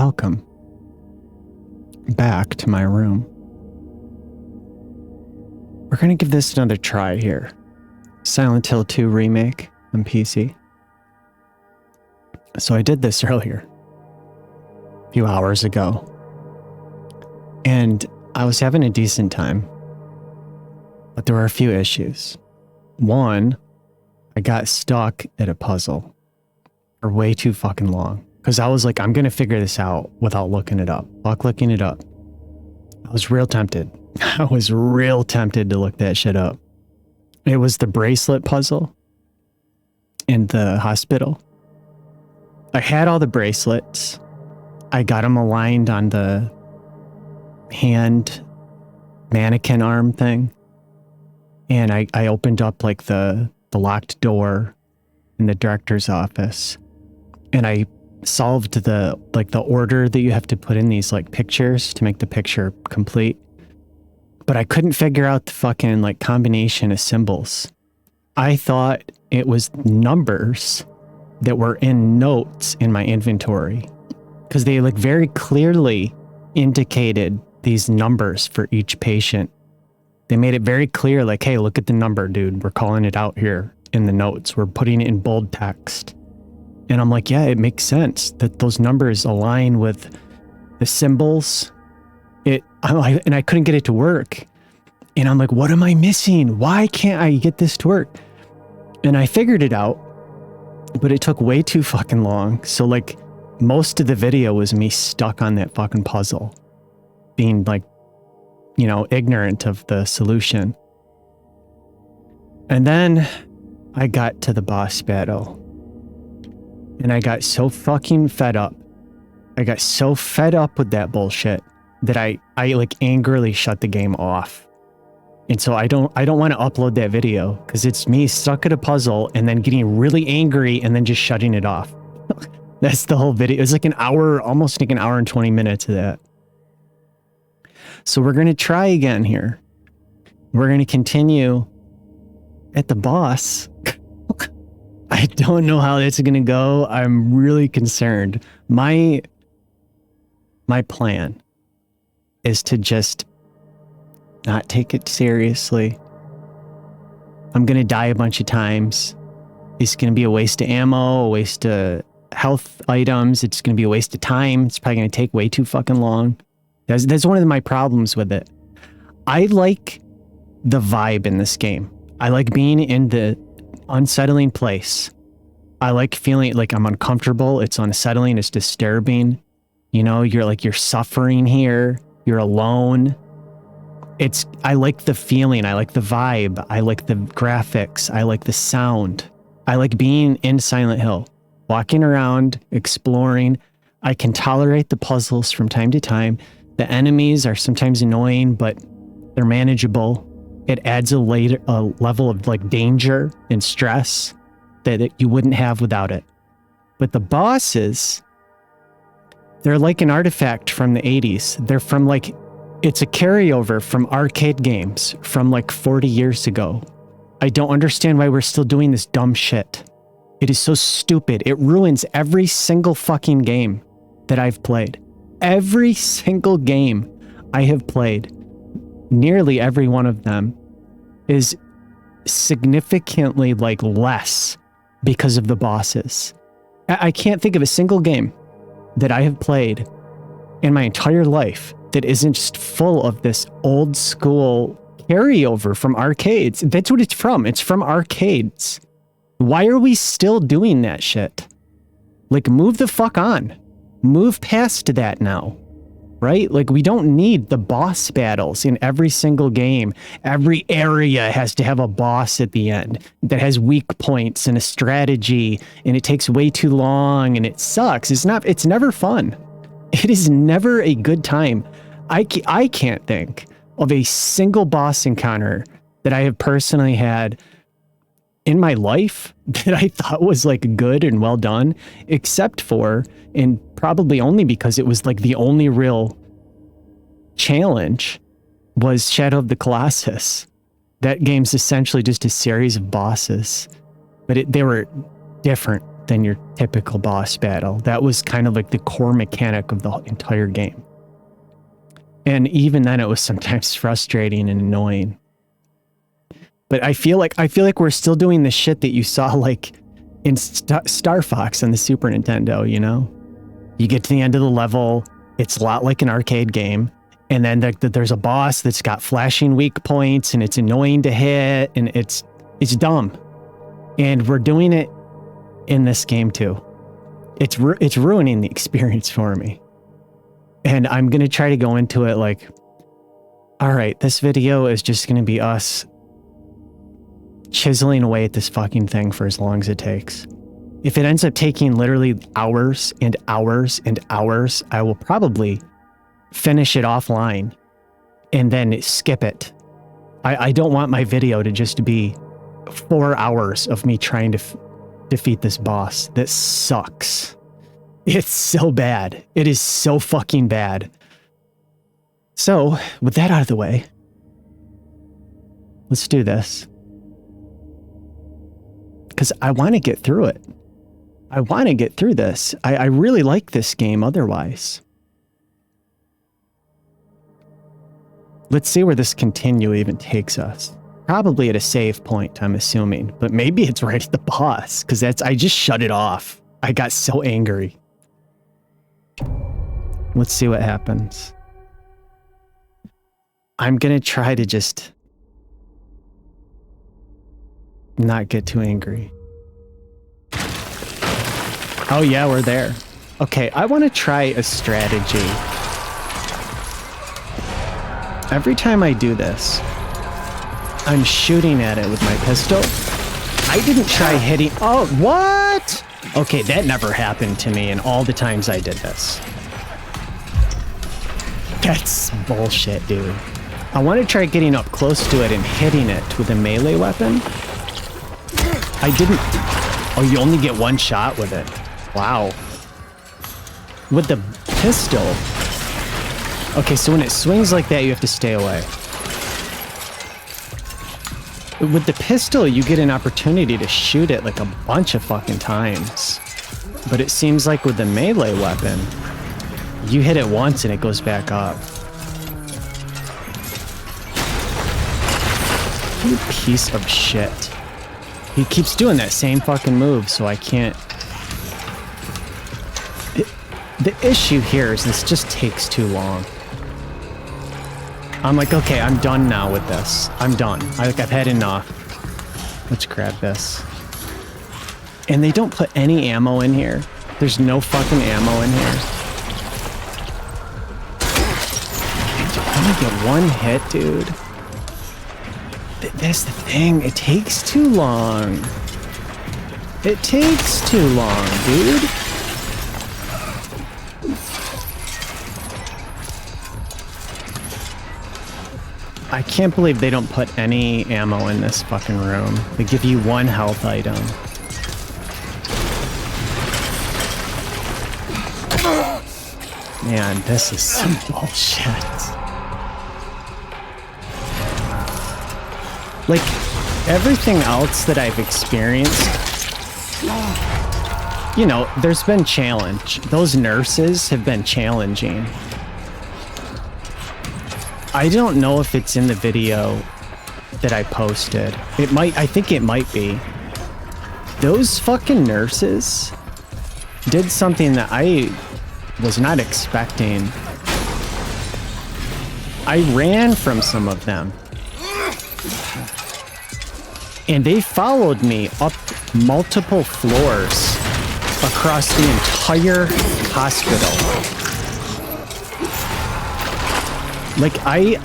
Welcome back to my room. We're going to give this another try here. Silent Hill 2 Remake on PC. So I did this earlier, a few hours ago, and I was having a decent time, but there were a few issues. One, I got stuck at a puzzle for way too fucking long. Because I was like, I'm going to figure this out without looking it up. Fuck looking it up. I was real tempted. I was real tempted to look that shit up. It was the bracelet puzzle in the hospital. I had all the bracelets. I got them aligned on the hand mannequin arm thing. And I opened up like the locked door in the director's office. And I solved the order that you have to put in these like pictures to make the picture complete. But I couldn't figure out the fucking like combination of symbols. I thought it was numbers that were in notes in my inventory because they like very clearly indicated these numbers for each patient. They made it very clear, like, hey, look at the number, dude. We're calling it out here in the notes. We're putting it in bold text. And I'm like, yeah, it makes sense that those numbers align with the symbols. And I couldn't get it to work. And I'm like, what am I missing? Why can't I get this to work? And I figured it out, but it took way too fucking long. So like most of the video was me stuck on that fucking puzzle, being like, ignorant of the solution. And then I got to the boss battle. And I got so fucking fed up. I got so fed up with that bullshit that I like angrily shut the game off. And so I don't want to upload that video because it's me stuck at a puzzle and then getting really angry and then just shutting it off. That's the whole video. It was like an hour, almost like an hour and 20 minutes of that. So we're going to try again here. We're going to continue at the boss. I don't know how that's going to go. I'm really concerned. My plan is to just not take it seriously. I'm going to die a bunch of times. It's going to be a waste of ammo, a waste of health items. It's going to be a waste of time. It's probably going to take way too fucking long. That's one of my problems with it. I like the vibe in this game. I like being in the unsettling place. I like feeling like I'm uncomfortable. It's unsettling. It's disturbing. You're suffering here. You're alone. I like the feeling. I like the vibe. I like the graphics. I like the sound. I like being in Silent Hill, walking around, exploring. I can tolerate the puzzles from time to time. The enemies are sometimes annoying, but they're manageable. It adds a level of like danger and stress that you wouldn't have without it. But the bosses, they're like an artifact from the 80s. They're from like, it's a carryover from arcade games from like 40 years ago. I don't understand why we're still doing this dumb shit. It is so stupid. It ruins every single fucking game that I've played. Every single game I have played, nearly every one of them, is significantly like less because of the bosses. I can't think of a single game that I have played in my entire life that isn't just full of this old school carryover from arcades. That's what it's from. It's from arcades. Why are we still doing that shit? Like, move the fuck on. Move past that now. Right? Like, we don't need the boss battles in every single game. Every area has to have a boss at the end that has weak points and a strategy, and it takes way too long and it sucks. It's never fun. It is never a good time. I can't think of a single boss encounter that I have personally had in my life that I thought was like good and well done, except for, and probably only because it was like the only real challenge, was Shadow of the Colossus. That game's essentially just a series of bosses, but they were different. than your typical boss battle. That was kind of like the core mechanic of the entire game. And even then it was sometimes frustrating and annoying. But I feel like we're still doing the shit that you saw like in Star Fox on the Super Nintendo, you know? You get to the end of the level, it's a lot like an arcade game, and then there's a boss that's got flashing weak points and it's annoying to hit and it's dumb. And we're doing it in this game too. It's ruining the experience for me. And I'm going to try to go into it like, all right, this video is just going to be us chiseling away at this fucking thing for as long as it takes. If it ends up taking literally hours and hours and hours, I will probably finish it offline and then skip it. I don't want my video to just be 4 hours of me trying to defeat this boss that sucks. It's so bad. It is so fucking bad. So, with that out of the way, let's do this. Because I want to get through it. I want to get through this. I really like this game otherwise. Let's see where this continue even takes us. Probably at a save point, I'm assuming. But maybe it's right at the boss. Because I just shut it off. I got so angry. Let's see what happens. I'm going to try to just not get too angry. Oh yeah, we're there. Okay, I want to try a strategy. Every time I do this, I'm shooting at it with my pistol. I didn't try hitting... Oh, what? Okay, that never happened to me in all the times I did this. That's bullshit, dude. I want to try getting up close to it and hitting it with a melee weapon. I didn't... Oh, you only get one shot with it. Wow. With the pistol... Okay, so when it swings like that, you have to stay away. With the pistol, you get an opportunity to shoot it like a bunch of fucking times. But it seems like with the melee weapon, you hit it once and it goes back up. You piece of shit. He keeps doing that same fucking move, so I can't... The issue here is this just takes too long. I'm like, okay, I'm done now with this. I'm done. I've had enough. Let's grab this. And they don't put any ammo in here. There's no fucking ammo in here. I only get one hit, dude. That's the thing. It takes too long. It takes too long, dude. I can't believe they don't put any ammo in this fucking room. They give you one health item. Man, this is some bullshit. Like, everything else that I've experienced, you know, there's been challenge. Those nurses have been challenging. I don't know if it's in the video that I posted. It might, I think it might be. Those fucking nurses did something that I was not expecting. I ran from some of them. And they followed me up multiple floors across the entire hospital. Like, I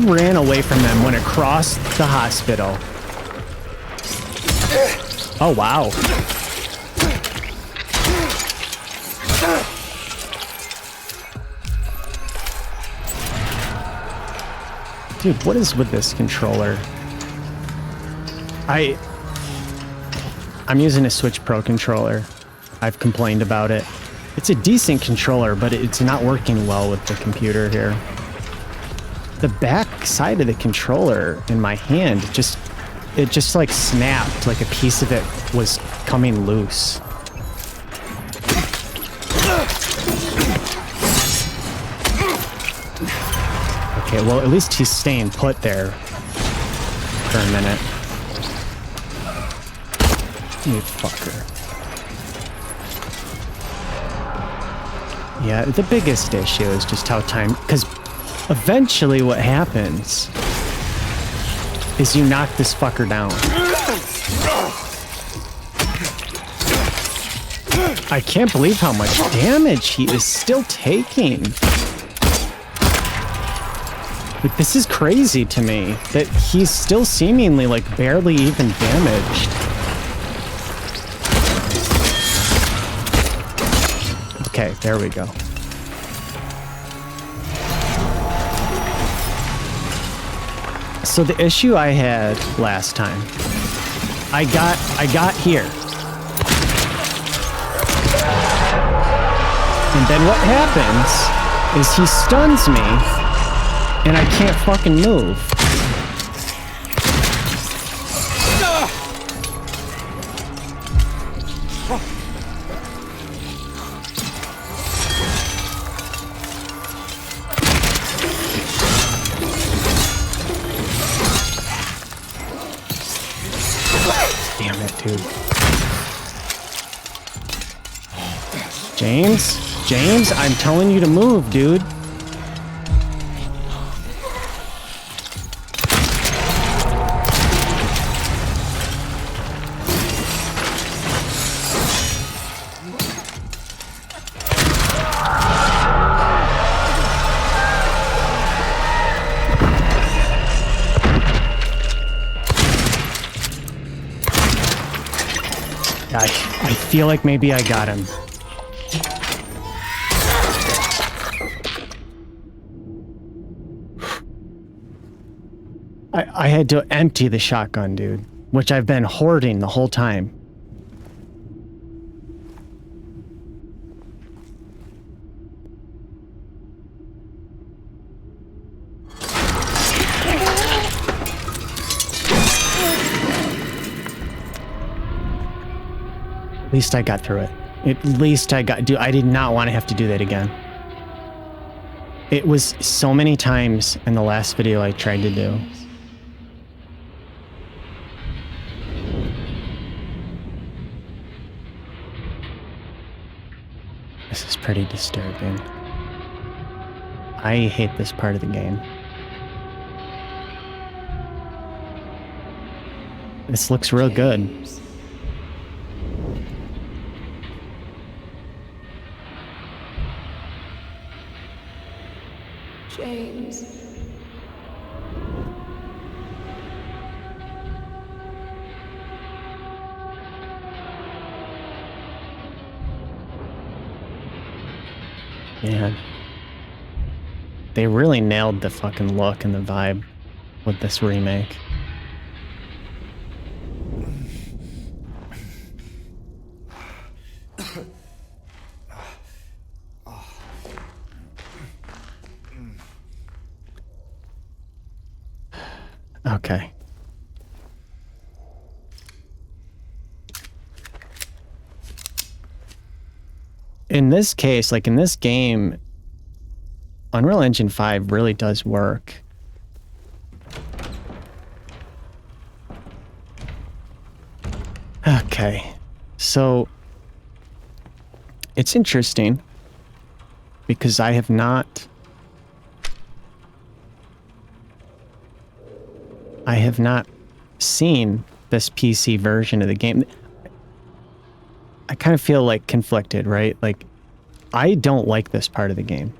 ran away from them, went across the hospital. Oh, wow. Dude, what is with this controller? I'm using a Switch Pro controller. I've complained about it. It's a decent controller, but it's not working well with the computer here. The back side of the controller in my hand just like snapped, like a piece of it was coming loose. Okay, well, at least he's staying put there for a minute. You fucker. Yeah, the biggest issue is just how time... Because eventually what happens is you knock this fucker down. I can't believe how much damage he is still taking. Like, this is crazy to me, that he's still seemingly, like, barely even damaged. Okay, there we go. So the issue I had last time, I got here. And then what happens is he stuns me and I can't fucking move. Damn it, dude. James, I'm telling you to move, dude. I feel like maybe I got him. I had to empty the shotgun, dude, which I've been hoarding the whole time. At least I got through it. At least I got... Dude, I did not want to have to do that again. It was so many times in the last video I tried to do. This is pretty disturbing. I hate this part of the game. This looks real good. James. Man. They really nailed the fucking look and the vibe with this remake. Okay. In this case, like in this game, Unreal Engine 5 really does work. Okay. So it's interesting because I have not seen this PC version of the game. I kind of feel like conflicted, right? Like, I don't like this part of the game.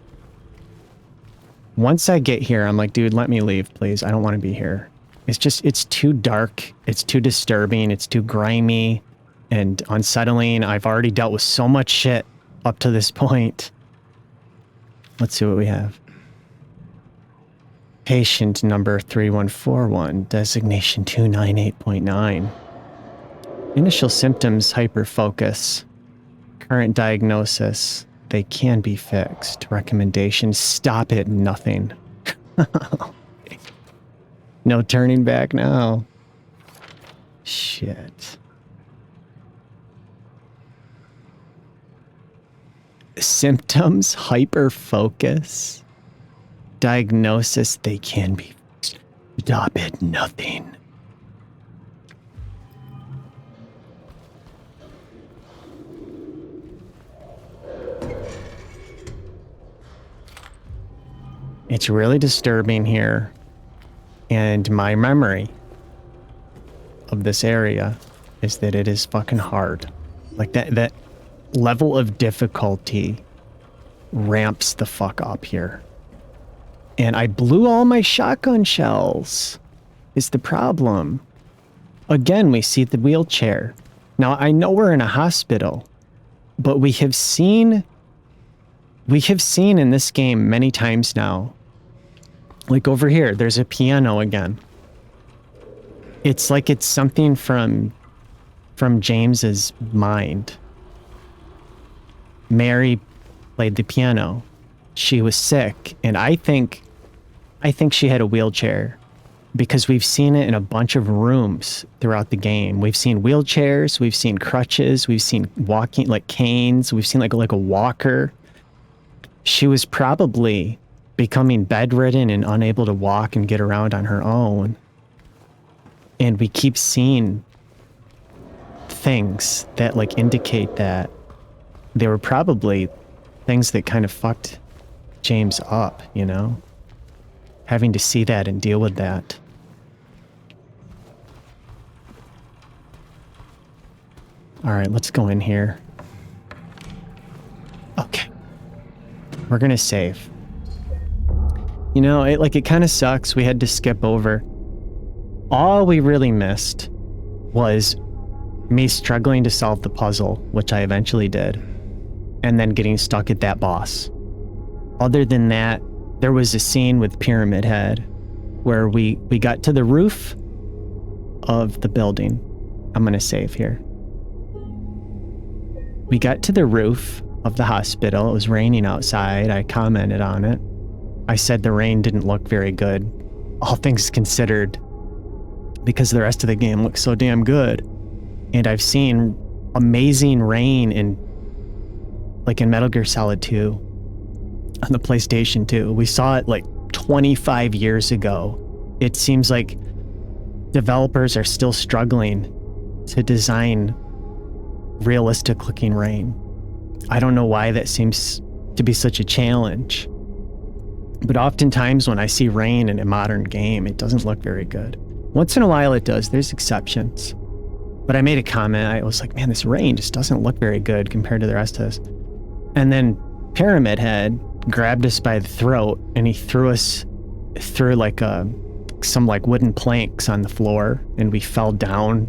Once I get here, I'm like, dude, let me leave, please. I don't want to be here. It's just, it's too dark. It's too disturbing. It's too grimy and unsettling. I've already dealt with so much shit up to this point. Let's see what we have. Patient number 3141, designation 298.9. Initial symptoms, hyperfocus. Current diagnosis, they can be fixed. Recommendation, stop it, nothing. No turning back now. Shit. Symptoms, hyperfocus. Diagnosis, they can be fixed. Stop at nothing. It's really disturbing here. And my memory of this area is that it is fucking hard. Like that level of difficulty ramps the fuck up here. And I blew all my shotgun shells is the problem. Again, we see the wheelchair. Now, I know we're in a hospital, but we have seen in this game many times now. Like over here, there's a piano again. It's like it's something from James's mind. Mary played the piano. She was sick, and I think she had a wheelchair because we've seen it in a bunch of rooms throughout the game. We've seen wheelchairs, we've seen crutches, we've seen walking like canes, we've seen like a walker. She was probably becoming bedridden and unable to walk and get around on her own. And we keep seeing things that like indicate that they were probably things that kind of fucked James up, you know? Having to see that and deal with that. All right, let's go in here. Okay. We're gonna save. You know, it kind of sucks. We had to skip over. All we really missed was me struggling to solve the puzzle, which I eventually did, and then getting stuck at that boss. Other than that, there was a scene with Pyramid Head where we got to the roof of the building. I'm going to save here. We got to the roof of the hospital. It was raining outside. I commented on it. I said the rain didn't look very good, all things considered, because the rest of the game looks so damn good. And I've seen amazing rain in Metal Gear Solid 2 on the PlayStation 2. We saw it like 25 years ago. It seems like developers are still struggling to design realistic looking rain. I don't know why that seems to be such a challenge. But oftentimes when I see rain in a modern game, it doesn't look very good. Once in a while it does. There's exceptions. But I made a comment. I was like, man, this rain just doesn't look very good compared to the rest of us. And then Pyramid Head grabbed us by the throat and he threw us through some wooden planks on the floor, and we fell down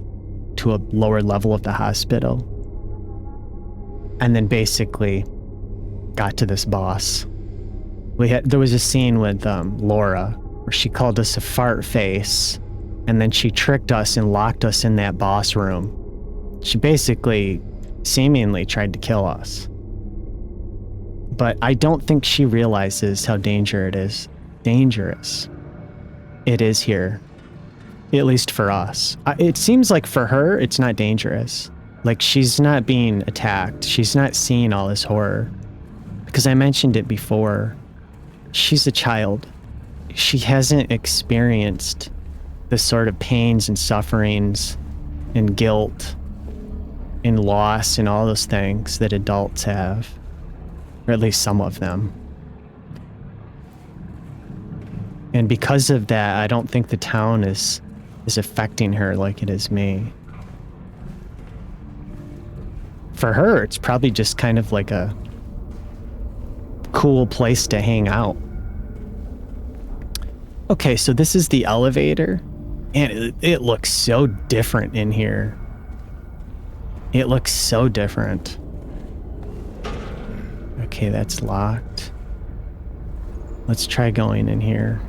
to a lower level of the hospital. And then basically got to this boss. There was a scene with Laura where she called us a fart face, and then she tricked us and locked us in that boss room. She basically seemingly tried to kill us. But I don't think she realizes how dangerous it is here. At least for us. It seems like for her, it's not dangerous. Like, she's not being attacked. She's not seeing all this horror. Because I mentioned it before. She's a child. She hasn't experienced the sort of pains and sufferings and guilt and loss and all those things that adults have. Or at least some of them. And because of that, I don't think the town is affecting her like it is me. For her, it's probably just kind of like a cool place to hang out. Okay, so this is the elevator, and it looks so different in here. It looks so different. Okay, that's locked. Let's try going in here.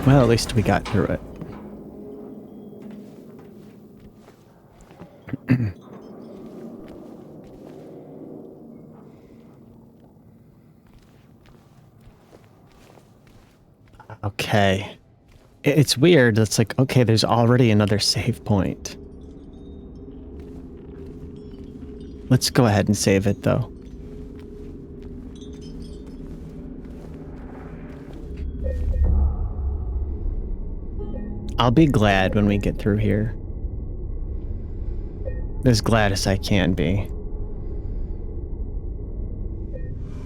Well, at least we got through it. Okay. It's weird. It's like, okay, there's already another save point. Let's go ahead and save it, though. I'll be glad when we get through here. As glad as I can be.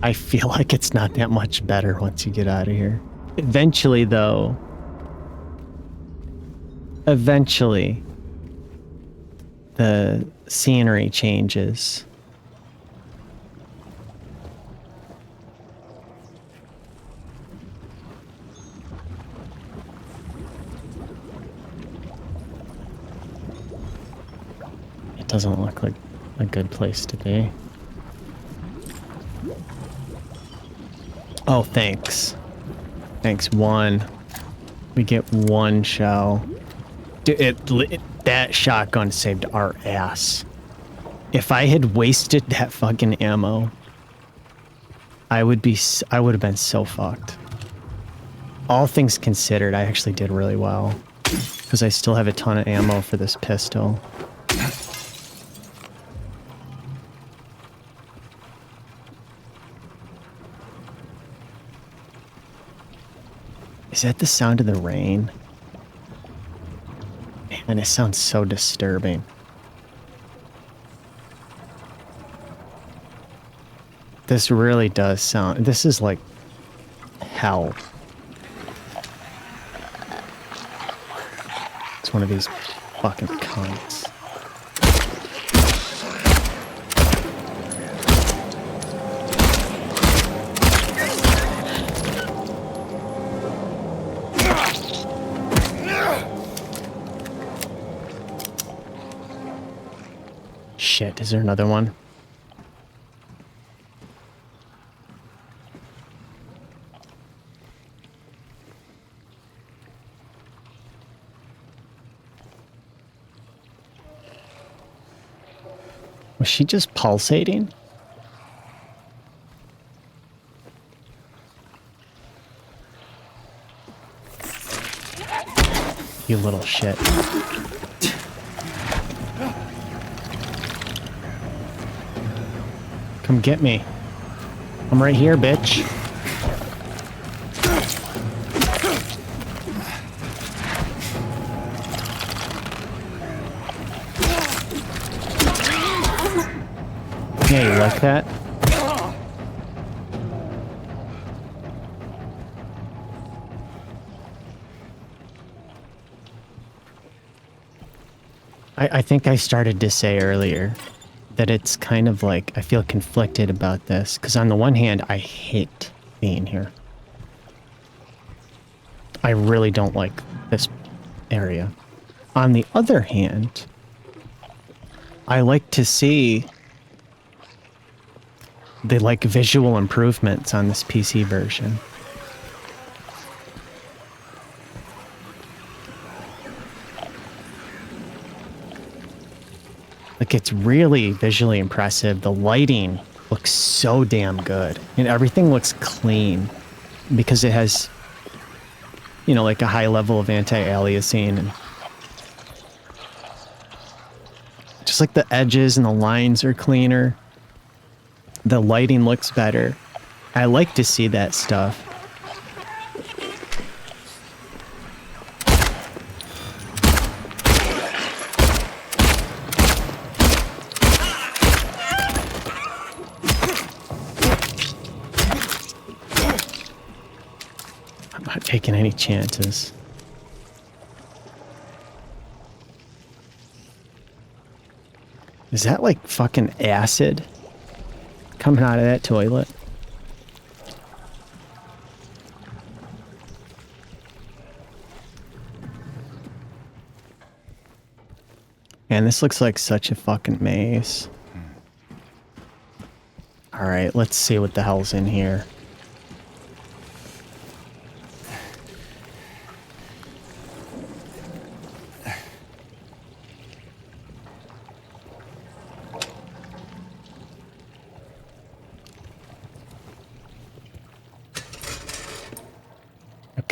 I feel like it's not that much better once you get out of here. Eventually, though, the scenery changes. It doesn't look like a good place to be. Oh, thanks. Thanks, one. We get one shell. Dude, that shotgun saved our ass. If I had wasted that fucking ammo, I would have been so fucked. All things considered, I actually did really well. Because I still have a ton of ammo for this pistol. Is that the sound of the rain? Man, it sounds so disturbing. This really does sound... This is like hell. It's one of these fucking cunts. Shit, is there another one? Was she just pulsating? You little shit. Come get me. I'm right here, bitch. Yeah, you like that? I think I started to say earlier that it's kind of like, I feel conflicted about this, because on the one hand, I hate being here. I really don't like this area. On the other hand, I like to see the like visual improvements on this PC version. Like, it's really visually impressive. The lighting looks so damn good. And everything looks clean because it has, you know, like a high level of anti-aliasing. And just like the edges and the lines are cleaner. The lighting looks better. I like to see that stuff. I'm not taking any chances. Is that like fucking acid coming out of that toilet? Man, this looks like such a fucking maze. Alright, let's see what the hell's in here.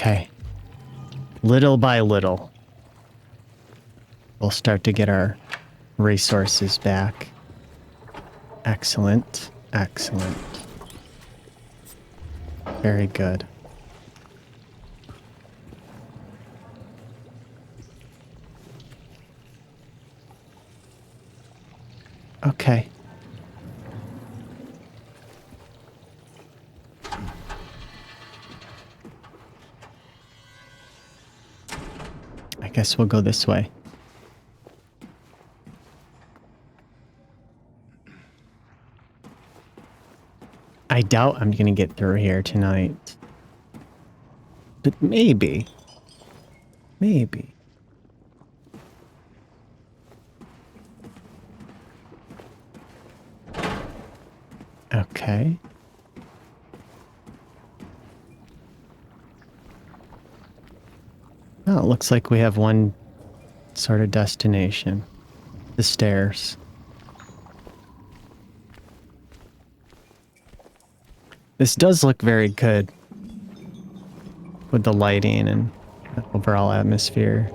Okay. Little by little, we'll start to get our resources back. Excellent. Excellent. Very good. Okay. I guess we'll go this way. I doubt I'm gonna get through here tonight. But maybe. Maybe. Okay. Oh, it looks like we have one sort of destination. The stairs. This does look very good with the lighting and the overall atmosphere.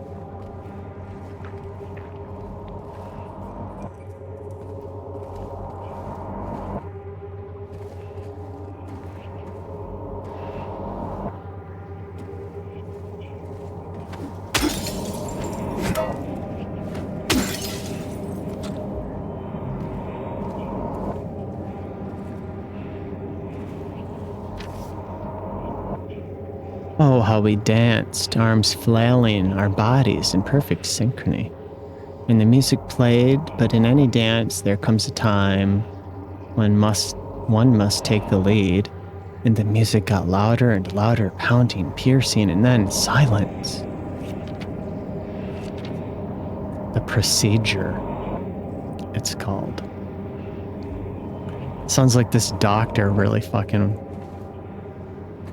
Oh, how we danced, arms flailing, our bodies in perfect synchrony. When the music played, but in any dance there comes a time when one must take the lead. And the music got louder and louder, pounding, piercing, and then silence. The procedure, it's called. Sounds like this doctor really fucking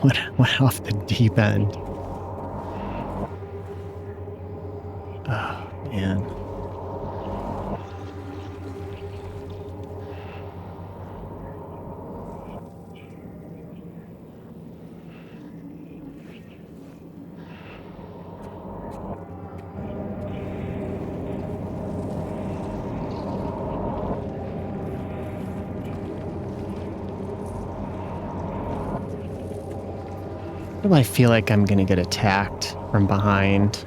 went off the deep end. Oh, man. Do I feel like I'm gonna get attacked from behind?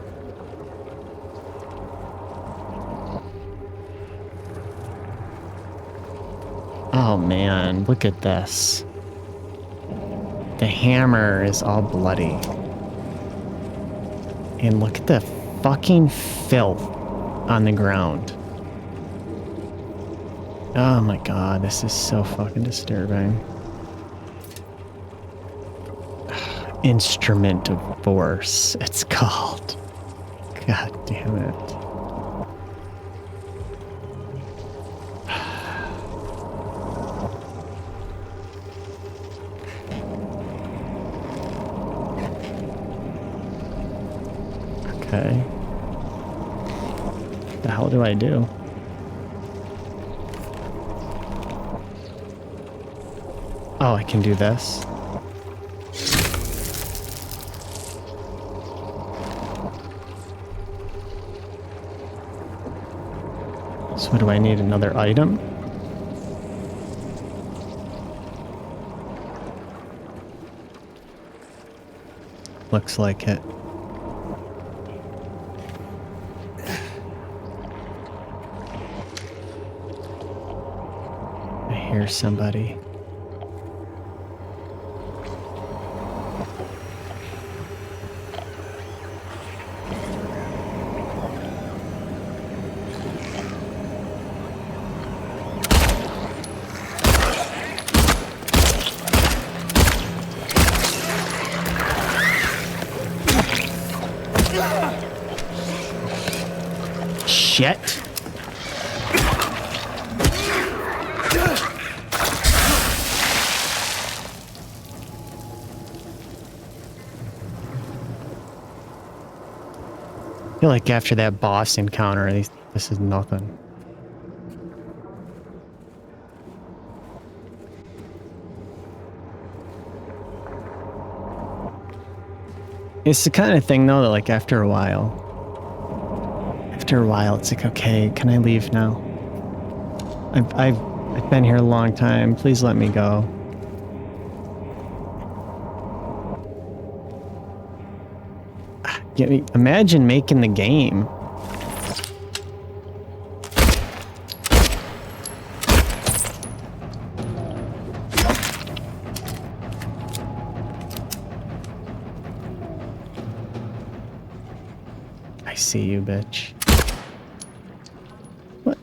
Oh man, look at this. The hammer is all bloody. And look at the fucking filth on the ground. Oh my god, this is so fucking disturbing. Instrument of Force, it's called. God damn it. Okay. What the hell do I do? Oh, I can do this. So do I need another item? Looks like it. I hear somebody. Shit. I feel like after that boss encounter, this is nothing. It's the kind of thing though that like after a while it's like, okay, can I leave now? I've been here a long time. Please let me go. Imagine making the game. I see you, bitch. What?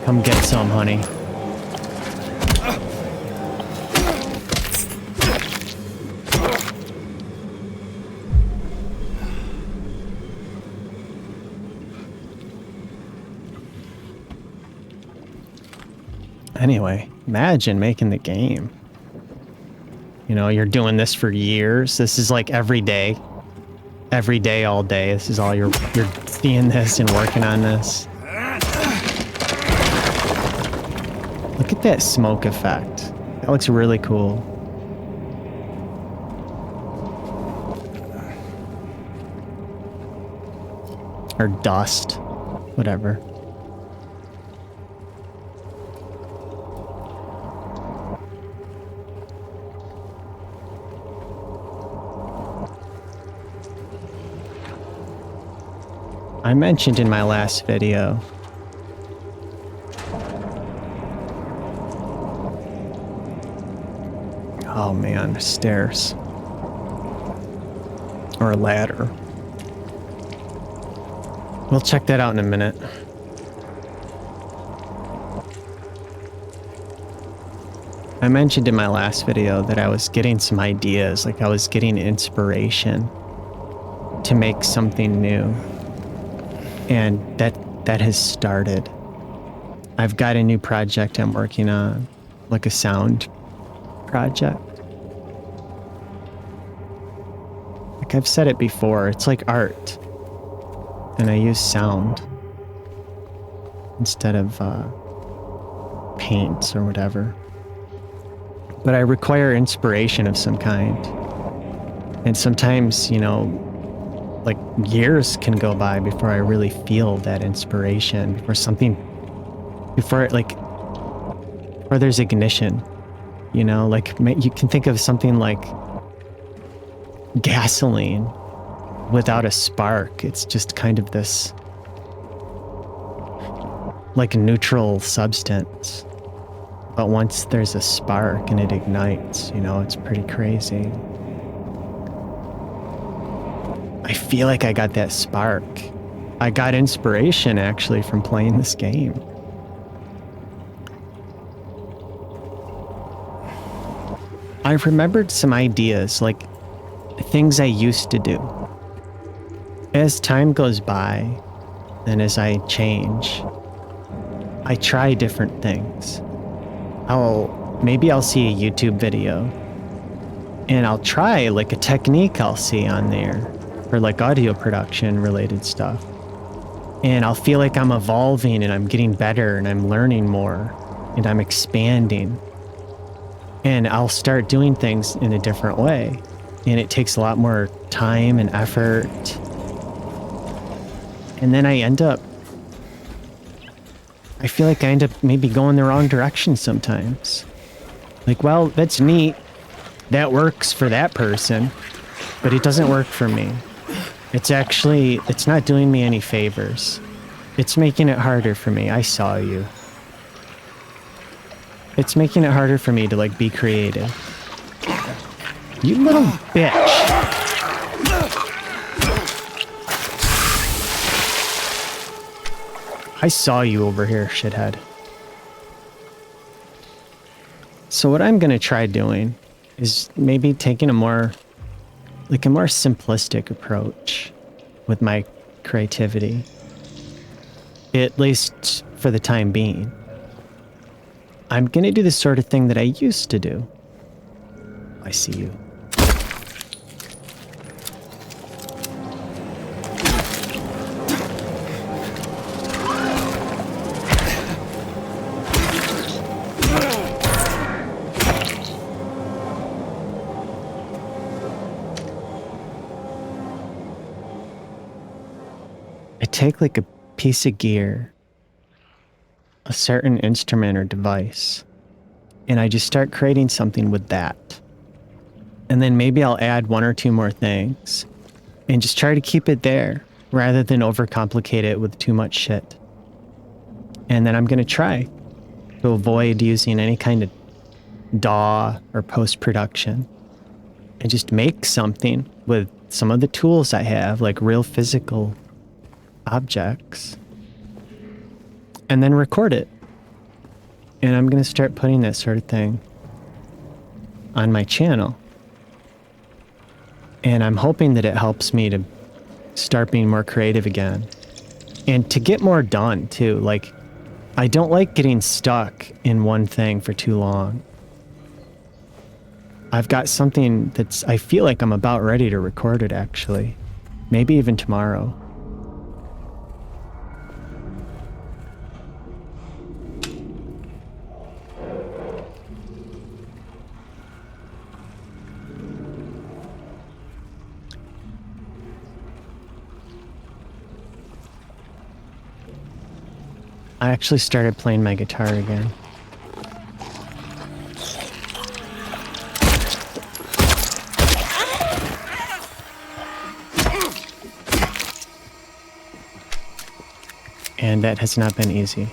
Come get some, honey. Anyway, imagine making the game. You know, you're doing this for years. This is like every day, all day. This is all you're seeing this and working on this. Look at that smoke effect. That looks really cool. Or dust, whatever. I mentioned in my last video oh man, stairs. Or a ladder. We'll check that out in a minute. I mentioned in my last video that I was getting some ideas, like I was getting inspiration to make something new. And that has started. I've got a new project I'm working on, like a sound project. Like I've said it before, it's like art. And I use sound instead of paints or whatever. But I require inspiration of some kind. And sometimes, you know, like years can go by before I really feel that inspiration, before there's ignition, you know, like you can think of something like gasoline without a spark. It's just kind of this like neutral substance. But once there's a spark and it ignites, you know, it's pretty crazy. I feel like I got that spark. I got inspiration actually from playing this game. I've remembered some ideas, like things I used to do. As time goes by and as I change, I try different things. Maybe I'll see a YouTube video and I'll try like a technique I'll see on there. For like audio production related stuff. And I'll feel like I'm evolving and I'm getting better and I'm learning more and I'm expanding. And I'll start doing things in a different way. And it takes a lot more time and effort. And then I feel like I end up maybe going the wrong direction sometimes. Like, well, that's neat. That works for that person, but it doesn't work for me. It's not doing me any favors. It's making it harder for me. I saw you. It's making it harder for me to like be creative. You little bitch. I saw you over here, shithead. So what I'm gonna try doing is maybe taking a more simplistic approach with my creativity, at least for the time being. I'm gonna do the sort of thing that I used to do. I see you. take like a piece of gear, a certain instrument or device, and I just start creating something with that. And then maybe I'll add one or two more things and just try to keep it there rather than overcomplicate it with too much shit. And then I'm going to try to avoid using any kind of DAW or post-production and just make something with some of the tools I have, like real physical objects, and then record it. And I'm going to start putting that sort of thing on my channel. And I'm hoping that it helps me to start being more creative again and to get more done too. Like, I don't like getting stuck in one thing for too long. I've got something I feel like I'm about ready to record it actually. Maybe even tomorrow. I actually started playing my guitar again. And that has not been easy.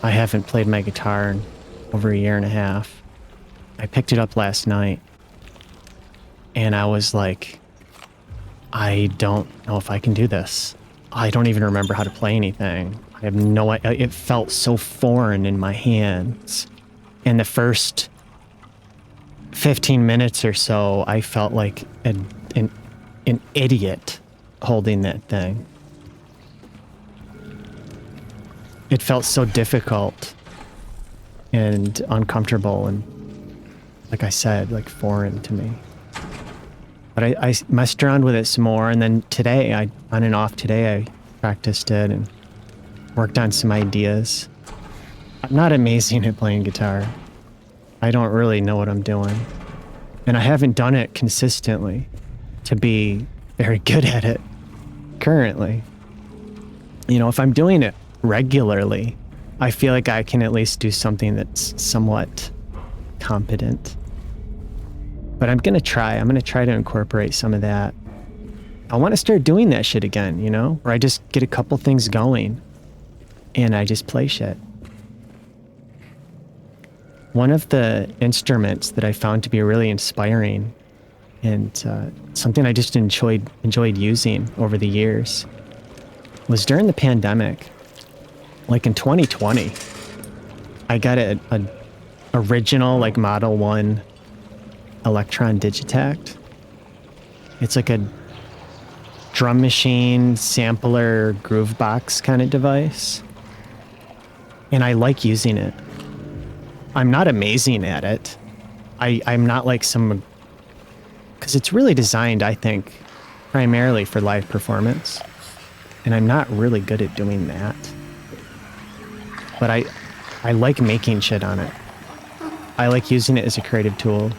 I haven't played my guitar in over a year and a half. I picked it up last night, and I was like, I don't know if I can do this. I don't even remember how to play anything. I have no idea. It felt so foreign in my hands. In the first 15 minutes or so, I felt like an idiot holding that thing. It felt so difficult and uncomfortable and, like I said, like foreign to me. But I messed around with it some more, and then today, on and off today, I practiced it and worked on some ideas. I'm not amazing at playing guitar. I don't really know what I'm doing. And I haven't done it consistently to be very good at it currently. You know, if I'm doing it regularly, I feel like I can at least do something that's somewhat competent. But I'm going to try to incorporate some of that. I want to start doing that shit again, you know? Where I just get a couple things going and I just play shit. One of the instruments that I found to be really inspiring and something I just enjoyed using over the years was during the pandemic. Like in 2020, I got an original like Model 1 Electron Digitact. It's like a drum machine sampler groove box kind of device. And I like using it. I'm not amazing at it. I'm not like some... Because it's really designed, I think, primarily for live performance. And I'm not really good at doing that. But I like making shit on it. I like using it as a creative tool.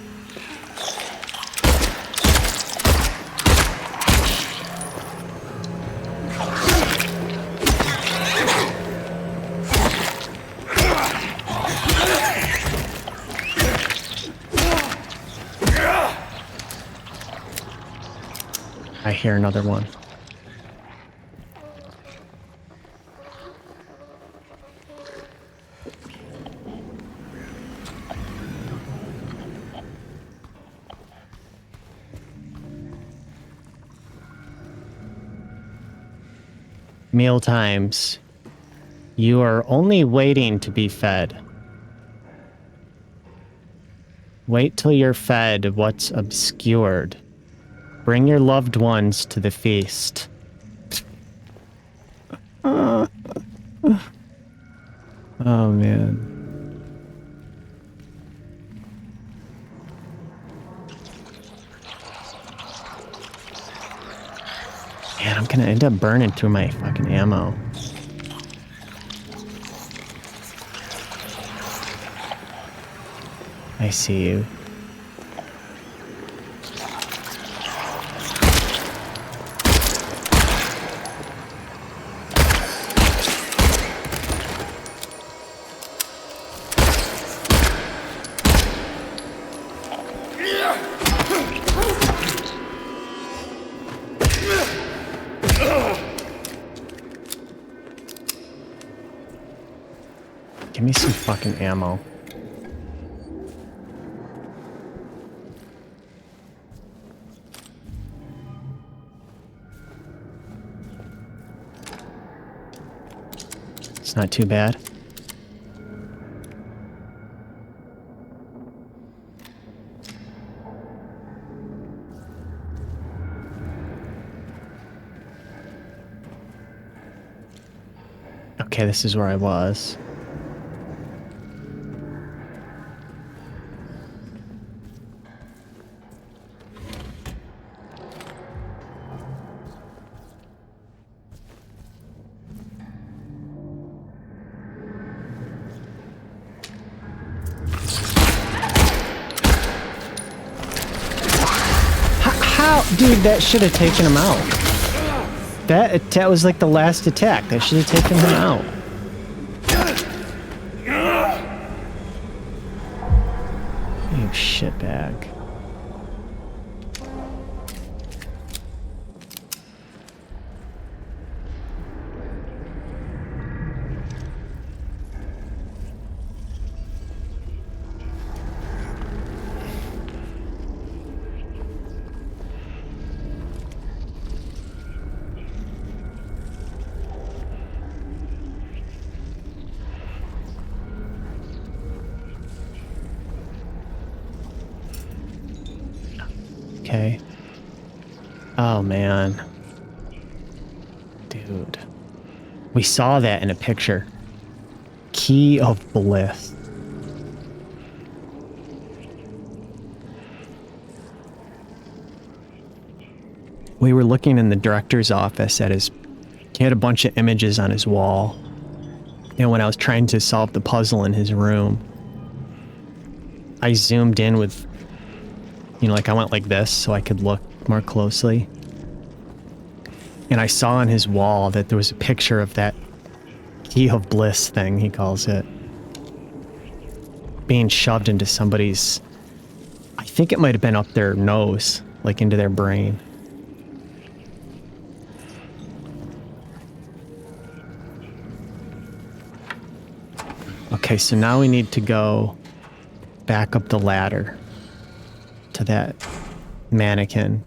I hear another one. Meal times. You are only waiting to be fed. Wait till you're fed what's obscured. Bring your loved ones to the feast. Oh, man. Man, I'm gonna end up burning through my fucking ammo. I see you. Give me some fucking ammo. It's not too bad. Okay, this is where I was. How? Dude, that should have taken him out. That was like the last attack. That should have taken him out. You shitbag. Okay. Oh, man. Dude. We saw that in a picture. Key of Bliss. We were looking in the director's office at his... He had a bunch of images on his wall. And when I was trying to solve the puzzle in his room, I zoomed in with... You know, like I went like this so I could look more closely. And I saw on his wall that there was a picture of that Key of Bliss thing, he calls it, being shoved into somebody's... I think it might have been up their nose, like into their brain. Okay, so now we need to go back up the ladder to that mannequin.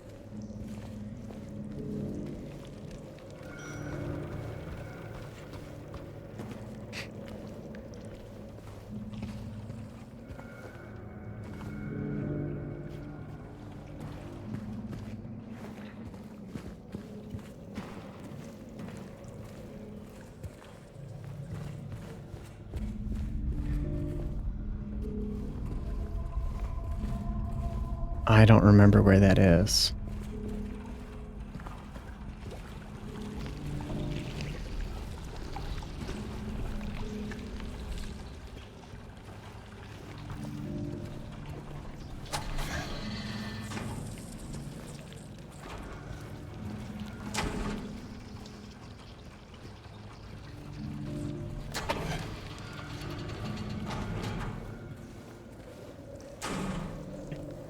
I don't remember where that is.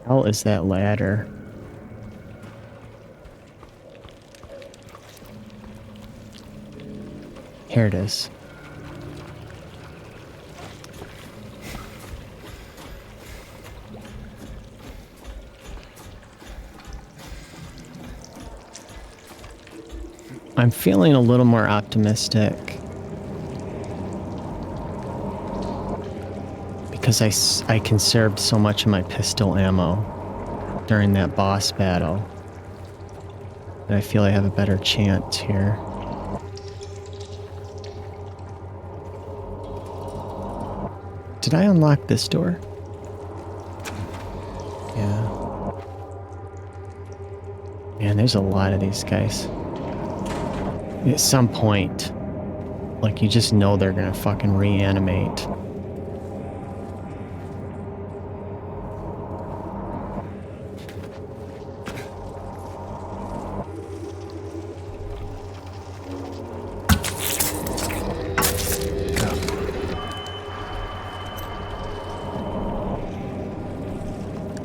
Hell is that ladder? Here it is. I'm feeling a little more optimistic because I conserved so much of my pistol ammo during that boss battle that I feel I have a better chance here. Did I unlock this door? Yeah. Man, there's a lot of these guys. At some point, like, you just know they're gonna fucking reanimate.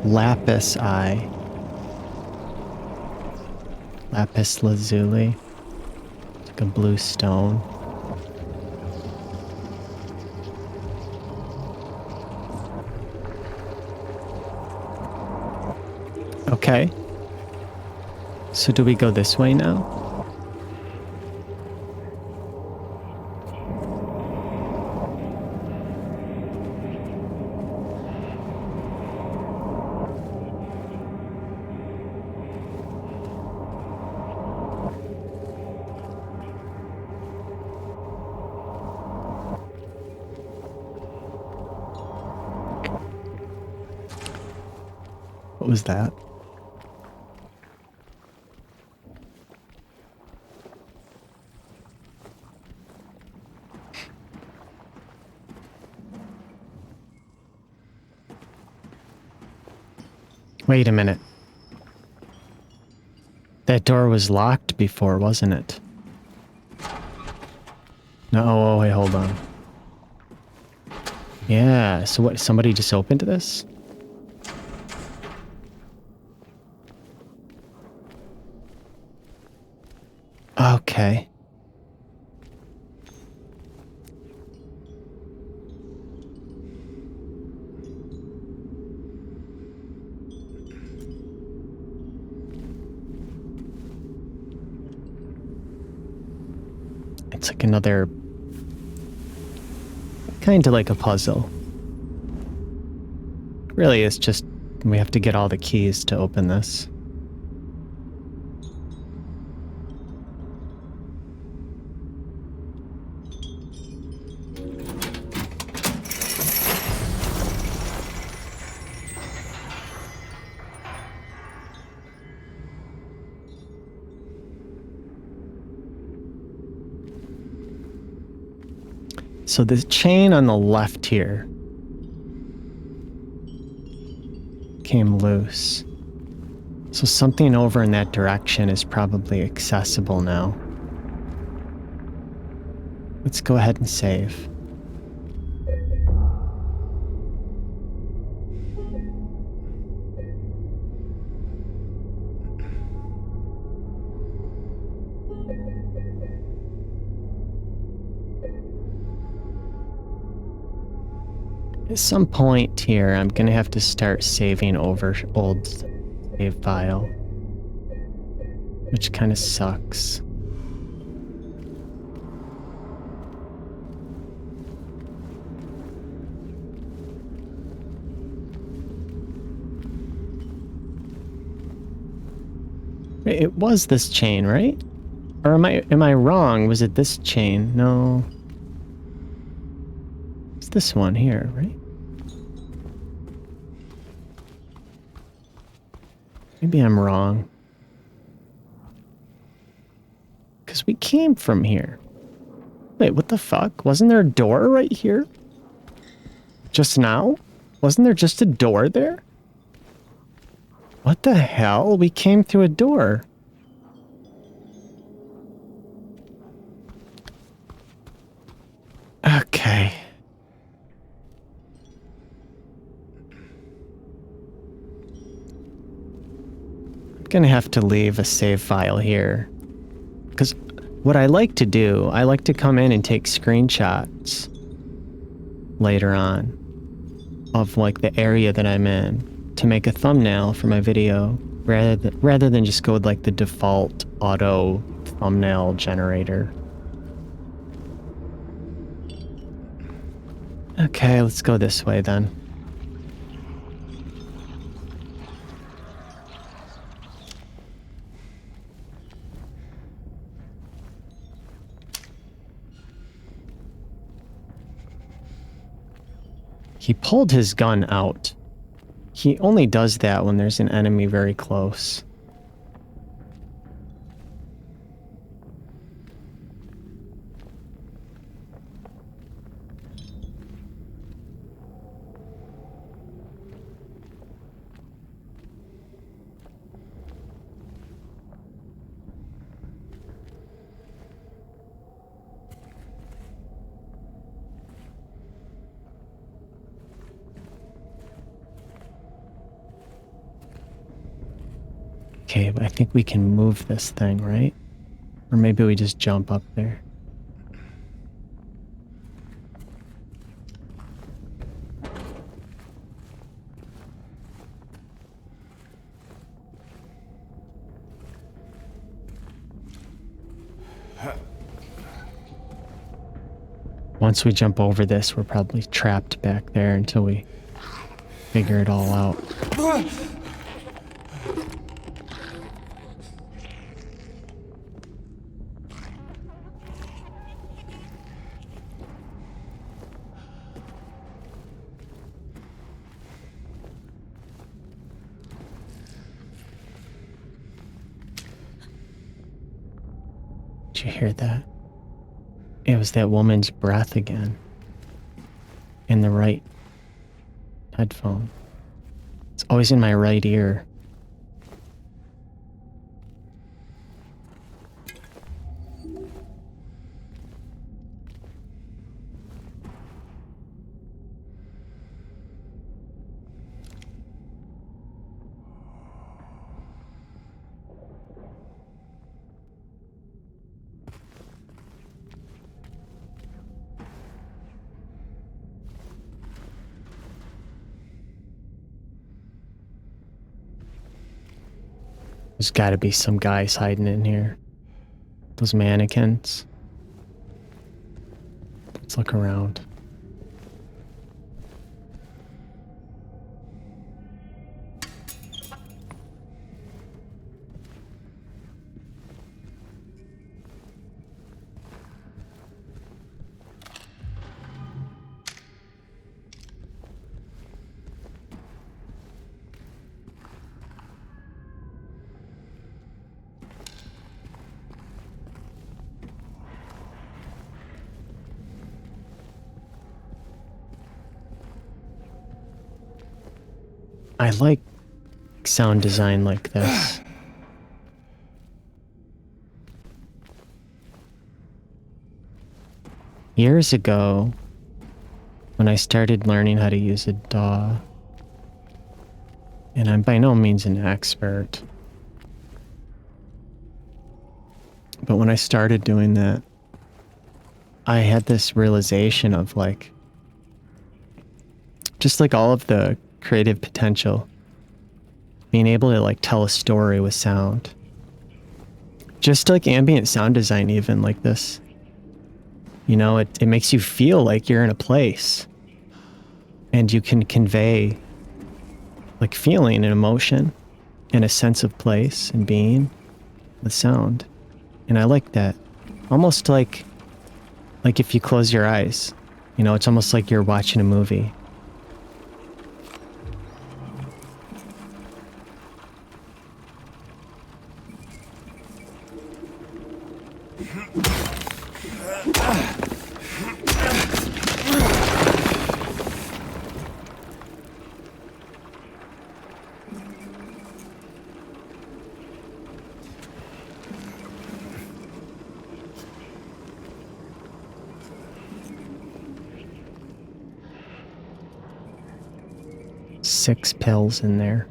Lapis eye. Lapis lazuli. It's like a blue stone. Okay. So do we go this way now? What was that? Wait a minute. That door was locked before, wasn't it? No, oh, wait, hold on. Yeah, so what, somebody just opened this? Okay. It's like another... kind of like a puzzle. Really, it's just we have to get all the keys to open this. So this chain on the left here came loose. So something over in that direction is probably accessible now. Let's go ahead and save. At some point here, I'm gonna have to start saving over old save file, which kind of sucks. It was this chain, right? Or am I wrong? Was it this chain? No. It's this one here, right? Maybe I'm wrong. Because we came from here. Wait, what the fuck? Wasn't there a door right here? Just now? Wasn't there just a door there? What the hell? We came through a door. Okay. I'm gonna have to leave a save file here. Because what I like to do, I like to come in and take screenshots later on of like the area that I'm in to make a thumbnail for my video rather than just go with like the default auto thumbnail generator. Okay, let's go this way then. He pulled his gun out. He only does that when there's an enemy very close. Okay, but I think we can move this thing, right? Or maybe we just jump up there. Once we jump over this, we're probably trapped back there until we figure it all out. Did you hear that? It was that woman's breath again. In the right headphone. It's always in my right ear. There's gotta be some guys hiding in here. Those mannequins. Let's look around. I like sound design like this. Years ago, when I started learning how to use a DAW, and I'm by no means an expert, but when I started doing that, I had this realization of like, just like all of the creative potential, being able to like tell a story with sound. Just like ambient sound design, even like this. You know, it makes you feel like you're in a place. And you can convey like feeling and emotion and a sense of place and being with sound. And I like that. Almost like if you close your eyes, you know, it's almost like you're watching a movie. Six pills in there.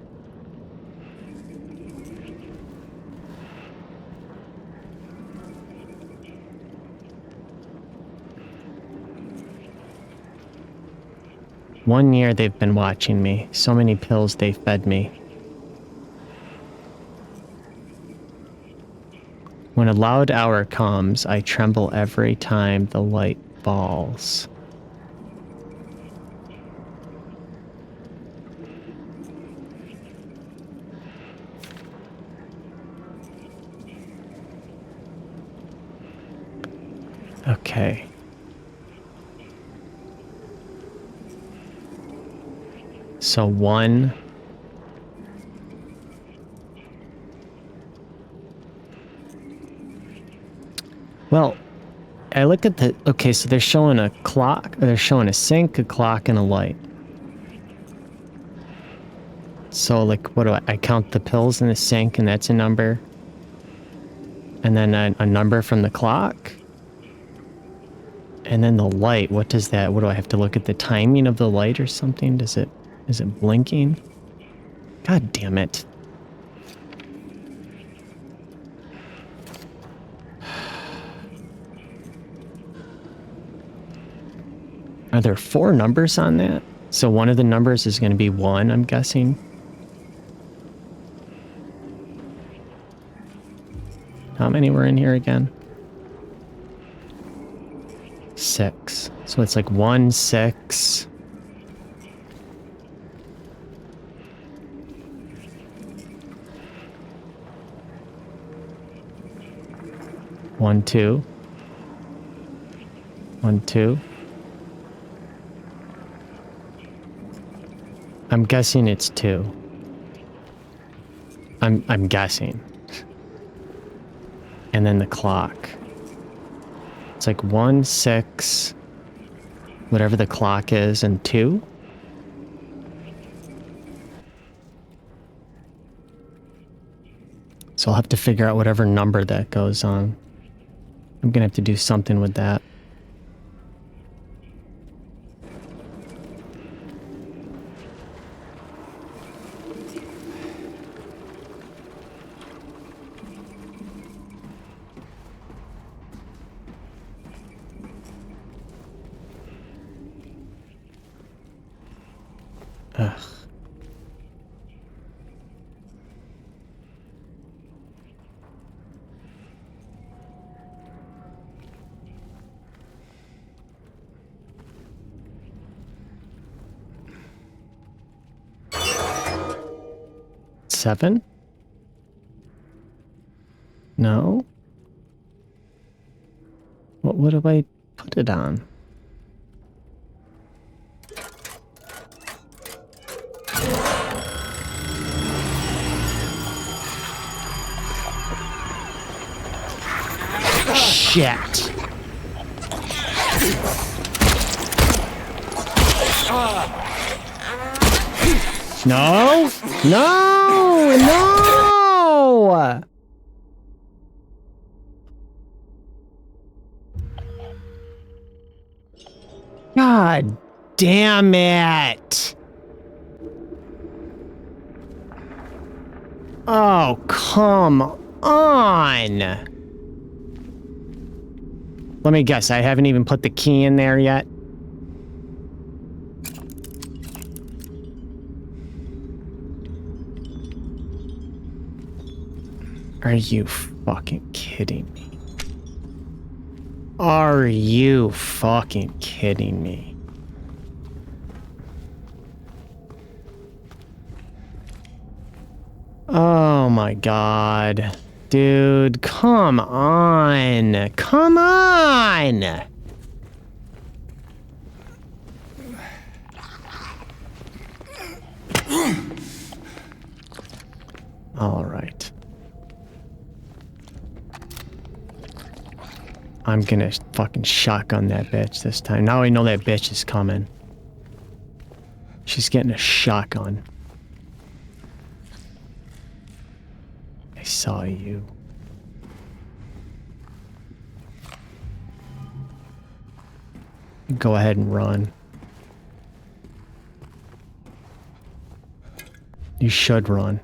One year they've been watching me. So many pills they fed me. When a loud hour comes, I tremble every time the light falls. Okay. So one. Well, I look at the, okay, so they're showing a clock, or they're showing a sink, a clock, and a light. So like, what do I count the pills in the sink, and that's a number. And then a number from the clock. And then the light, what does that, what do I have to look at the timing of the light or something? Is it blinking? God damn it. Are there 4 numbers on that? So one of the numbers is going to be 1, I'm guessing. How many were in here again? 6. So it's like 1, 6. One, 2. 1, 2. I'm guessing it's 2. I'm guessing. And then the clock. It's like 1, 6, whatever the clock is, and 2. So I'll have to figure out whatever number that goes on. I'm gonna have to do something with that. Ugh. Seven? No? What do I put it on? Shit. No! No! No! God damn it! Oh, come on! Let me guess, I haven't even put the key in there yet. Are you fucking kidding me? Are you fucking kidding me? Oh my god. Dude, come on. Come on! All right. I'm gonna fucking shotgun that bitch this time. Now I know that bitch is coming. She's getting a shotgun. I saw you. Go ahead and run. You should run.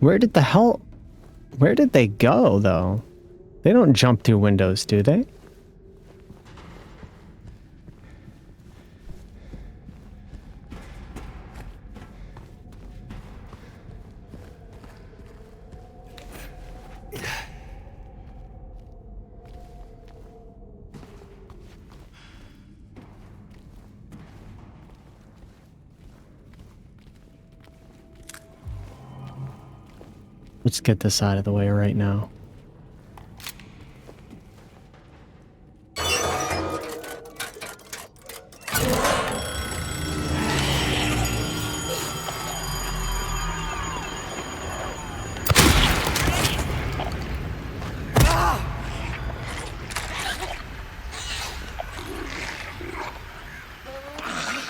Where did they go, though? They don't jump through windows, do they? Let's get this out of the way right now.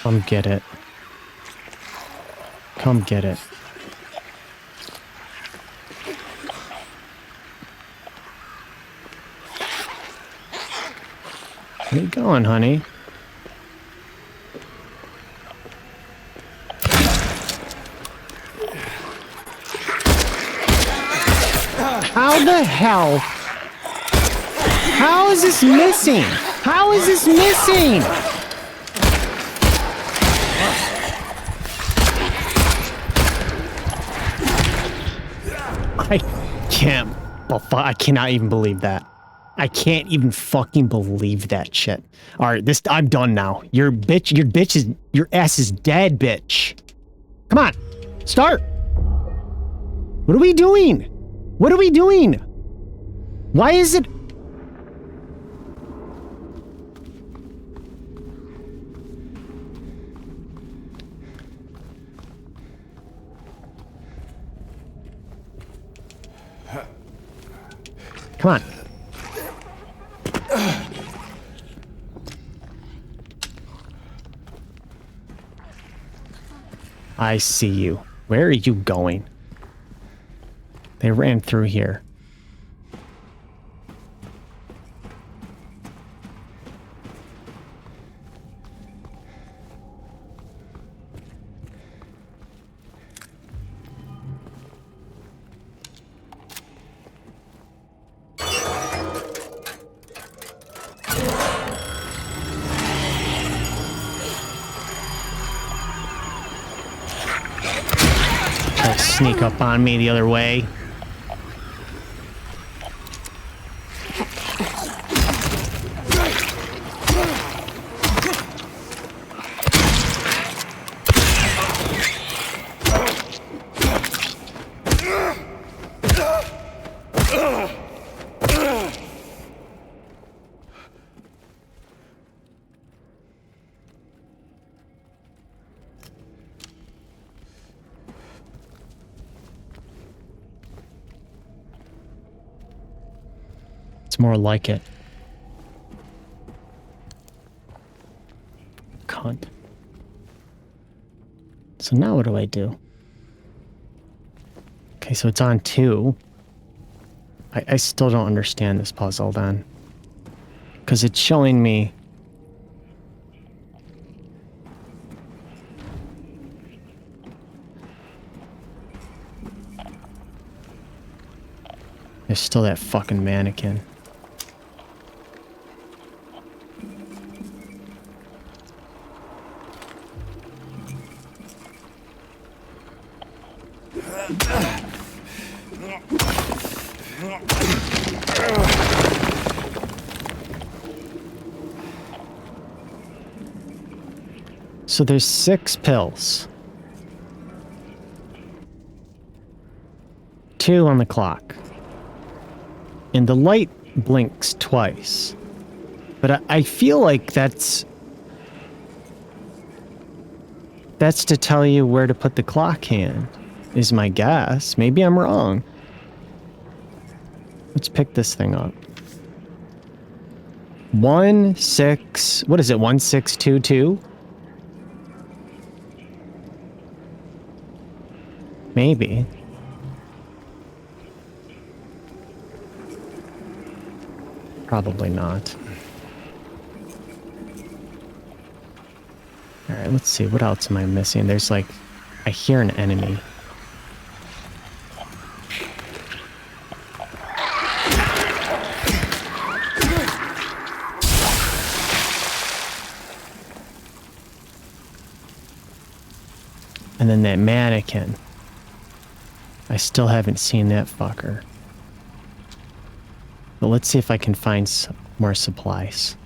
Come get it. Come get it. Where you going, honey? How the hell? How is this missing? How is this missing? I cannot even believe that. I can't even fucking believe that shit. All right, I'm done now. Your ass is dead, bitch. Come on, start. What are we doing? What are we doing? Why is it? Come on. I see you. Where are you going? They ran through here. Try to sneak up on me the other way. More like it. Cunt. So now what do I do? Okay, so it's on 2. I still don't understand this puzzle then. Because it's showing me... There's still that fucking mannequin. So there's 6 pills. 2 on the clock. And the light blinks twice. But I feel like that's to tell you where to put the clock hand, is my guess. Maybe I'm wrong. Let's pick this thing up. 1, 6, what is it, 1622? Maybe. Probably not. Alright, let's see. What else am I missing? There's like... I hear an enemy. And then that mannequin. I still haven't seen that fucker. But let's see if I can find some more supplies.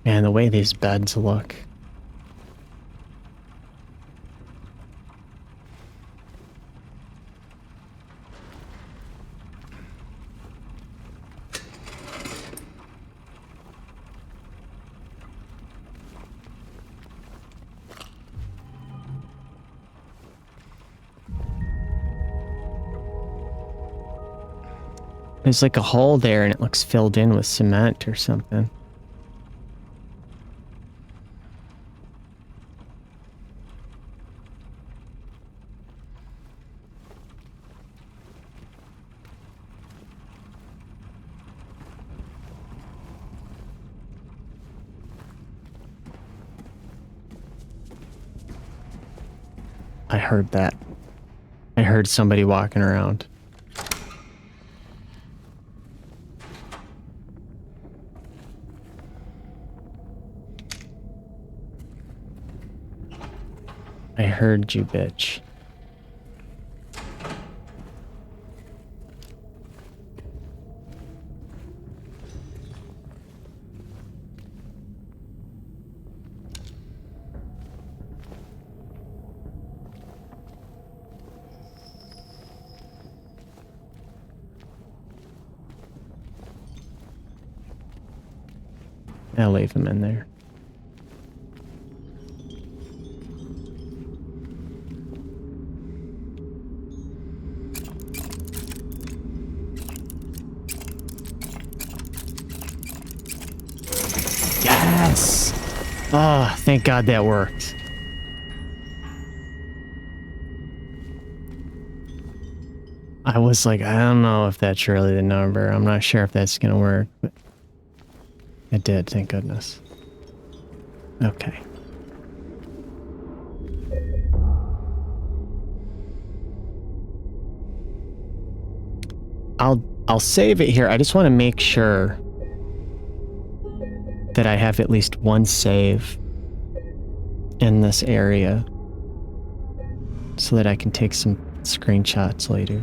Man, the way these beds look. There's like a hole there and it looks filled in with cement or something. I heard that. I heard somebody walking around. I heard you, bitch. I'll leave him in there. Yes! Oh, thank God that worked. I was like, I don't know if that's really the number. I'm not sure if that's gonna work, but it did, thank goodness. Okay. I'll save it here. I just want to make sure that I have at least one save in this area so that I can take some screenshots later.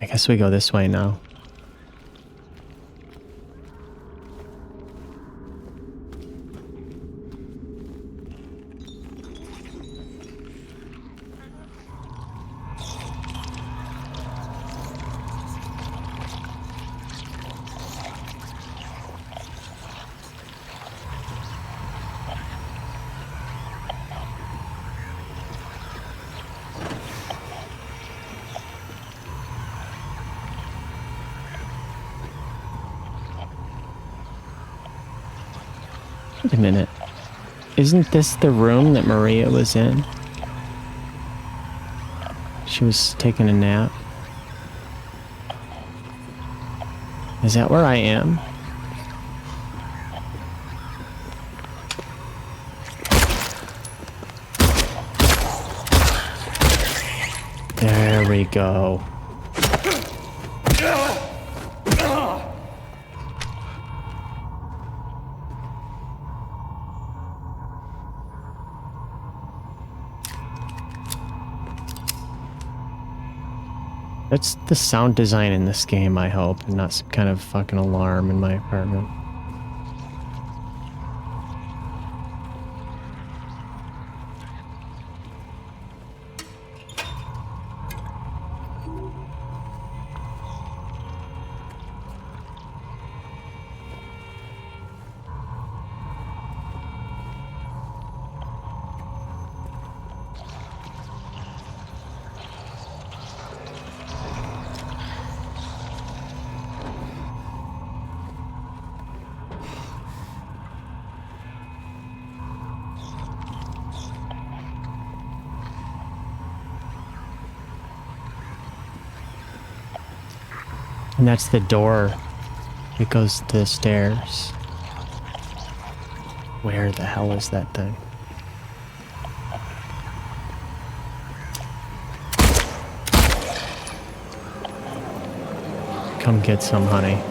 I guess we go this way now. Wait a minute. Isn't this the room that Maria was in? She was taking a nap. Is that where I am? There we go. That's the sound design in this game, I hope, and not some kind of fucking alarm in my apartment. And that's the door that goes to the stairs. Where the hell is that thing? Come get some, honey.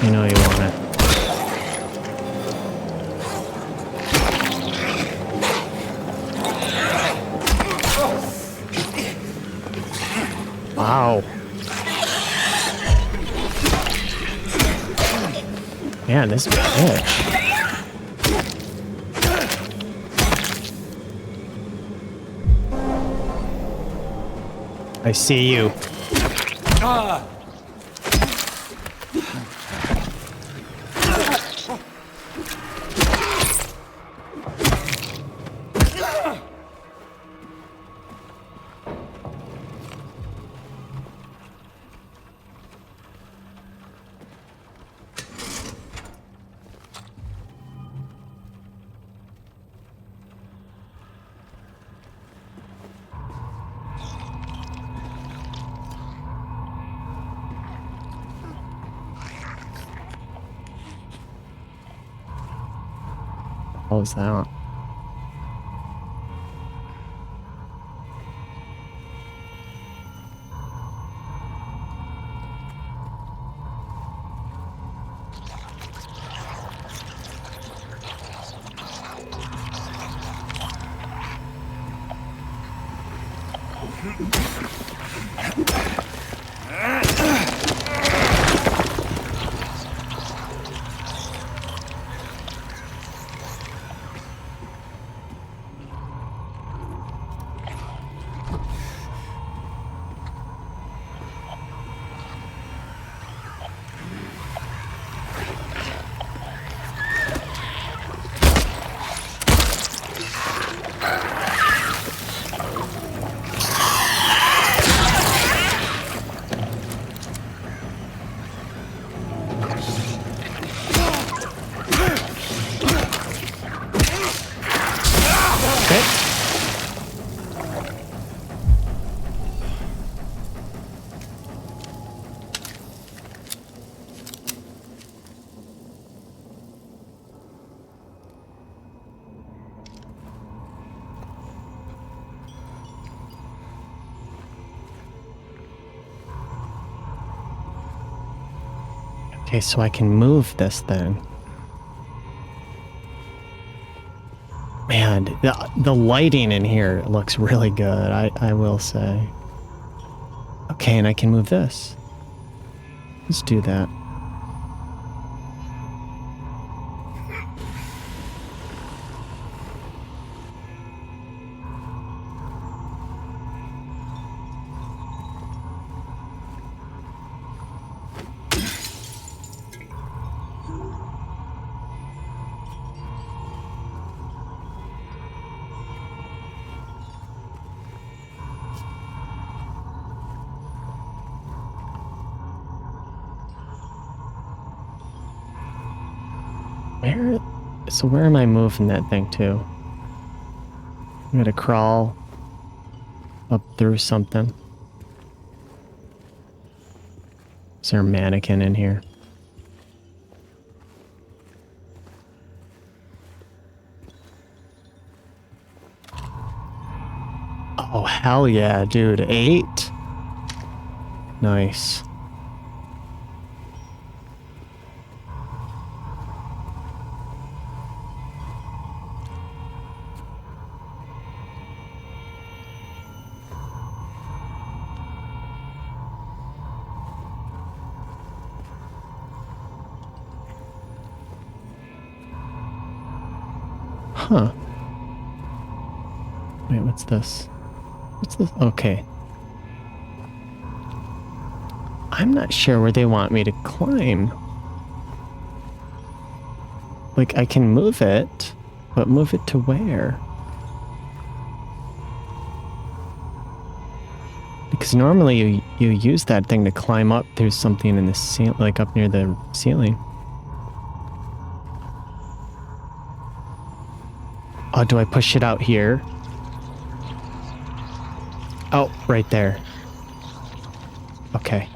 You know you want it. Wow. Man, this bitch. I see you. hell is that? Okay, so I can move this thing. Man, the lighting in here looks really good, I will say. Okay, and I can move this. Let's do that. Where am I moving that thing to? I'm gonna crawl up through something. Is there a mannequin in here? Oh, hell yeah, dude. 8? Nice. Huh. Wait, what's this? What's this? Okay. I'm not sure where they want me to climb. Like, I can move it, but move it to where? Because normally you use that thing to climb up through something in the ceiling, like up near the ceiling. Oh, do I push it out here? Oh, right there. Okay.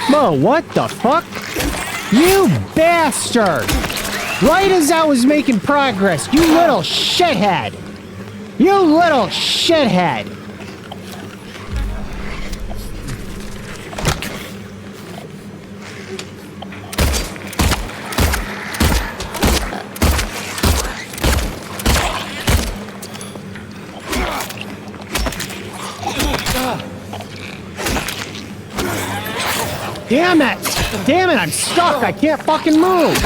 Whoa, what the fuck? You bastard! Right as I was making progress, you little shithead! You little shithead! Damn it! Damn it, I'm stuck! I can't fucking move!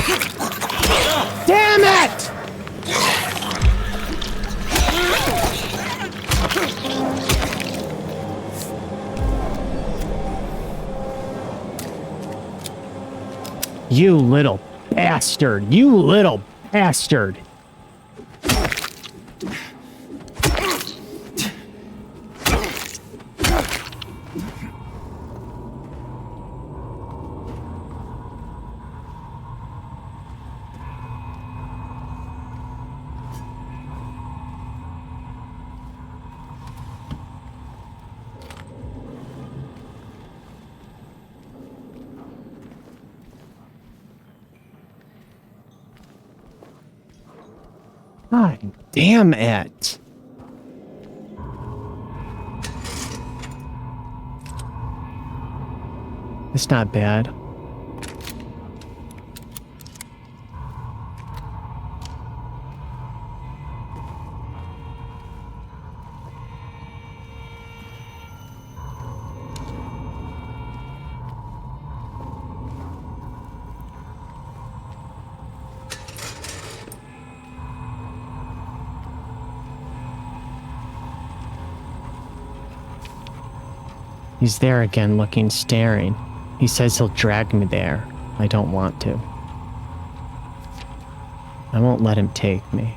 Damn it! You little bastard. You little bastard. God damn it. It's not bad. He's there again, looking, staring. He says he'll drag me there. I don't want to. I won't let him take me.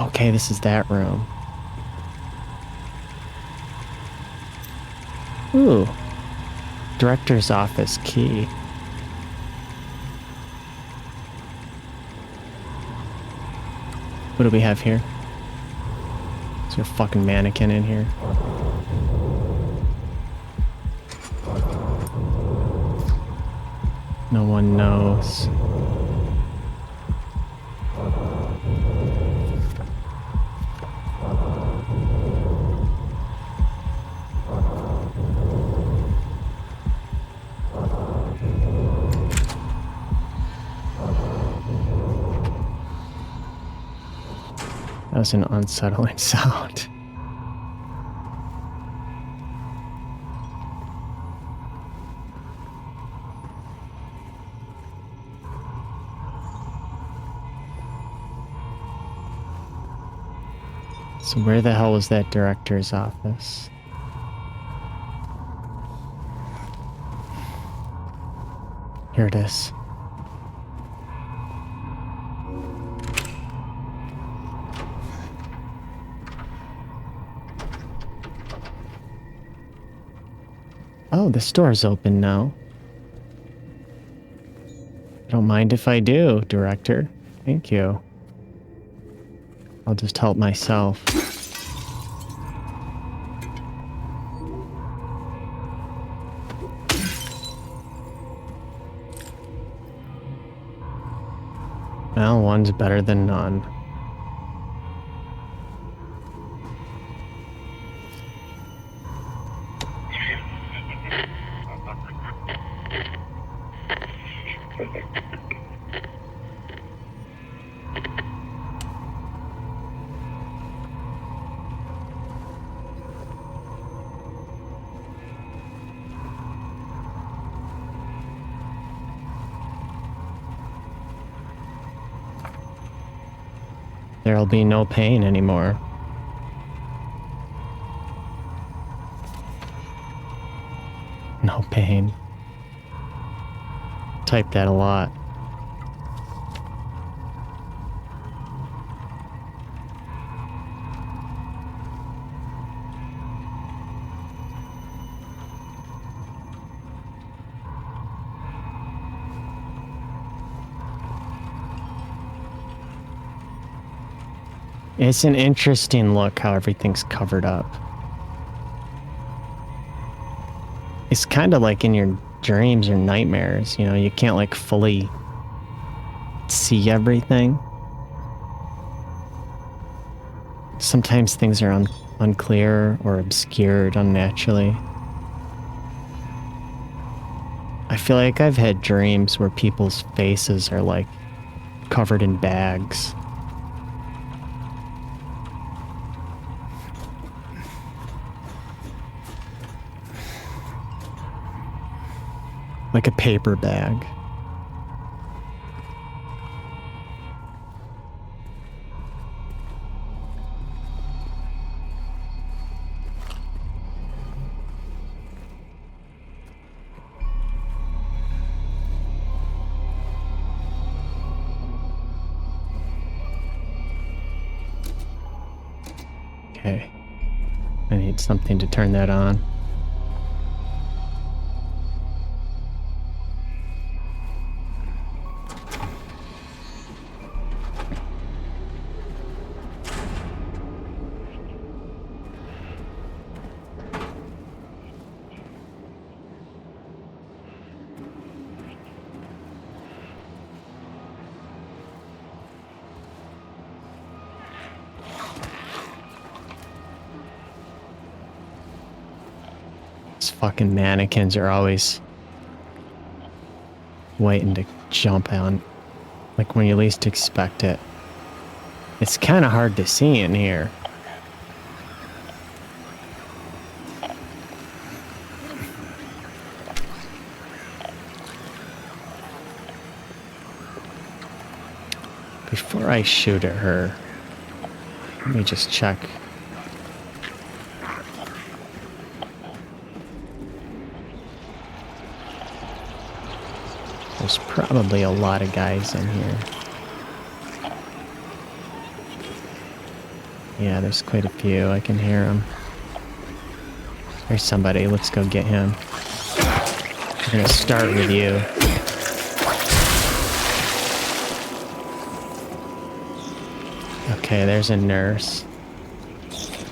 Okay, this is that room. Ooh. Director's office key. What do we have here? Is there a fucking mannequin in here? No one knows. That was an unsettling sound. So where the hell was that director's office? Here it is. Oh, the store's open now. Don't mind if I do, director. Thank you. I'll just help myself. Well, one's better than none. There'll be no pain anymore. No pain. Type that a lot. It's an interesting look how everything's covered up. It's kind of like in your dreams or nightmares, you know, you can't like fully see everything. Sometimes things are unclear or obscured unnaturally. I feel like I've had dreams where people's faces are like covered in bags. Like a paper bag. Okay. I need something to turn that on. These fucking mannequins are always waiting to jump on, like when you least expect it. It's kind of hard to see in here. Before I shoot at her, let me just check. There's probably a lot of guys in here. Yeah, there's quite a few. I can hear them. There's somebody. Let's go get him. We're gonna start with you. Okay, there's a nurse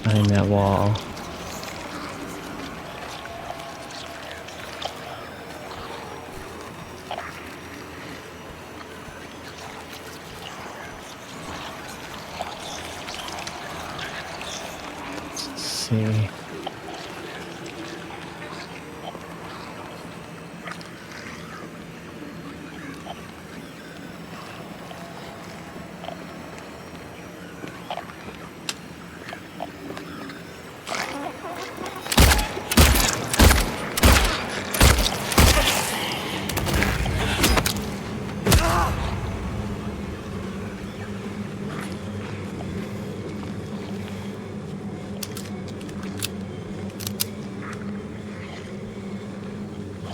behind that wall. Let's see.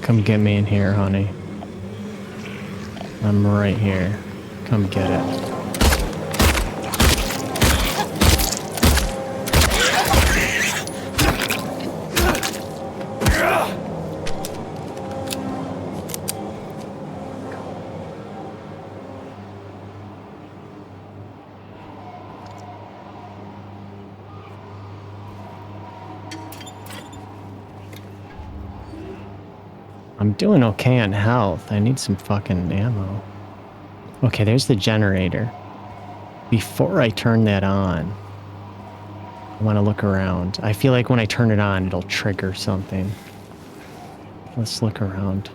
Come get me in here, honey. I'm right here. Come get it. I'm doing okay on health. I need some fucking ammo. Okay, there's the generator. Before I turn that on, I want to look around. I feel like when I turn it on, it'll trigger something. Let's look around.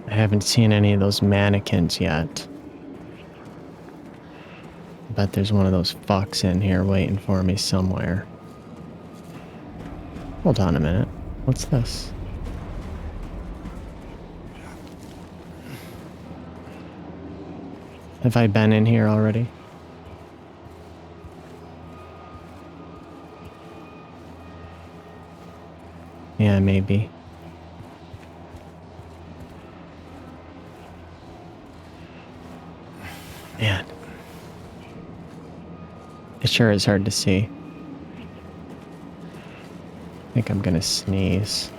I haven't seen any of those mannequins yet. I bet there's one of those fucks in here waiting for me somewhere. Hold on a minute. What's this? Have I been in here already? Yeah, maybe. Man. It sure is hard to see. I think I'm gonna sneeze.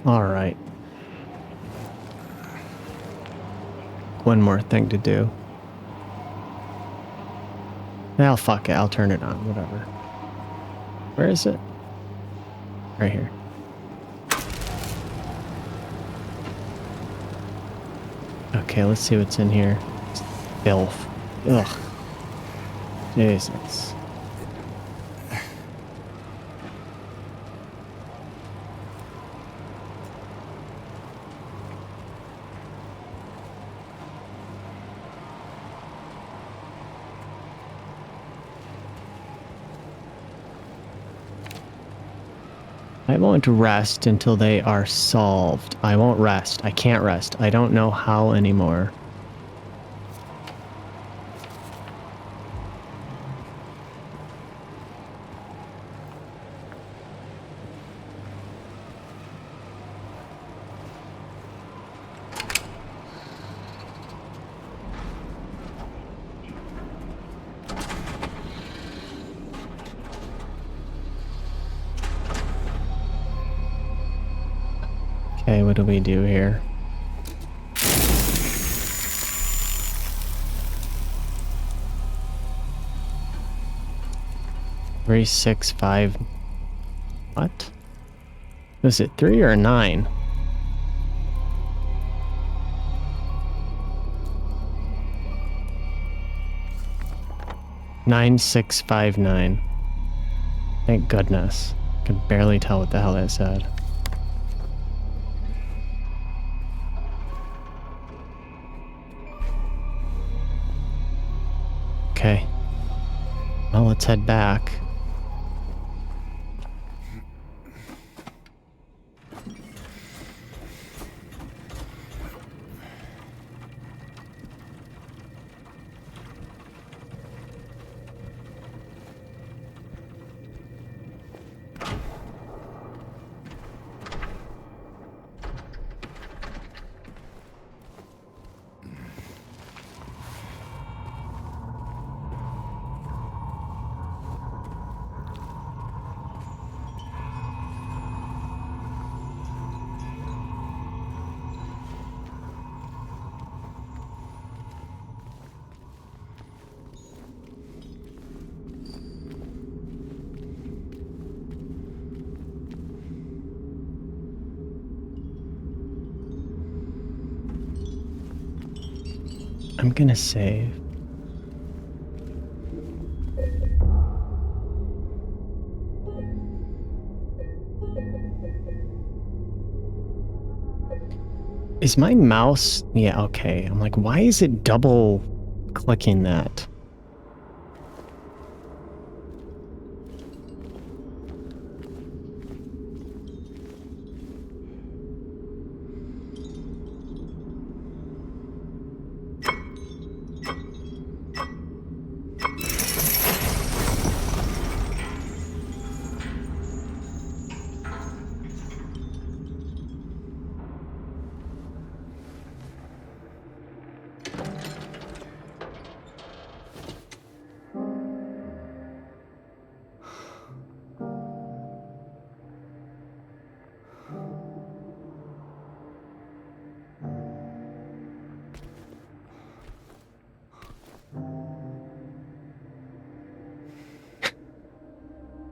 All right. One more thing to do. Well, fuck it. I'll turn it on. Whatever. Where is it? Right here. Okay, let's see what's in here. Filth. Ugh. Jesus. I won't rest until they are solved. I won't rest. I can't rest. I don't know how anymore. Okay, what do we do here? Three, 6, 5. What? Was it 3 or 9? Nine, 6, 5, 9. Thank goodness. I could barely tell what the hell that said. Okay. Well, let's head back. I'm gonna save. Is my mouse... Yeah, okay. I'm like, why is it double clicking that?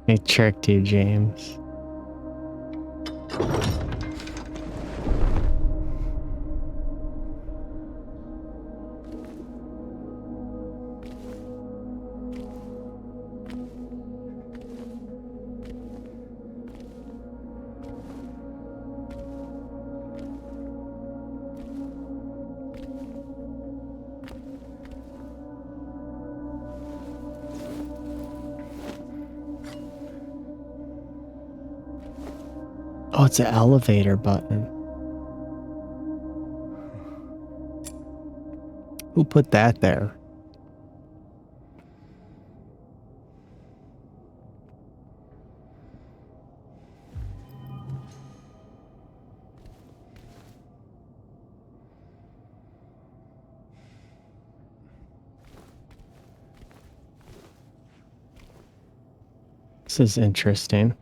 I tricked you, James. Oh, it's an elevator button. Who put that there? This is interesting.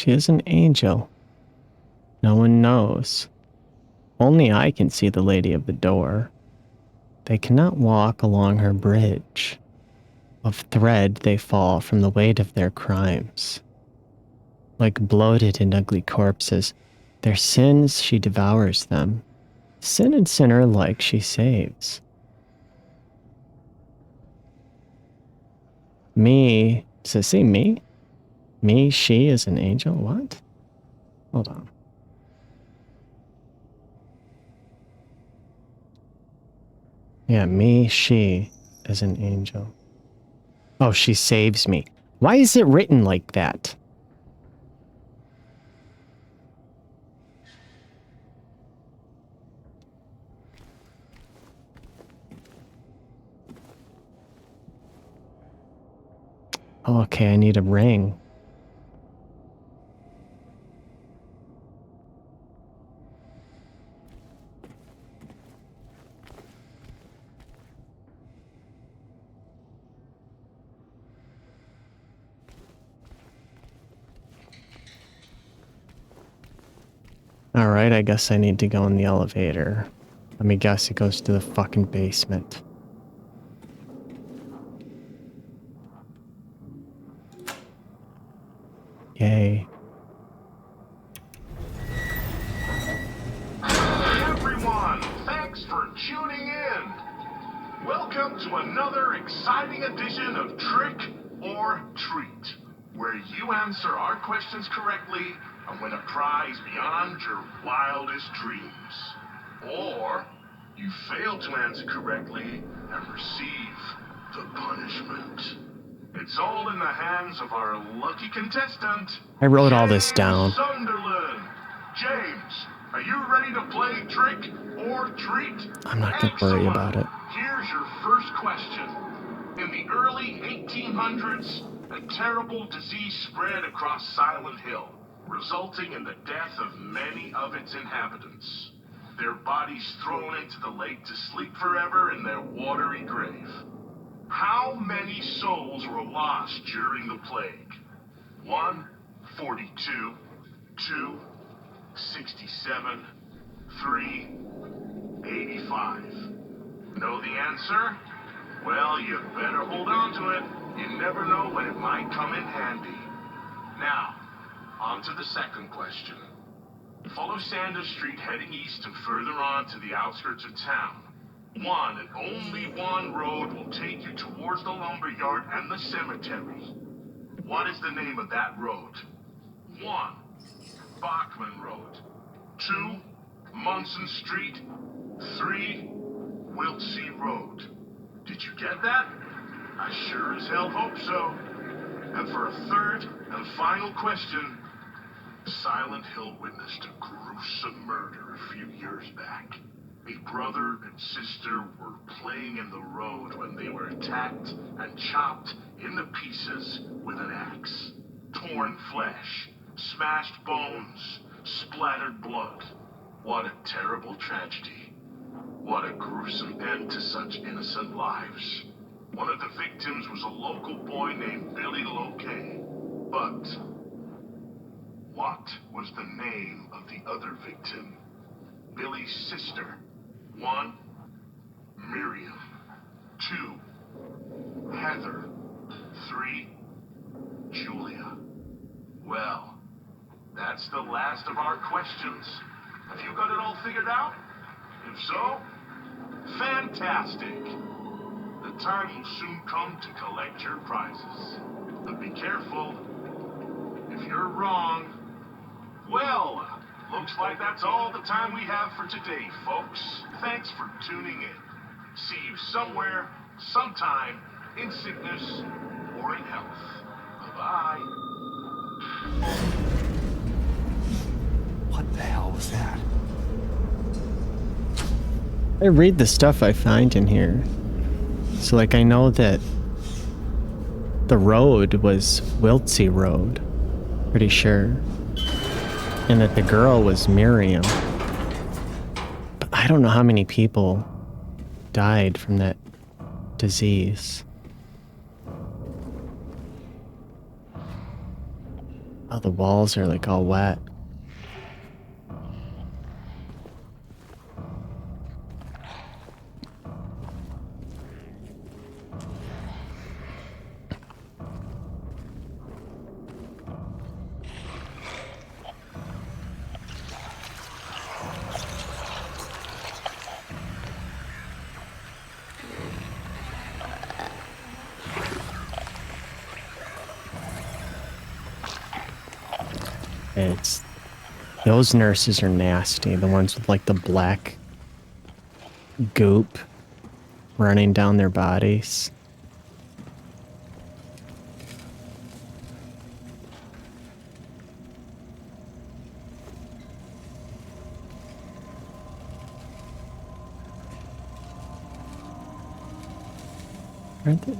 She is an angel. No one knows. Only I can see the lady of the door. They cannot walk along her bridge. Of thread they fall from the weight of their crimes. like bloated and ugly corpses. Their sins, she devours them. Sin and sinner alike she saves. Me, does it say me? Me, she is an angel? What? Hold on. Yeah, me, she is an angel. Oh, she saves me. Why is it written like that? Oh, okay, I need a ring. Alright, I guess I need to go in the elevator. Let me guess, it goes to the fucking basement. Yay. Hey everyone, thanks for tuning in. Welcome to another exciting edition of Trick or Treat, where you answer our questions correctly and win a prize beyond your wildest dreams. Or you fail to answer correctly and receive the punishment. It's all in the hands of our lucky contestant. I wrote all this down. Sunderland. James, are you ready to play Trick or Treat? I'm not gonna worry about it. Here's your first question. In the early 1800s, a terrible disease spread across Silent Hill, resulting in the death of many of its inhabitants. Their bodies thrown into the lake to sleep forever in their watery grave. How many souls were lost during the plague? 1, 42, 2, 67, 3, 85. Know the answer? Well, you better hold on to it. You never know when it might come in handy. Now, on to the second question. Follow Sanders Street heading east and further on to the outskirts of town. One and only one road will take you towards the lumberyard and the cemetery. What is the name of that road? 1. Bachman Road. 2. Munson Street. 3. Wiltsey Road. Did you get that? I sure as hell hope so. And for a third and final question, Silent Hill witnessed a gruesome murder a few years back. A brother and sister were playing in the road when they were attacked and chopped into pieces with an axe. Torn flesh, smashed bones, splattered blood. What a terrible tragedy. What a gruesome end to such innocent lives. One of the victims was a local boy named Billy Loquet. But what was the name of the other victim? Billy's sister. 1. Miriam. 2. Heather. 3. Julia. Well, that's the last of our questions. Have you got it all figured out? If so, fantastic. The time will soon come to collect your prizes. But be careful. If you're wrong, well, looks like that's all the time we have for today, folks. Thanks for tuning in. See you somewhere, sometime, in sickness or in health. Bye-bye. What the hell was that? I read the stuff I find in here. So, like, I know that the road was Wiltsey Road. Pretty sure. And that the girl was Miriam. But I don't know how many people died from that disease. Oh, the walls are like all wet. It's those nurses are nasty. The ones with like the black goop running down their bodies.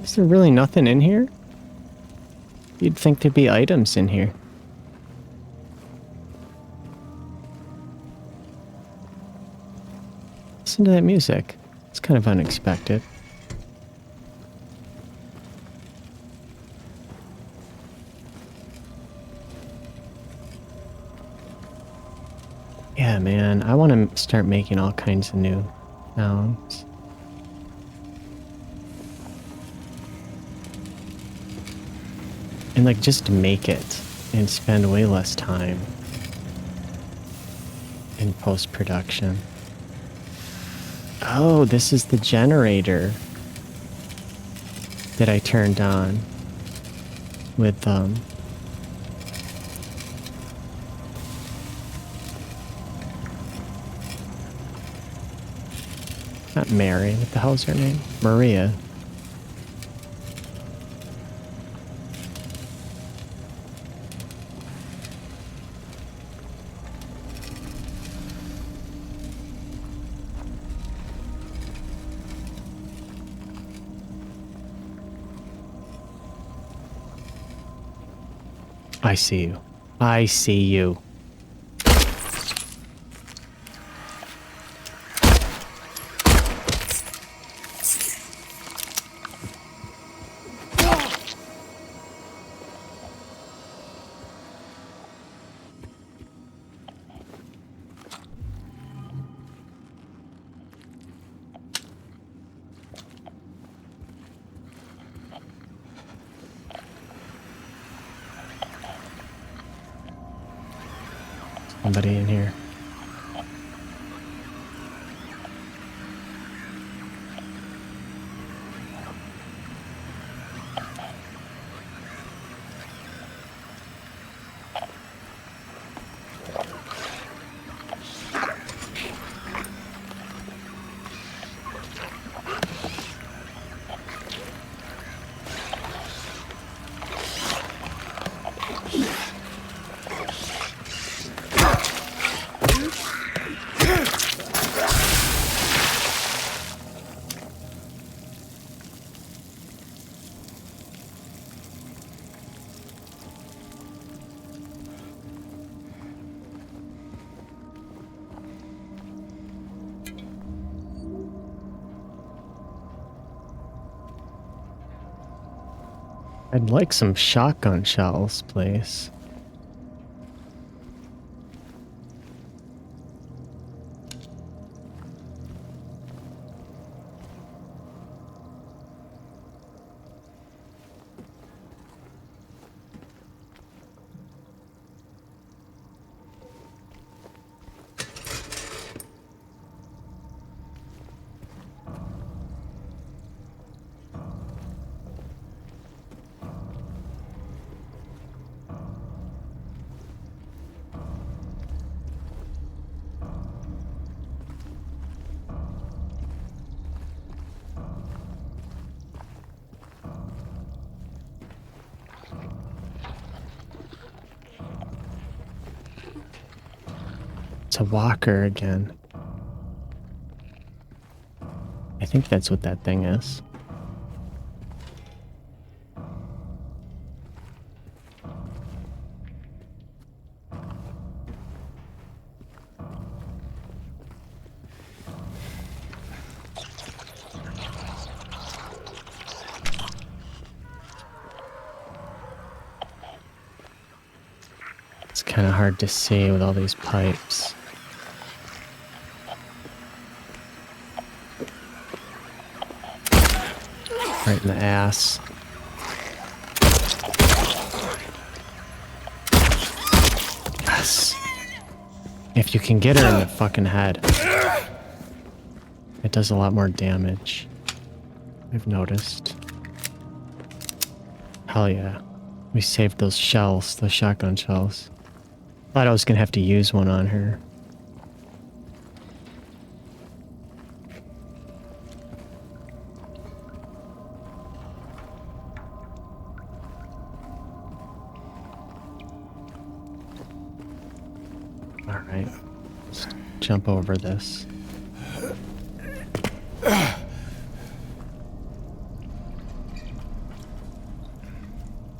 Is there really nothing in here? You'd think there'd be items in here. Listen to that music. It's kind of unexpected. Yeah, man. I want to start making all kinds of new sounds. And like just make it and spend way less time in post-production. Oh, this is the generator that I turned on with not Mary, what the hell's her name? Maria. I see you. I see you. Somebody in here. I'd like some shotgun shells, please. It's a walker again. I think that's what that thing is. It's kind of hard to see with all these pipes. Right in the ass. Yes. If you can get her in the fucking head, it does a lot more damage. I've noticed. Hell yeah. We saved those shells, those shotgun shells. Thought I was gonna have to use one on her. All right, let's jump over this.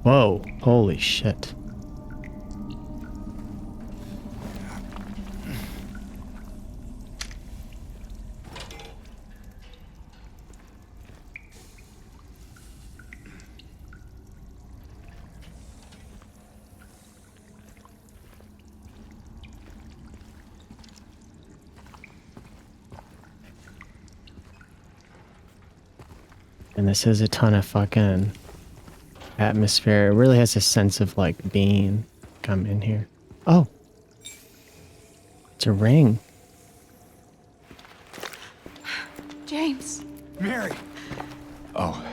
Whoa, holy shit. And this has a ton of fucking atmosphere. It really has a sense of like being. Come in here. Oh, it's a ring. James. Mary! Oh.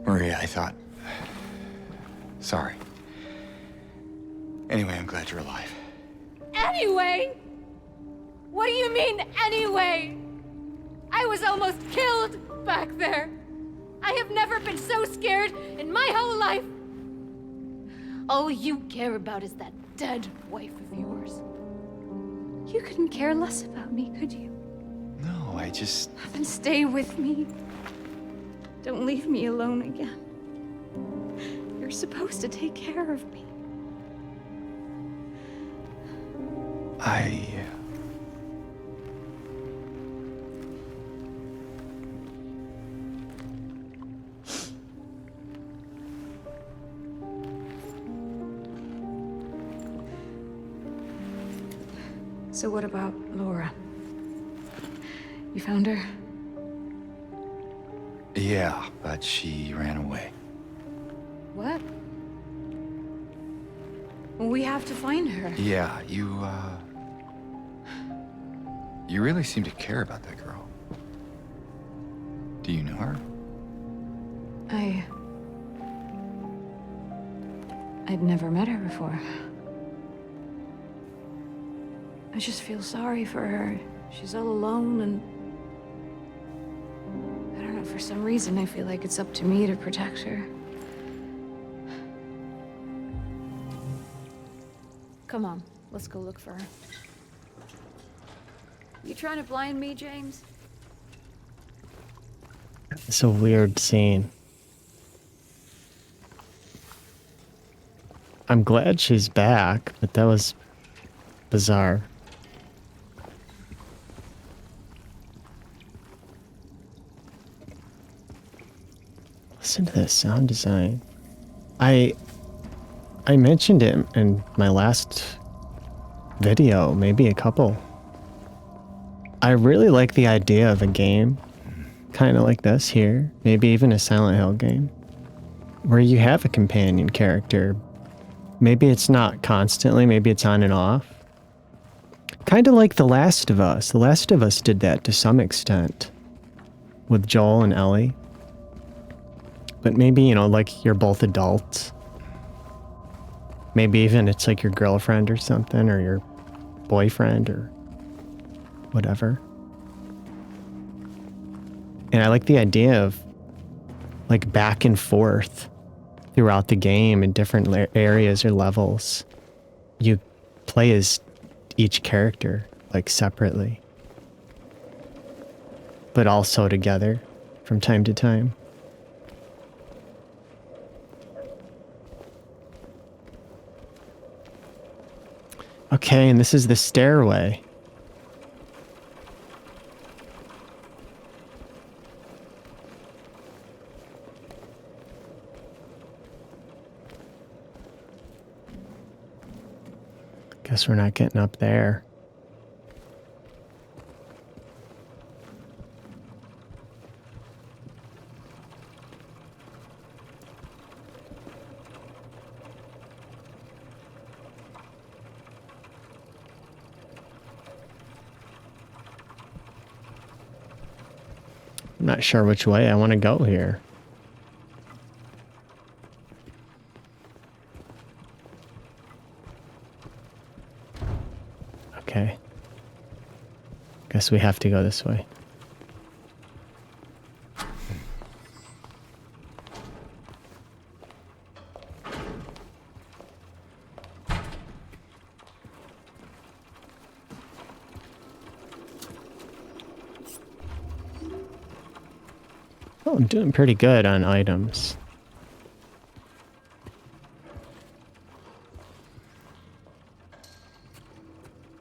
Maria, I thought... Sorry. Anyway, I'm glad you're alive. Anyway? What do you mean, anyway? I was almost killed back there. I have never been so scared in my whole life. All you care about is that dead wife of yours. You couldn't care less about me, could you? No, I just... Then stay with me. Don't leave me alone again. You're supposed to take care of me. So what about Laura? You found her? Yeah, but she ran away. What? Well, we have to find her. Yeah, you really seem to care about that girl. Do you know her? I'd never met her before. I just feel sorry for her. She's all alone and... I don't know, for some reason I feel like it's up to me to protect her. Come on, let's go look for her. You trying to blind me, James? It's a weird scene. I'm glad she's back, but that was bizarre. Listen to this sound design. I mentioned it in my last video, maybe a couple. I really like the idea of a game, kind of like this here, maybe even a Silent Hill game, where you have a companion character. Maybe it's not constantly, maybe it's on and off. Kind of like The Last of Us. The Last of Us did that to some extent with Joel and Ellie. But maybe, you know, like you're both adults. Maybe even it's like your girlfriend or something, or your boyfriend or whatever. And I like the idea of like back and forth throughout the game in different areas or levels. You play as each character like separately, but also together from time to time. Okay, and this is the stairway. Guess we're not getting up there. I'm not sure which way I want to go here. Okay. Guess we have to go this way. Oh, I'm doing pretty good on items.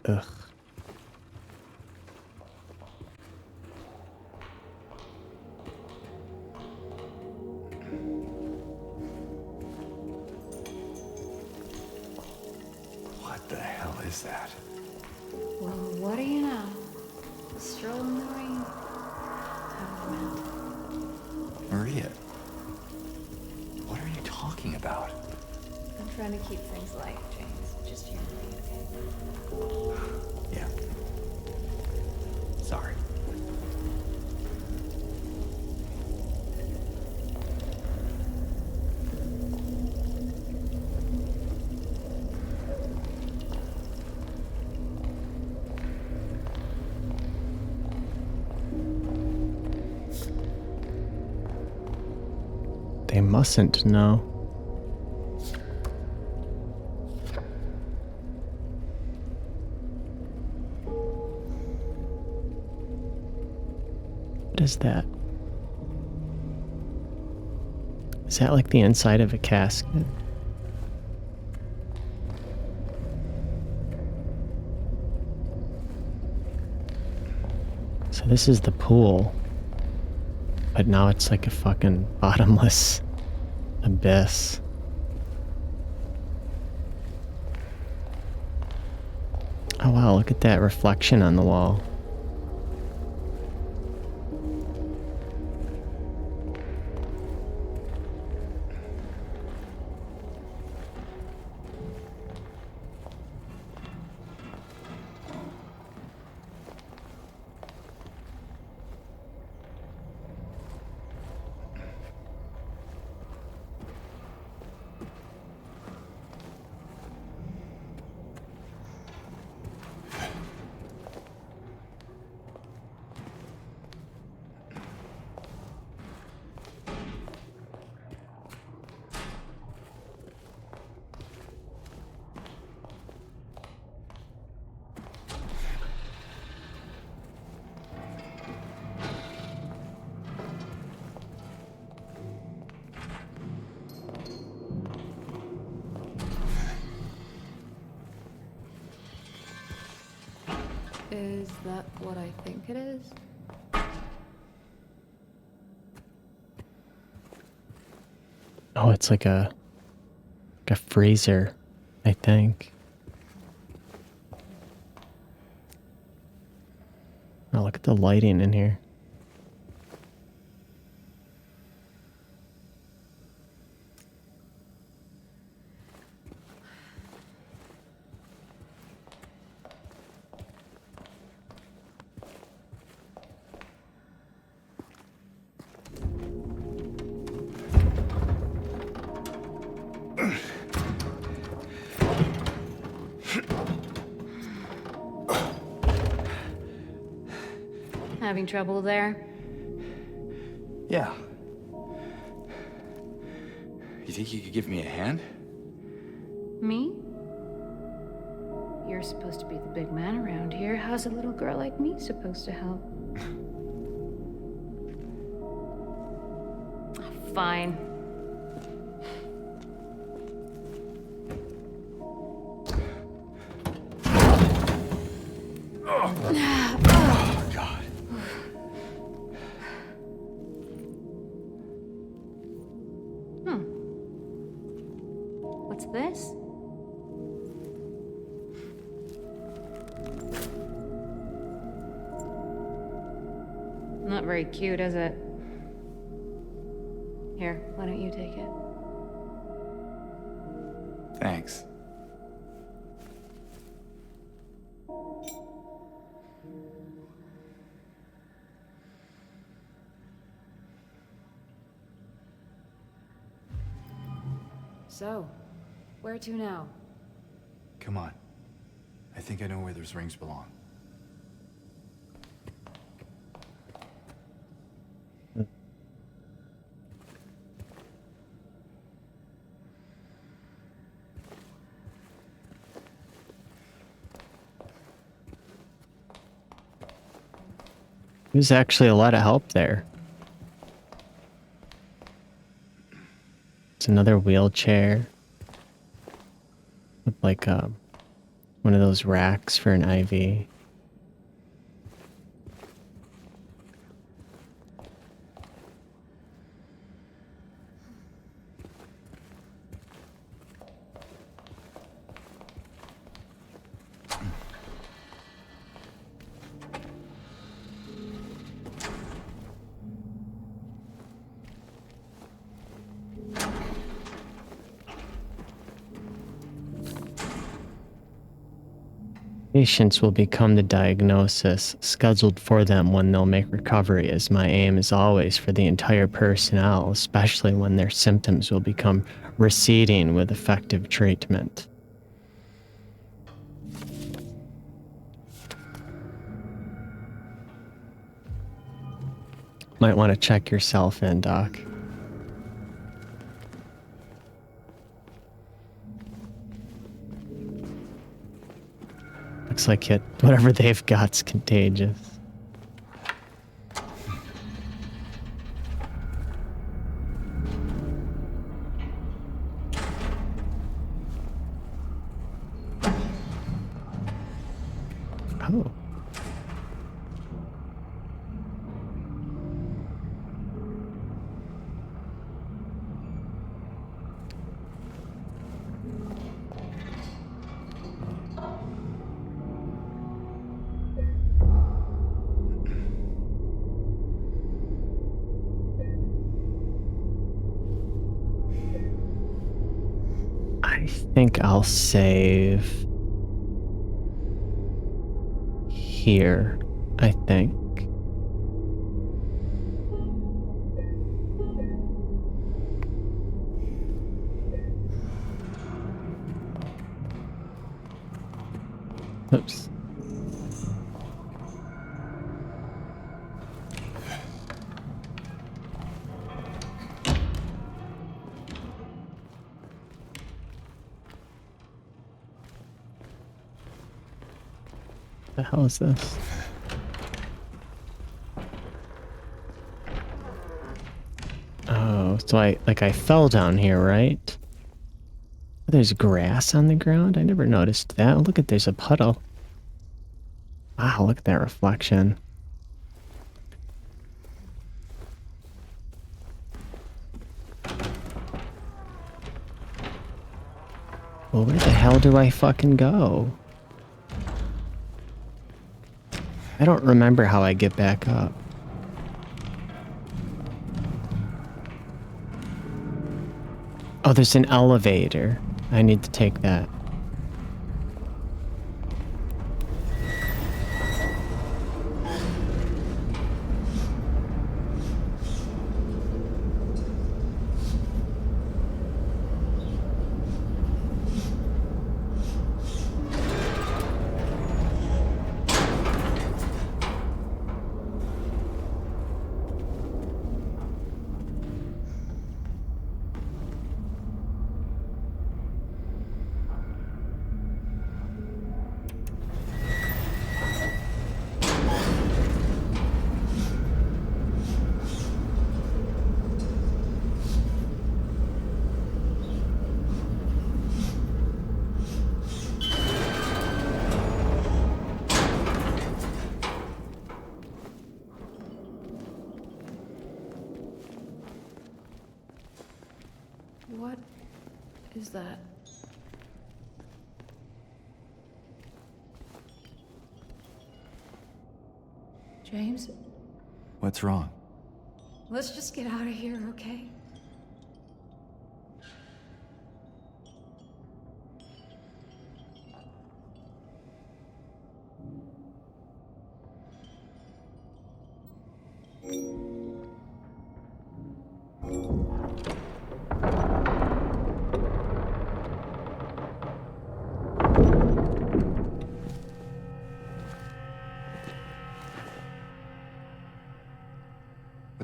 Ugh. What the hell is that? Well, what do you know? A stroll in the rain. How it went. Maria, what are you talking about? I'm trying to keep things light, James. Just you and me, okay? Yeah. Sorry. They mustn't know. What is that? Is that like the inside of a casket? So this is the pool. But now it's like a fucking bottomless abyss. Oh wow, look at that reflection on the wall. Is that what I think it is? Oh, it's like a freezer, I think. Oh, look at the lighting in here. Having trouble there? Yeah. You think you could give me a hand? Me? You're supposed to be the big man around here. How's a little girl like me supposed to help? Fine. Oh, God. What's this? Not very cute, is it? Here, why don't you take it? Thanks. So, where to now? Come on. I think I know where those rings belong. There's actually a lot of help there. It's another wheelchair with like one of those racks for an IV. Patients will become the diagnosis scheduled for them when they'll make recovery, as my aim is always for the entire personnel, especially when their symptoms will become receding with effective treatment. Might want to check yourself in, Doc. Looks like whatever they've got's contagious. Oh. I think I'll save here, I think. Oops. The hell is this? Oh, so I fell down here, right? There's grass on the ground? I never noticed that. Look at, there's a puddle. Wow, look at that reflection. Well, where the hell do I fucking go? I don't remember how I get back up. Oh, there's an elevator. I need to take that. What is that? James, What's wrong? let's just get out of here, okay?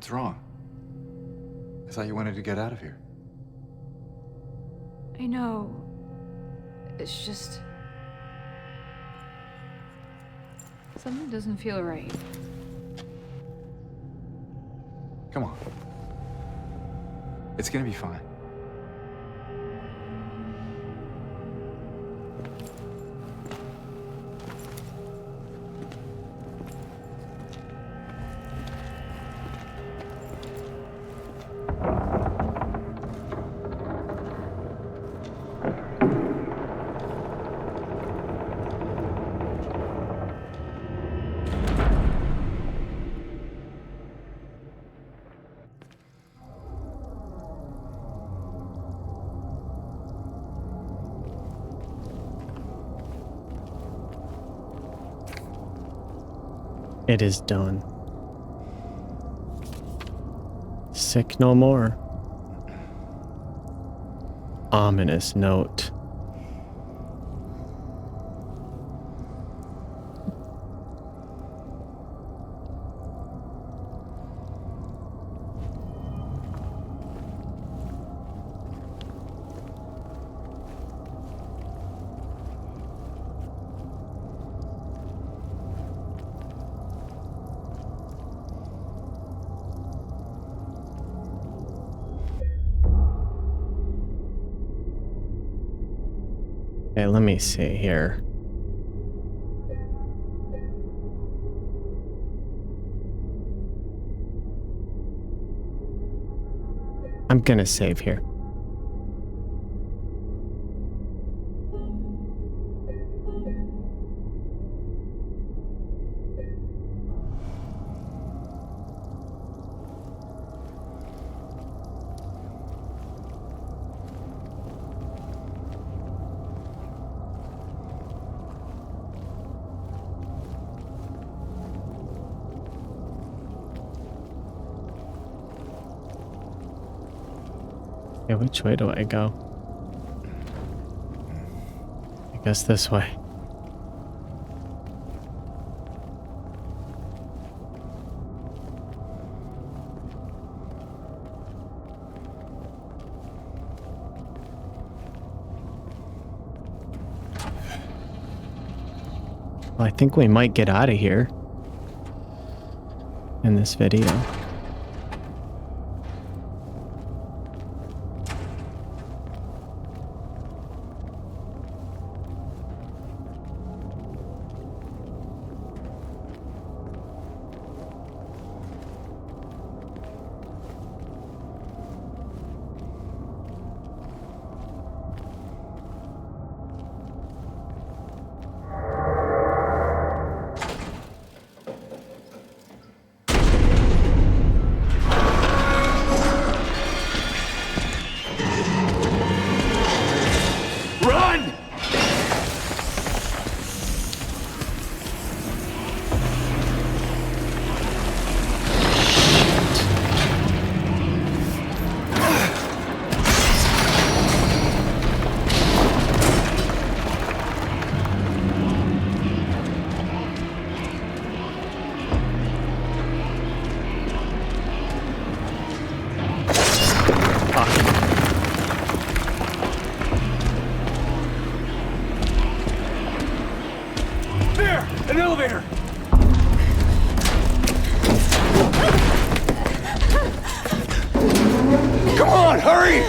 What's wrong? I thought you wanted to get out of here. I know. It's just... something doesn't feel right. Come on. It's gonna be fine. It is done. Sick no more. Ominous note. Okay, let me see here. I'm gonna save here. Yeah, which way do I go? I guess this way. Well, I think we might get out of here in this video. Run! There! An elevator! Come on, hurry!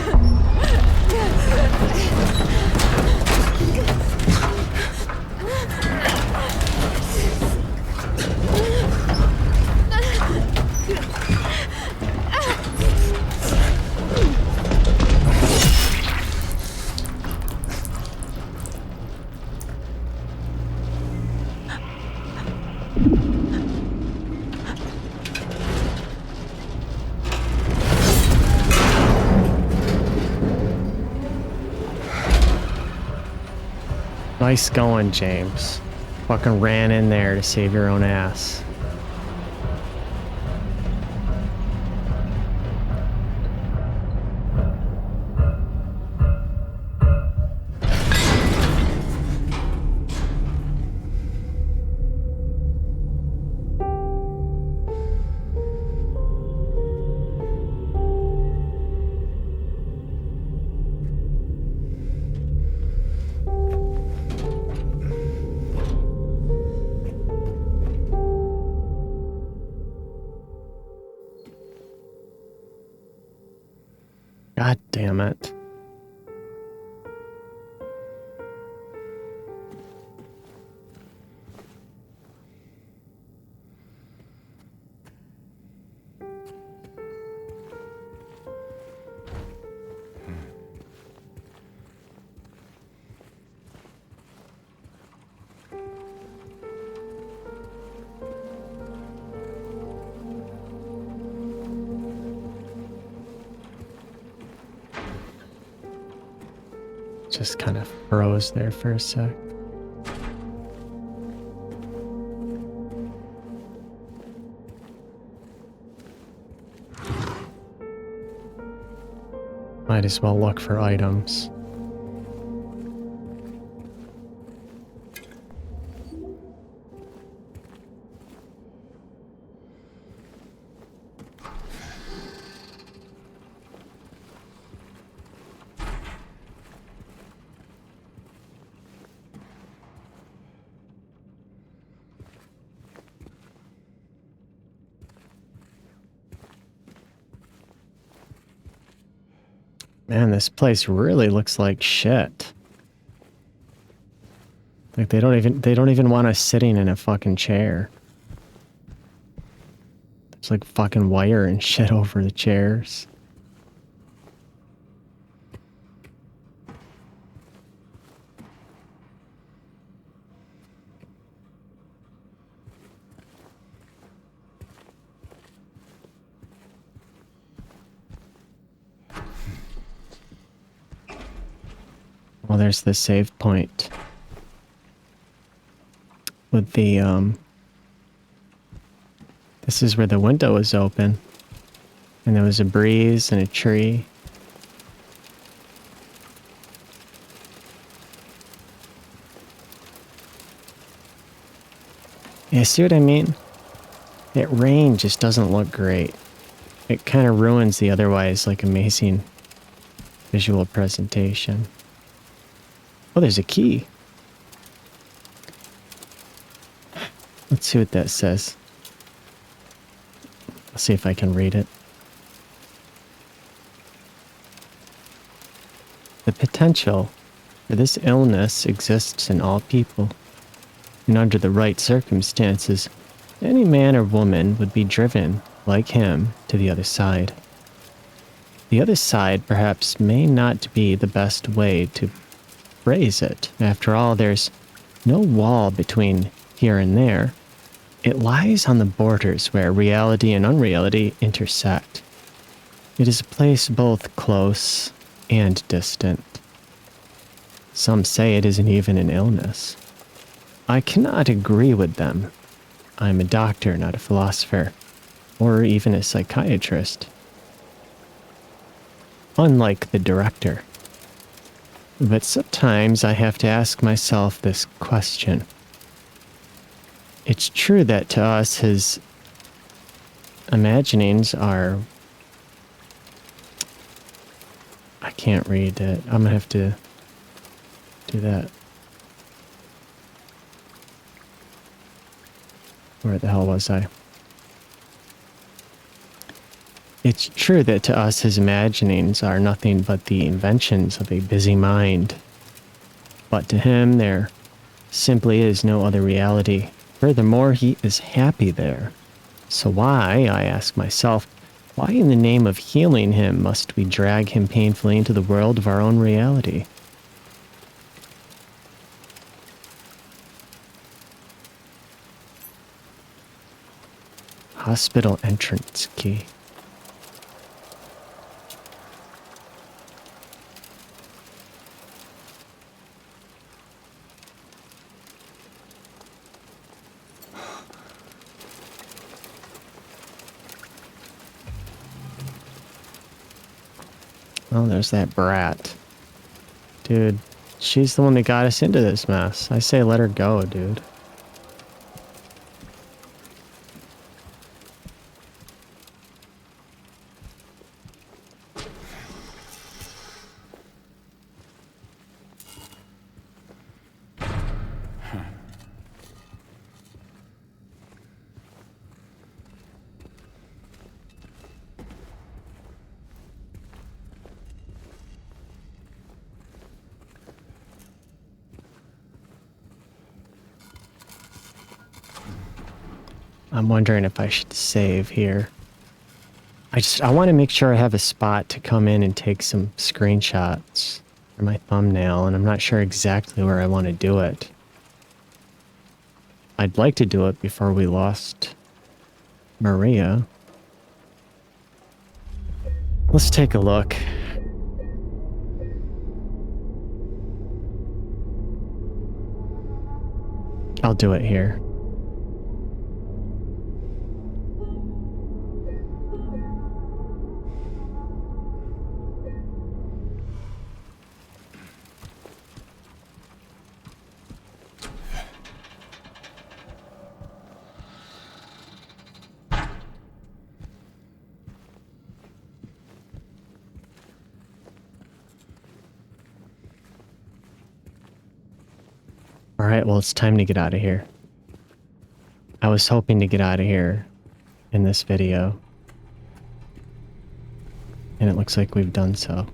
Nice going, James. Fucking ran in there to save your own ass. God damn it. Just kind of froze there for a sec. Might as well look for items. Man, this place really looks like shit. Like they don't even want us sitting in a fucking chair. There's like fucking wire and shit over the chairs. Well, there's the save point. With the, this is where the window was open. And there was a breeze and a tree. Yeah, see what I mean? That rain just doesn't look great. It kind of ruins the otherwise, like, amazing visual presentation. Oh, there's a key. Let's see what that says. I'll see if I can read it. The potential for this illness exists in all people, and under the right circumstances, any man or woman would be driven, like him, to the other side. The other side perhaps may not be the best way to phrase it. After all, there's no wall between here and there. It lies on the borders where reality and unreality intersect. It is a place both close and distant. Some say it isn't even an illness. I cannot agree with them. I'm a doctor, not a philosopher, or even a psychiatrist. Unlike the director. But sometimes I have to ask myself this question. It's true that to us his imaginings are... I can't read it. I'm gonna have to do that. Where the hell was I? It's true that to us his imaginings are nothing but the inventions of a busy mind. But to him there simply is no other reality. Furthermore, he is happy there. So why, I ask myself, why in the name of healing him must we drag him painfully into the world of our own reality? Hospital entrance key. Oh, there's that brat. Dude, she's the one that got us into this mess. I say let her go, dude. I'm wondering if I should save here. I want to make sure I have a spot to come in and take some screenshots for my thumbnail, and I'm not sure exactly where I want to do it. I'd like to do it before we lost Maria. Let's take a look. I'll do it here. Alright, well, it's time to get out of here. I was hoping to get out of here in this video. And it looks like we've done so.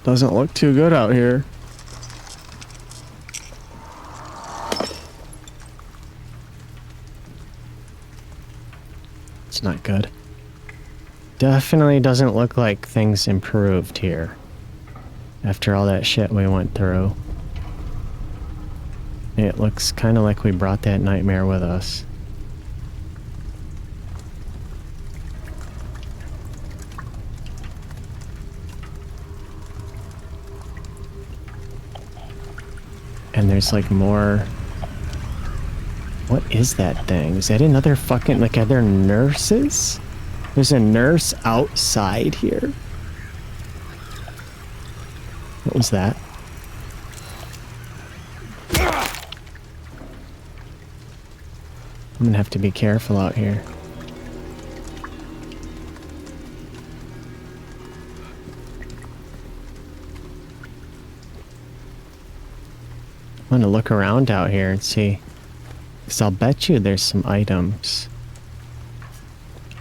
Doesn't look too good out here. It's not good. Definitely doesn't look like things improved here. After all that shit we went through. It looks kind of like we brought that nightmare with us. And there's like more... What is that thing? Is that another fucking... Like, are there nurses? There's a nurse outside here. What was that? I'm gonna have to be careful out here. I'm gonna look around out here and see. Because I'll bet you there's some items.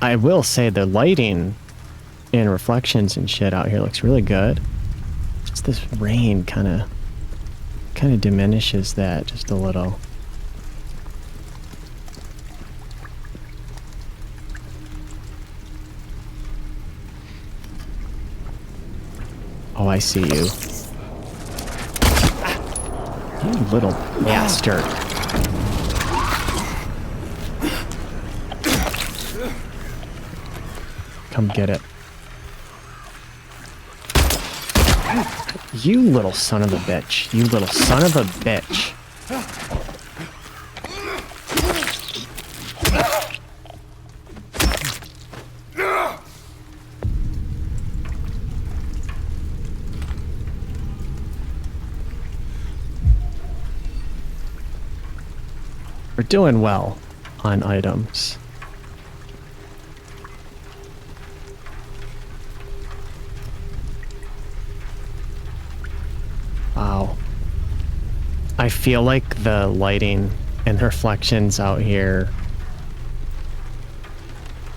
I will say the lighting and reflections and shit out here looks really good. Just this rain kind of diminishes that just a little. Oh, I see you. You little bastard. Come get it. You little son of a bitch. You little son of a bitch. We're doing well on items. Wow. I feel like the lighting and reflections out here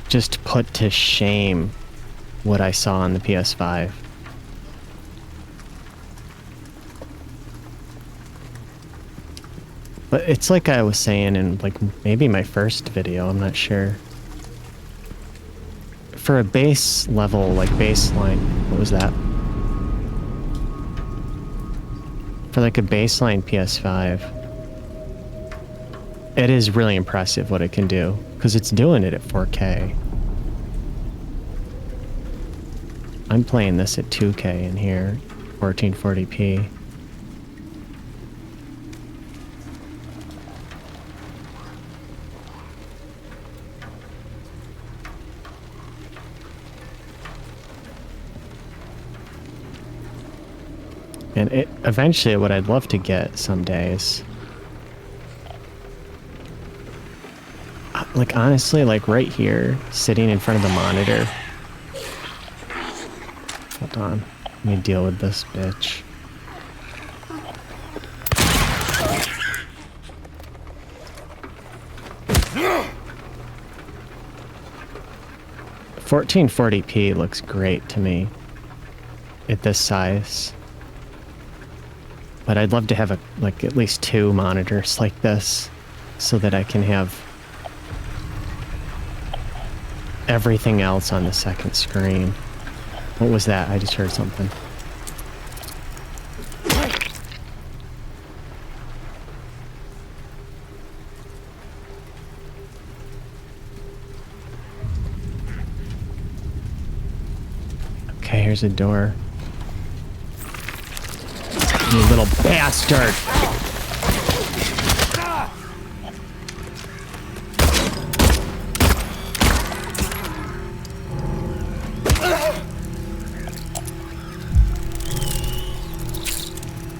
just put to shame what I saw on the PS5. But it's like I was saying in like maybe my first video, I'm not sure. For a base level, like baseline, what was that? For like a baseline PS5, it is really impressive what it can do, because it's doing it at 4K. I'm playing this at 2K in here, 1440p. And it eventually what I'd love to get some days. Like honestly, like right here, sitting in front of the monitor. Hold on. Let me deal with this bitch. .1440p looks great to me at this size. But I'd love to have like at least 2 monitors like this so that I can have everything else on the second screen. What was that? I just heard something. Okay, here's a door. You little bastard!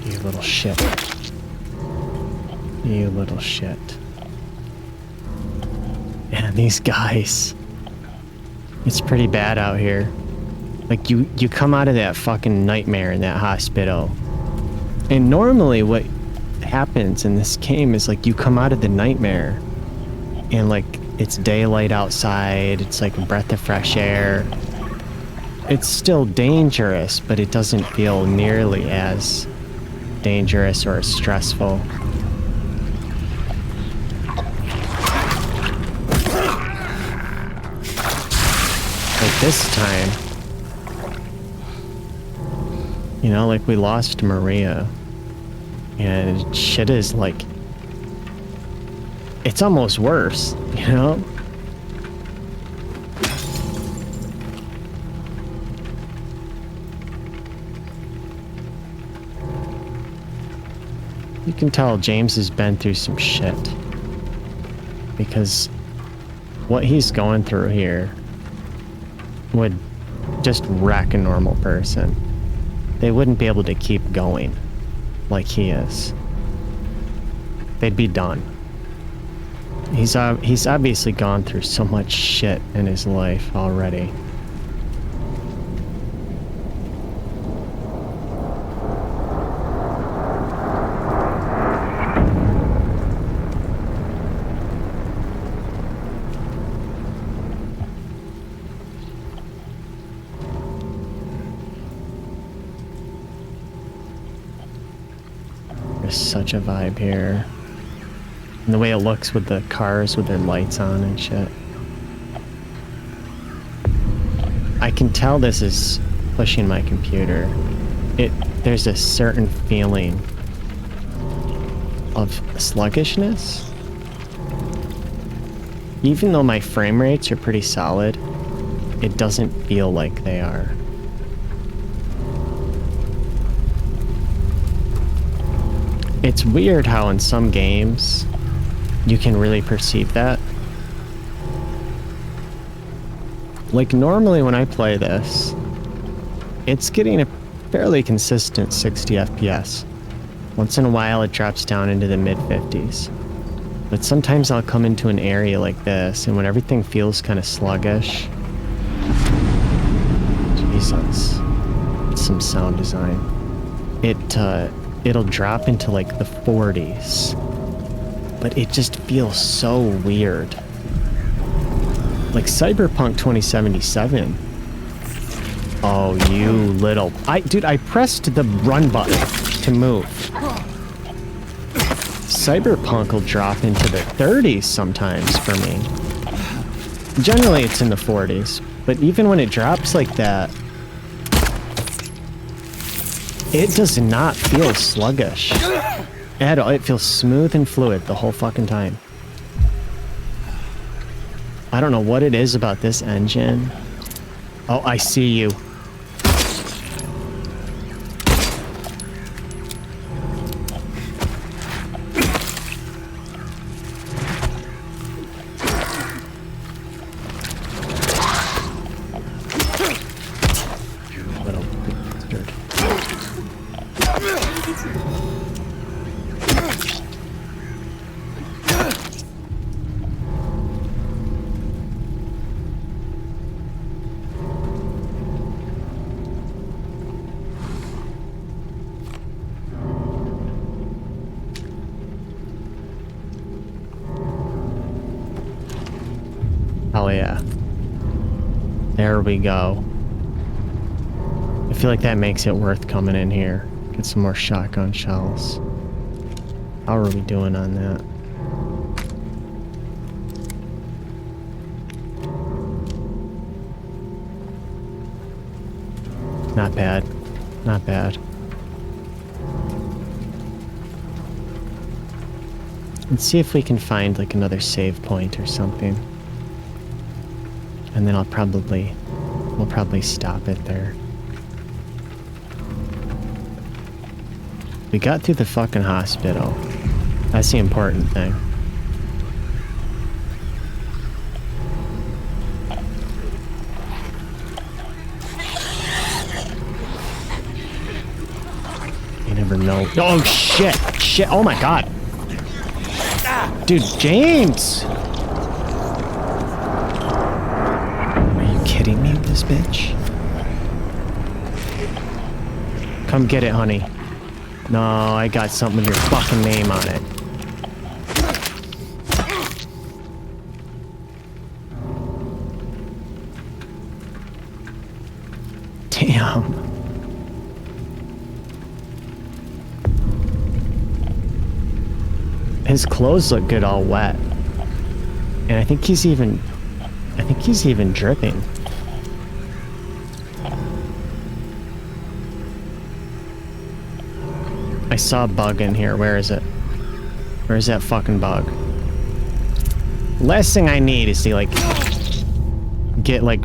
You little shit. You little shit. Man, these guys. It's pretty bad out here. Like, you come out of that fucking nightmare in that hospital. And normally what happens in this game is, like, you come out of the nightmare and, like, it's daylight outside. It's like a breath of fresh air. It's still dangerous, but it doesn't feel nearly as dangerous or as stressful. Like this time, you know, like we lost Maria, and shit is like, it's almost worse, you know? You can tell James has been through some shit, because what he's going through here would just wreck a normal person. They wouldn't be able to keep going like he is. They'd be done. He's obviously gone through so much shit in his life already. There's such a vibe here. And the way it looks with the cars with their lights on and shit. I can tell this is pushing my computer. There's a certain feeling of sluggishness. Even though my frame rates are pretty solid, it doesn't feel like they are. It's weird how in some games you can really perceive that. Like normally when I play this, it's getting a fairly consistent 60 FPS. Once in a while it drops down into the mid 50s. But sometimes I'll come into an area like this, and when everything feels kind of sluggish, Jesus, it's some sound design. It'll drop into like the 40s, but it just feels so weird. Like Cyberpunk 2077. Oh, you little... Dude, I pressed the run button to move. Cyberpunk will drop into the 30s sometimes for me. Generally, it's in the 40s, but even when it drops like that, it does not feel sluggish at all. It feels smooth and fluid the whole fucking time. I don't know what it is about this engine. Oh, I see you. Little bastard. Oh yeah. There we go. I feel like that makes it worth coming in here. Get some more shotgun shells. How are we doing on that? Not bad. Not bad. Let's see if we can find like another save point or something. And then we'll probably stop it there. We got through the fucking hospital. That's the important thing. You never know. Oh shit! Shit! Oh my god! Dude, James! Are you kidding me with this bitch? Come get it, honey. No, I got something with your fucking name on it. Damn. His clothes look good all wet. And I think he's even dripping. I saw a bug in here. Where is it? Where's that fucking bug? Last thing I need is to, like, get, like,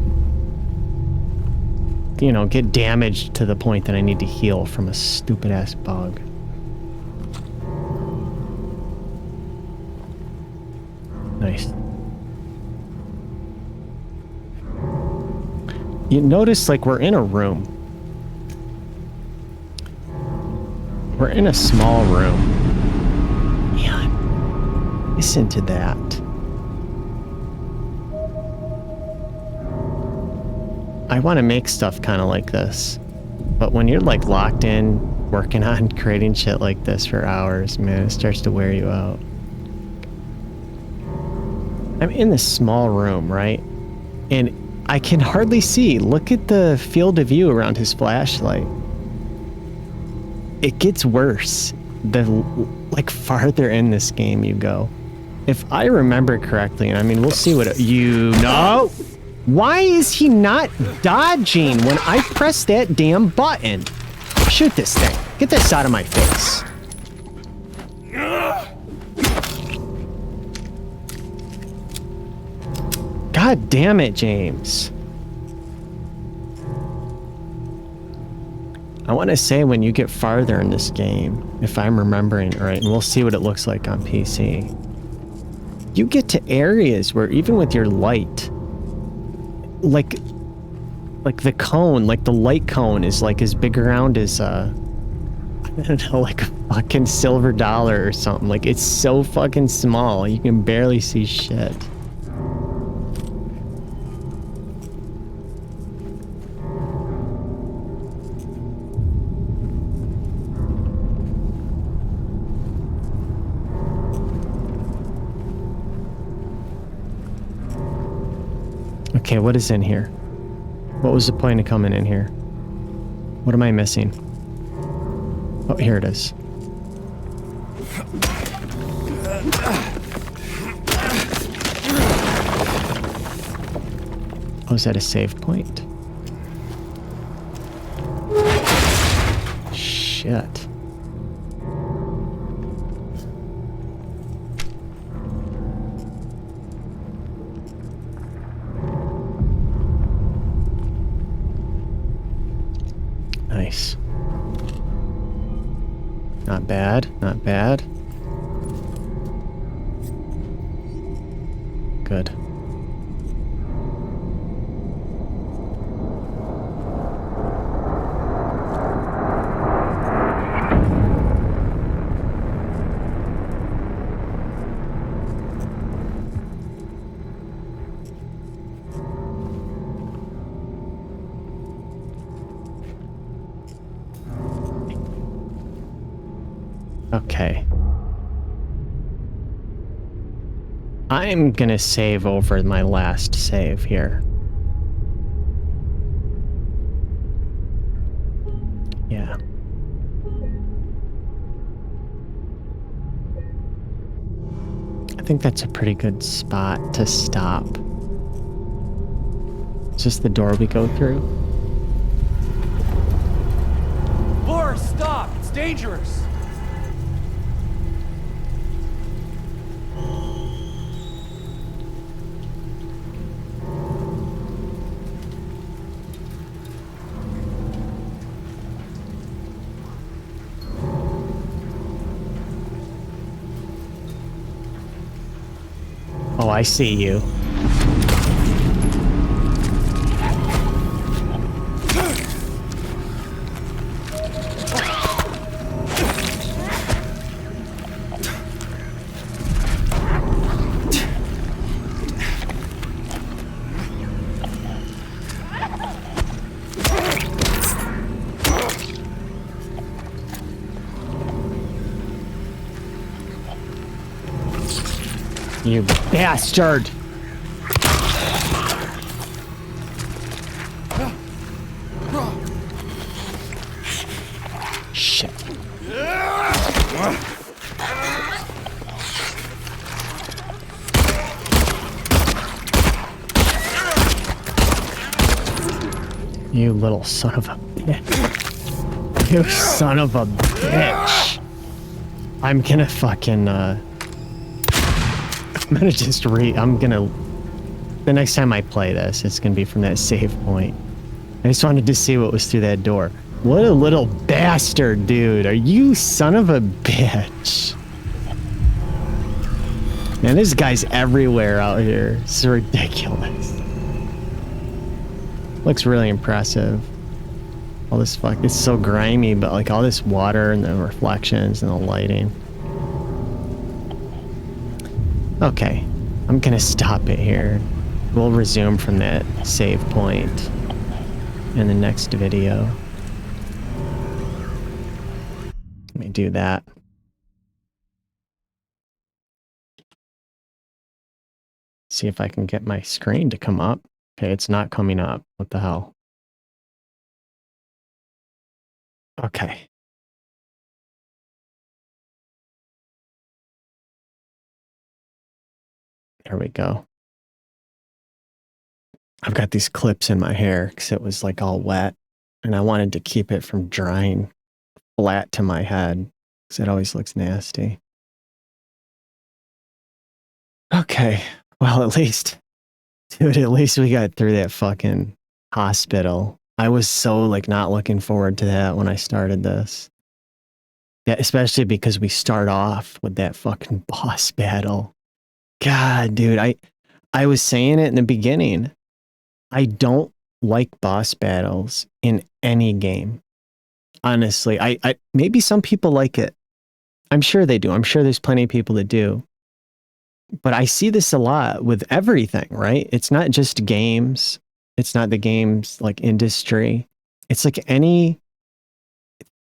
you know, get damaged to the point that I need to heal from a stupid-ass bug. Nice. You notice, like, we're in a room. We're in a small room. Man, listen to that. I want to make stuff kind of like this. But when you're, like, locked in, working on creating shit like this for hours, man, it starts to wear you out. I'm in this small room, right? And I can hardly see. Look at the field of view around his flashlight. It gets worse the like farther in this game you go. If I remember correctly, and I mean, we'll see what you know. Why is he not dodging when I press that damn button? Shoot this thing. Get this out of my face. God damn it, James. I want to say when you get farther in this game, if I'm remembering it right, and we'll see what it looks like on PC, you get to areas where even with your light, like the cone, like the light cone is like as big around as, I don't know, like a fucking silver dollar or something. Like, it's so fucking small, you can barely see shit. Okay, what is in here? What was the point of coming in here? What am I missing? Oh, here it is. Oh, is that a save point? Shit. Nice. Not bad, not bad. Good. Okay. I'm gonna save over my last save here. Yeah. think that's a pretty good spot to stop. Is this the door we go through? Laura, stop! It's dangerous! Oh, I see you. You bastard! Shit. You little son of a bitch. You son of a bitch. I'm gonna fucking, I'm gonna just the next time I play this, it's gonna be from that save point. I just wanted to see what was through that door. What a little bastard, dude. Are you son of a bitch? Man, this guy's everywhere out here. It's ridiculous. Looks really impressive. All this it's so grimy, but like all this water and the reflections and the lighting. Okay, I'm gonna stop it here. We'll resume from that save point in the next video. Let me do that. See if I can get my screen to come up. Okay, it's not coming up. What the hell? Okay. There we go. I've got these clips in my hair because it was like all wet and I wanted to keep it from drying flat to my head because it always looks nasty. Okay. Well, at least we got through that fucking hospital. I was so like not looking forward to that when I started this. Yeah, especially because we start off with that fucking boss battle. God, dude, I was saying it in the beginning. I don't like boss battles in any game. Honestly, I maybe some people like it. I'm sure they do. I'm sure there's plenty of people that do. But I see this a lot with everything, right? It's not just games. It's not the games like industry. It's like any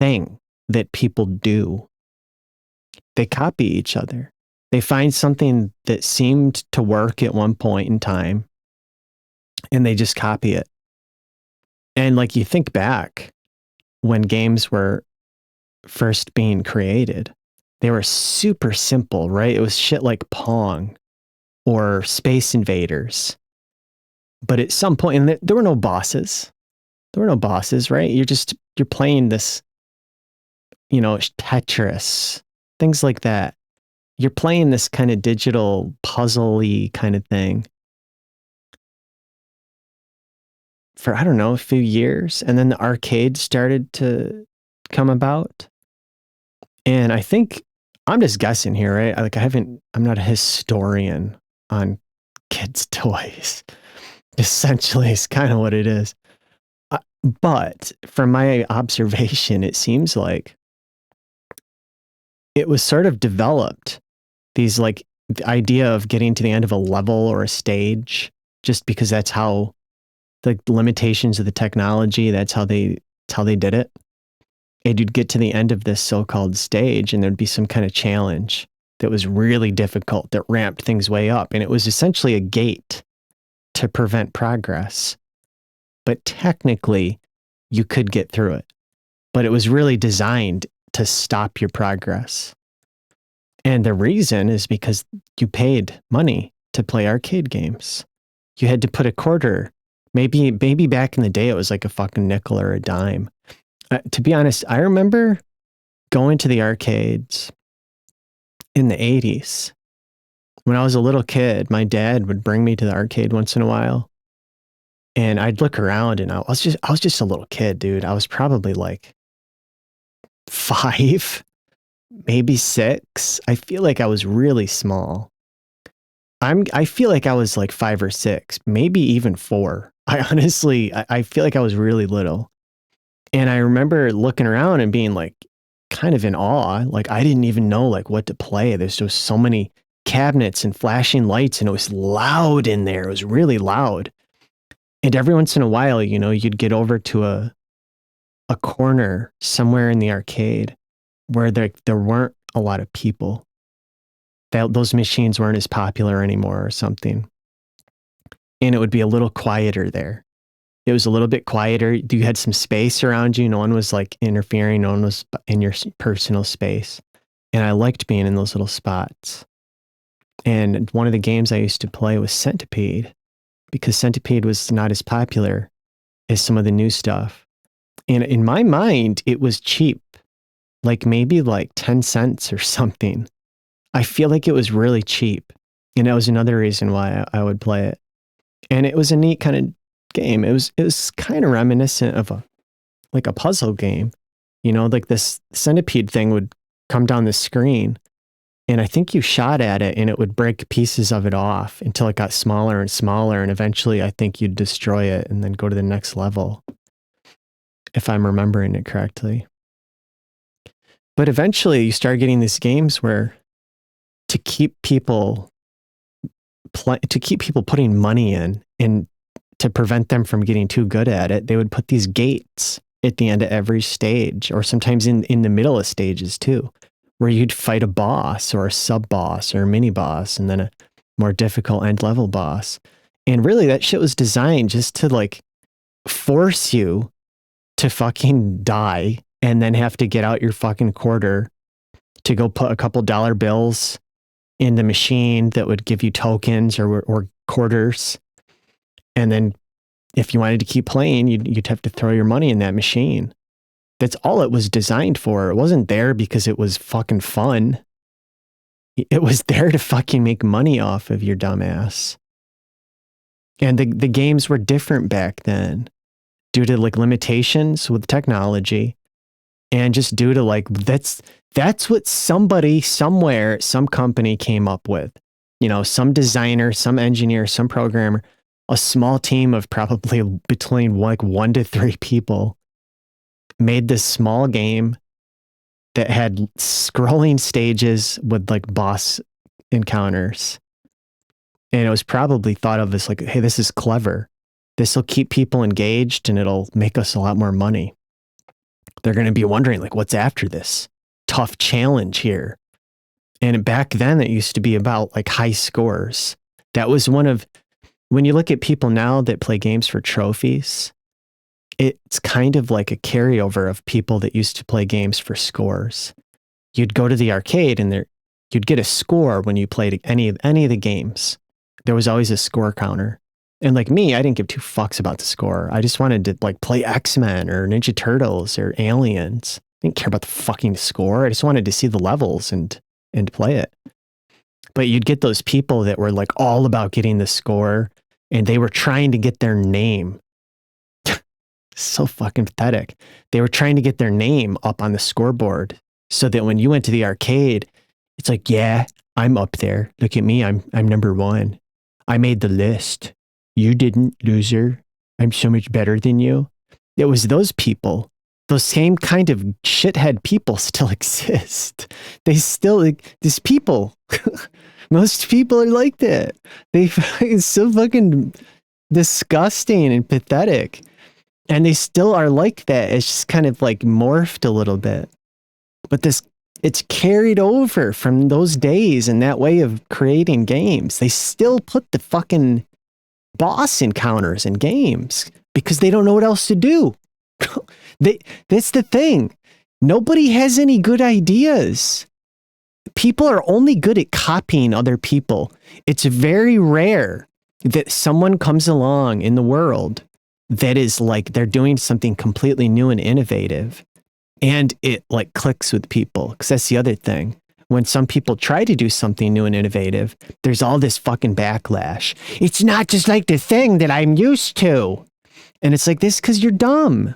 thing that people do. They copy each other. They find something that seemed to work at one point in time and they just copy it. And like you think back when games were first being created, they were super simple, right? It was shit like Pong or Space Invaders. But at some point, and there were no bosses. There were no bosses, right? You're playing this, you know, Tetris, things like that. You're playing this kind of digital puzzle-y kind of thing for, I don't know, a few years. And then the arcade started to come about. And I think, I'm just guessing here, right? I'm not a historian on kids' toys. Essentially, it's kind of what it is. But from my observation, it seems like it was sort of developed, these like the idea of getting to the end of a level or a stage, just because that's how the limitations of the technology, that's how they did it. And you'd get to the end of this so-called stage and there'd be some kind of challenge that was really difficult, that ramped things way up. And it was essentially a gate to prevent progress. But technically, you could get through it. But it was really designed to stop your progress. And the reason is because you paid money to play arcade games. You had to put a quarter. Maybe back in the day it was like a fucking nickel or a dime. To be honest, I remember going to the arcades in the 80s. When I was a little kid, my dad would bring me to the arcade once in a while. And I'd look around and I was just a little kid, dude. I was probably like 5, maybe 6. I feel like I was really small. I feel like I was like 5 or 6, maybe even 4. I feel like I was really little. And I remember looking around and being like kind of in awe. Like I didn't even know like what to play. There's just so many cabinets and flashing lights and it was loud in there. It was really loud. And every once in a while, you know, you'd get over to a corner somewhere in the arcade where there weren't a lot of people. Those machines weren't as popular anymore or something. And it would be a little quieter there. It was a little bit quieter. You had some space around you. No one was like interfering. No one was in your personal space. And I liked being in those little spots. And one of the games I used to play was Centipede, because Centipede was not as popular as some of the new stuff. And in my mind, it was cheap, like maybe like 10 cents or something. I feel like it was really cheap. And that was another reason why I would play it. And it was a neat kind of game. It was kind of reminiscent of a puzzle game. You know, like this Centipede thing would come down the screen and I think you shot at it and it would break pieces of it off until it got smaller and smaller. And eventually I think you'd destroy it and then go to the next level, if I'm remembering it correctly. But eventually you start getting these games where to keep people putting money in and to prevent them from getting too good at it, they would put these gates at the end of every stage, or sometimes in the middle of stages too, where you'd fight a boss or a sub boss or a mini boss and then a more difficult end level boss. And really that shit was designed just to like force you to fucking die and then have to get out your fucking quarter to go put a couple dollar bills in the machine that would give you tokens or quarters. And then if you wanted to keep playing, you'd have to throw your money in that machine. That's all it was designed for. It wasn't there because it was fucking fun. It was there to fucking make money off of your dumbass. And the games were different back then due to like limitations with technology and just due to like, that's what somebody somewhere, some company came up with. You know, some designer, some engineer, some programmer, a small team of probably between like 1 to 3 people made this small game that had scrolling stages with like boss encounters. And it was probably thought of as like, hey, this is clever. This will keep people engaged and it'll make us a lot more money. They're going to be wondering like, what's after this tough challenge here? And back then it used to be about like high scores. That was when you look at people now that play games for trophies, it's kind of like a carryover of people that used to play games for scores. You'd go to the arcade and you'd get a score when you played any of the games. There was always a score counter. And like me, I didn't give 2 fucks about the score. I just wanted to like play X-Men or Ninja Turtles or Aliens. I didn't care about the fucking score. I just wanted to see the levels and play it. But you'd get those people that were like all about getting the score and they were trying to get their name. So fucking pathetic. They were trying to get their name up on the scoreboard so that when you went to the arcade, it's like, yeah, I'm up there. Look at me. I'm number 1. I made the list. You didn't, loser. I'm so much better than you. It was those people. Those same kind of shithead people still exist. They still, these people, most people are like that. It's so fucking disgusting and pathetic. And they still are like that. It's just kind of like morphed a little bit. But it's carried over from those days and that way of creating games. They still put the fucking boss encounters in games because they don't know what else to do. That's the thing. Nobody has any good ideas. people are only good at copying other people. It's very rare that someone comes along in the world that is like they're doing something completely new and innovative and it like clicks with people. Because that's the other thing. When some people try to do something new and innovative, there's all this fucking backlash. It's not just like the thing that I'm used to. And it's like, this because you're dumb.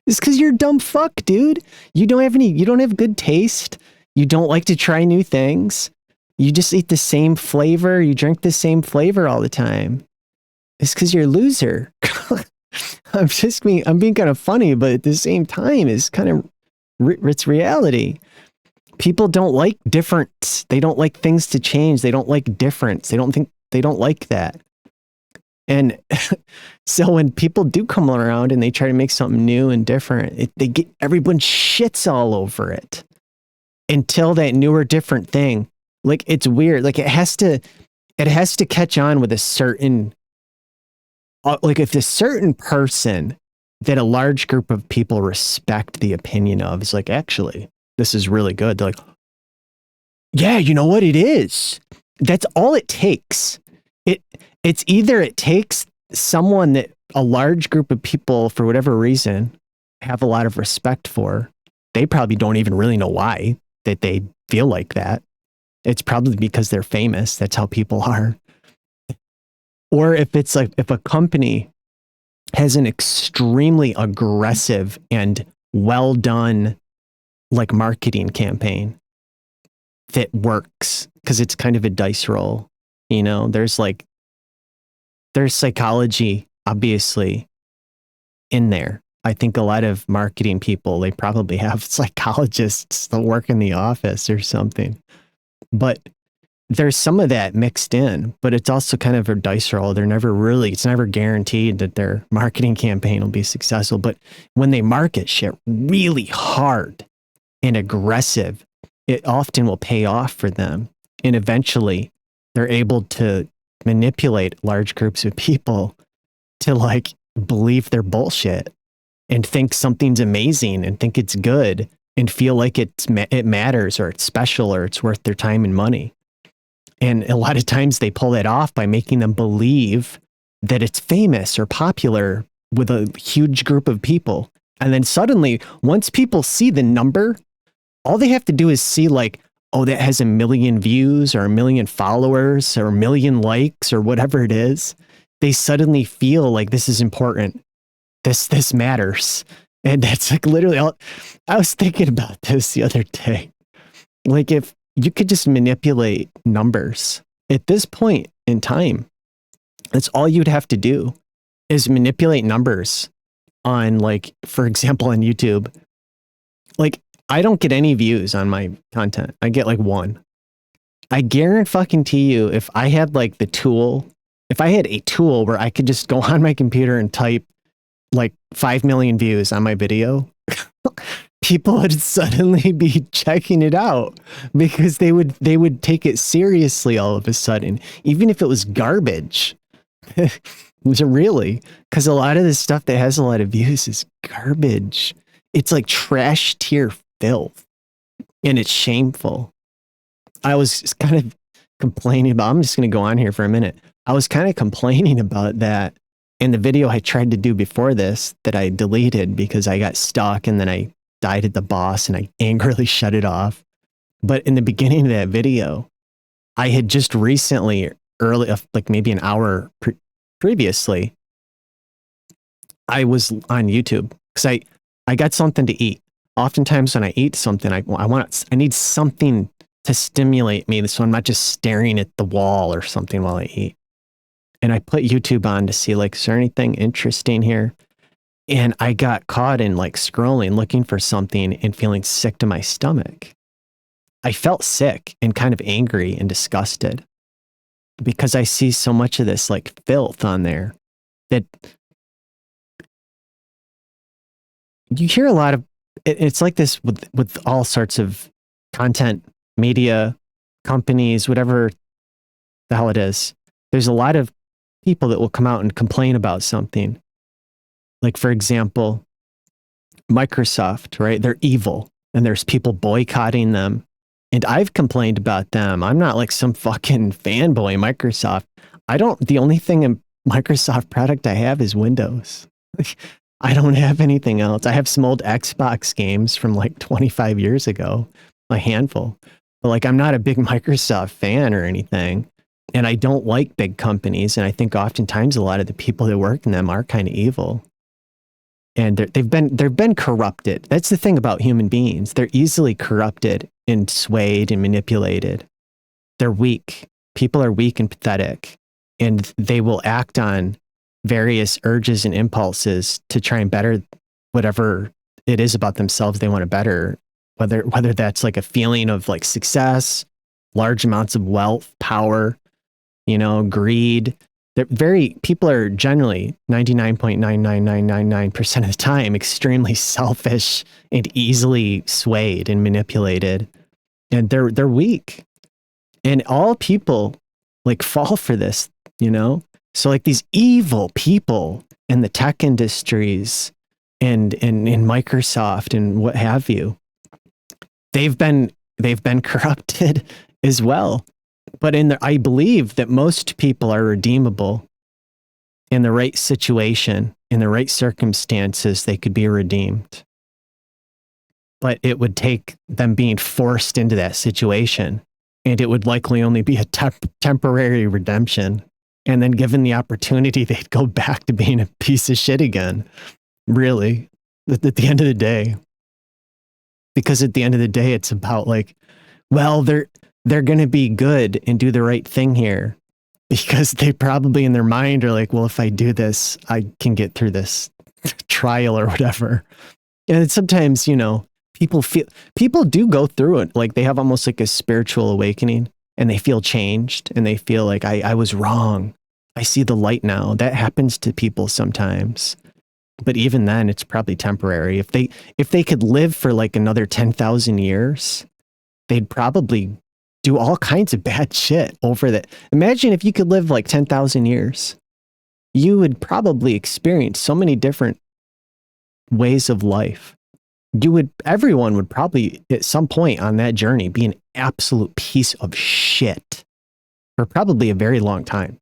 It's because you're a dumb fuck, dude. You don't have good taste. You don't like to try new things. You just eat the same flavor. You drink the same flavor all the time. It's because you're a loser. I'm being kind of funny, but at the same time, it's kind of, it's reality. People don't like difference. They don't like things to change. They don't like difference. They don't like that. And so when people do come around and they try to make something new and different, everyone shits all over it until that newer different thing. Like, it's weird. Like, it has to catch on with a certain, like if a certain person that a large group of people respect the opinion of is like, actually, this is really good. They're like, yeah, you know what it is? That's all it takes. It's either it takes someone that a large group of people, for whatever reason, have a lot of respect for. They probably don't even really know why that they feel like that. It's probably because they're famous. That's how people are. Or if it's like, if a company has an extremely aggressive and well done like marketing campaign that works because it's kind of a dice roll, you know, there's psychology obviously in there. I think a lot of marketing people, they probably have psychologists that work in the office or something, but there's some of that mixed in, but it's also kind of a dice roll. It's never guaranteed that their marketing campaign will be successful. But when they market shit really hard and aggressive, it often will pay off for them. And eventually they're able to manipulate large groups of people to like believe their bullshit and think something's amazing and think it's good and feel like it matters or it's special or it's worth their time and money. And a lot of times they pull that off by making them believe that it's famous or popular with a huge group of people. And then suddenly, once people see the number, all they have to do is see like, oh, that has 1 million views or 1 million followers or 1 million likes or whatever it is. They suddenly feel like this is important. This matters. And that's like literally all. I was thinking about this the other day. Like if you could just manipulate numbers at this point in time, that's all you'd have to do is manipulate numbers on like, for example, on YouTube. Like I don't get any views on my content. I get like 1. I guarantee you if I had like the tool, if I had a tool where I could just go on my computer and type like 5 million views on my video, people would suddenly be checking it out because they would take it seriously all of a sudden, even if it was garbage. Really, because a lot of the stuff that has a lot of views is garbage. It's like trash tier filth, and it's shameful. I was kind of complaining about, I'm just going to go on here for a minute. I was kind of complaining about that in the video I tried to do before this that I deleted because I got stuck and then I died at the boss and I angrily shut it off. But in the beginning of that video, I had just recently, like maybe an hour previously, I was on YouTube because I got something to eat. Oftentimes when I eat something, I need something to stimulate me so I'm not just staring at the wall or something while I eat. And I put YouTube on to see like, is there anything interesting here? And I got caught in like scrolling, looking for something and feeling sick to my stomach. I felt sick and kind of angry and disgusted because I see so much of this like filth on there that you hear a lot of, it's like this with all sorts of content, media, companies, whatever the hell it is. There's a lot of people that will come out and complain about something. Like, for example, Microsoft, right? They're evil and there's people boycotting them And I've complained about them. I'm not like some fucking fanboy Microsoft. The only thing in Microsoft product I have is Windows. I don't have anything else. I have some old Xbox games from like 25 years ago, a handful. But like, I'm not a big Microsoft fan or anything. And I don't like big companies. And I think oftentimes a lot of the people that work in them are kind of evil. And they've been corrupted. That's the thing about human beings. They're easily corrupted and swayed and manipulated. They're weak. People are weak and pathetic. And they will act on various urges and impulses to try and better whatever it is about themselves they want to better, whether that's like a feeling of like success, large amounts of wealth, power, greed. People are generally 99.99999% of the time extremely selfish and easily swayed and manipulated. And they're weak. And all people like fall for this, So like these evil people in the tech industries and in Microsoft and what have you, they've been corrupted as well. But I believe that most people are redeemable. In the right situation, in the right circumstances, they could be redeemed. But it would take them being forced into that situation. And it would likely only be a temporary redemption. And then given the opportunity, they'd go back to being a piece of shit again. Really, at the end of the day. Because at the end of the day, it's about like, well, they're going to be good and do the right thing here, because they probably in their mind are like, well, if I do this, I can get through this trial or whatever. And sometimes, people do go through it. Like they have almost like a spiritual awakening and they feel changed and they feel like I was wrong. I see the light now. That happens to people sometimes. But even then, it's probably temporary. If they could live for like another 10,000 years, they'd probably do all kinds of bad shit over that. Imagine if you could live like 10,000 years. You would probably experience so many different ways of life. Everyone would probably at some point on that journey be an absolute piece of shit for probably a very long time,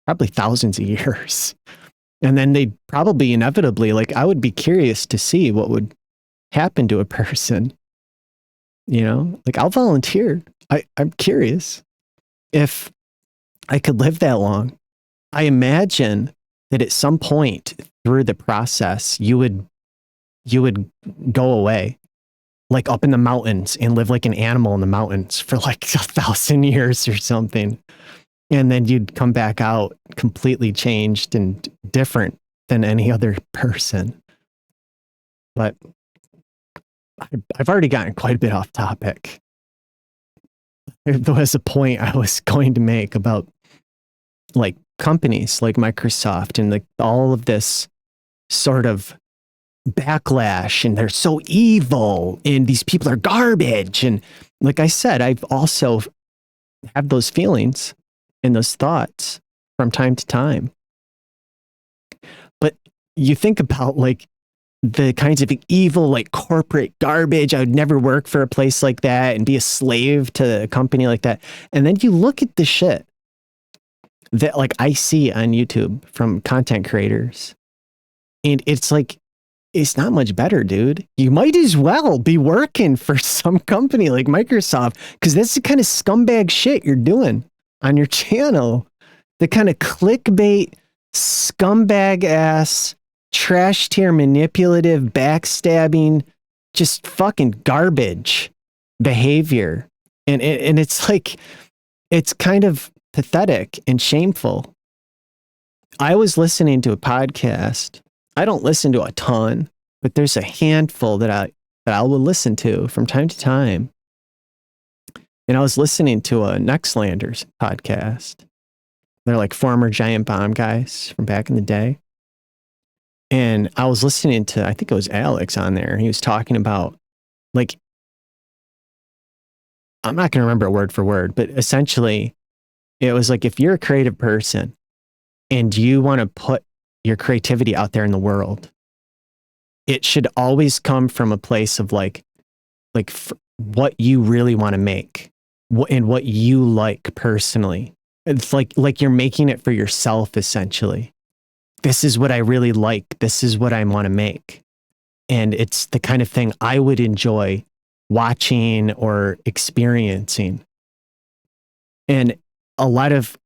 probably thousands of years. And then they'd probably inevitably, like, I would be curious to see what would happen to a person. Like I'll volunteer. I'm curious if I could live that long. I imagine that at some point through the process, you would go away, like up in the mountains and live like an animal in the mountains for like 1,000 years or something. And then you'd come back out completely changed and different than any other person. But I've already gotten quite a bit off topic. There was a point I was going to make about like companies like Microsoft and like all of this sort of backlash, and they're so evil and these people are garbage. And like I said, I've also have those feelings and those thoughts from time to time. But you think about like the kinds of evil, like corporate garbage. I would never work for a place like that and be a slave to a company like that. And then you look at the shit that like I see on YouTube from content creators. And it's like, it's not much better, dude. You might as well be working for some company like Microsoft, because that's the kind of scumbag shit you're doing on your channel. The kind of clickbait, scumbag ass, trash tier, manipulative, backstabbing, just fucking garbage behavior. And it's like, it's kind of pathetic and shameful. I was listening to a podcast. I don't listen to a ton, but there's a handful that I will listen to from time to time. And I was listening to a Nextlanders podcast. They're like former Giant Bomb guys from back in the day. And I was listening to, I think it was Alex on there. He was talking about, like, I'm not going to remember word for word, but essentially it was like, if you're a creative person and you want to put your creativity out there in the world, it should always come from a place of like what you really want to make and what you like personally. It's like you're making it for yourself, essentially. This is what I really like. This is what I want to make. And it's the kind of thing I would enjoy watching or experiencing. And a lot of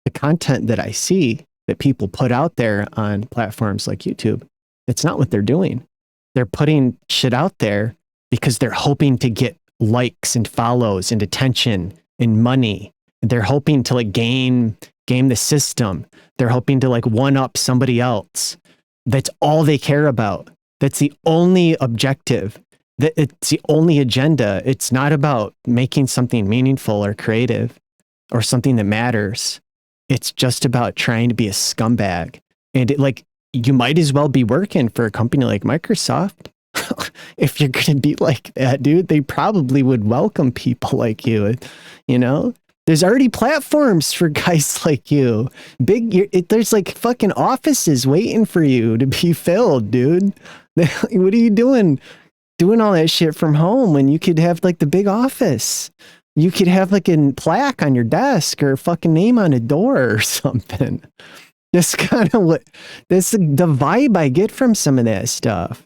the content that I see that people put out there on platforms like YouTube, it's not what they're doing. They're putting shit out there because they're hoping to get likes and follows and attention and money. And they're hoping to like game the system. They're hoping to like one up somebody else. That's all they care about. That's the only objective. It's the only agenda. It's not about making something meaningful or creative or something that matters. It's just about trying to be a scumbag. And you might as well be working for a company like Microsoft. If you're going to be like that, dude, they probably would welcome people like you. You know, there's already platforms for guys like you. There's like fucking offices waiting for you to be filled, dude. What are you doing all that shit from home when you could have like the big office? You could have like a plaque on your desk or a fucking name on a door or something. That's kind of that's the vibe I get from some of that stuff.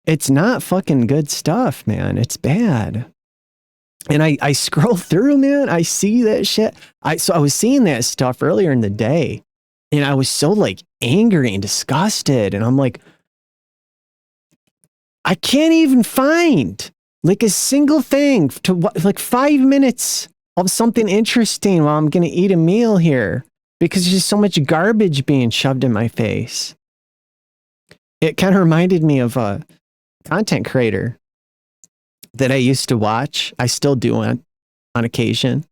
It's not fucking good stuff, man. It's bad. And I scroll through, man. I see that shit. So I was seeing that stuff earlier in the day, and I was so like angry and disgusted. And I'm like, I can't even find like a single thing to like 5 minutes of something interesting while I'm going to eat a meal here, because there's just so much garbage being shoved in my face. It kind of reminded me of a content creator that I used to watch. I still do on occasion.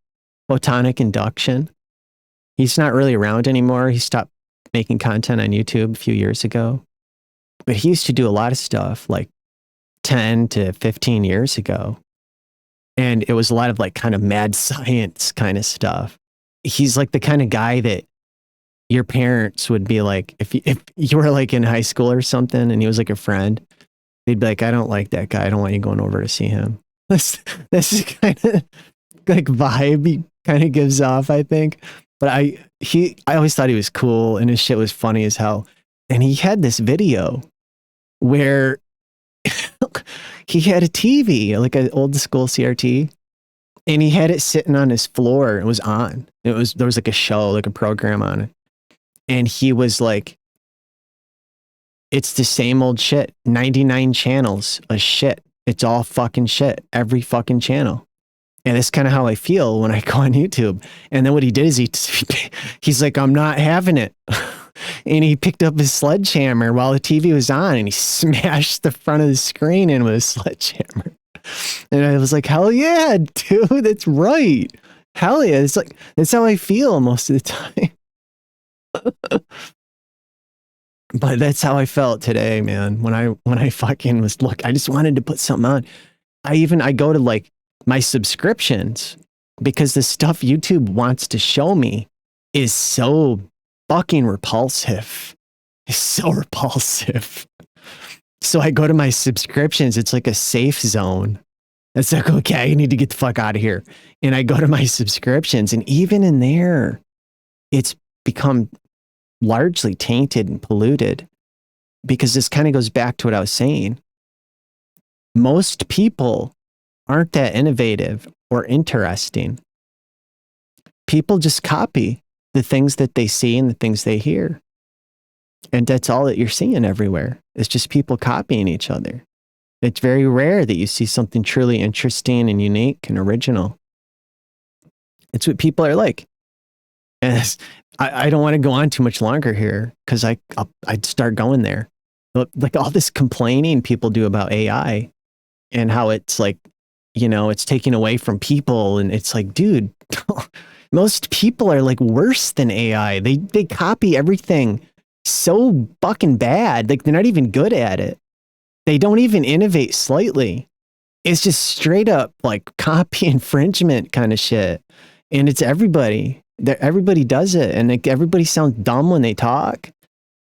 Photonic Induction. He's not really around anymore. He stopped making content on YouTube a few years ago. But he used to do a lot of stuff like 10 to 15 years ago. And it was a lot of like kind of mad science kind of stuff. He's like the kind of guy that your parents would be like, if you were like in high school or something and he was like a friend, they'd be like, I don't like that guy. I don't want you going over to see him. That's the kind of like vibe he kind of gives off, I think. But I always thought he was cool and his shit was funny as hell. And he had this video where he had a TV, like an old school CRT, and he had it sitting on his floor. It was on. There was like a show, like a program on it. And he was like, it's the same old shit. 99 channels of shit. It's all fucking shit. Every fucking channel. And that's kind of how I feel when I go on YouTube. And then what he did is he's like, I'm not having it. And he picked up his sledgehammer while the TV was on and he smashed the front of the screen in with a sledgehammer. And I was like, hell yeah, dude, that's right. Hell yeah. It's like, that's how I feel most of the time. But that's how I felt today, man. When I fucking was, look, I just wanted to put something on. I go to like my subscriptions because the stuff YouTube wants to show me is so fucking repulsive. It's so repulsive. So I go to my subscriptions. It's like a safe zone. It's like, okay, I need to get the fuck out of here. And I go to my subscriptions, and even in there, it's become largely tainted and polluted, because this kind of goes back to what I was saying. Most people aren't that innovative or interesting. People just copy the things that they see and the things they hear. And that's all that you're seeing everywhere. It's just people copying each other. It's very rare that you see something truly interesting and unique and original. It's what people are like. And I don't want to go on too much longer here because I'd start going there. But like all this complaining people do about AI and how it's like, you know, it's taking away from people. And it's like, dude, most people are like worse than AI. They copy everything so fucking bad. Like they're not even good at it. They don't even innovate slightly. It's just straight up like copy infringement kind of shit. And it's everybody. Everybody does it. And like everybody sounds dumb when they talk.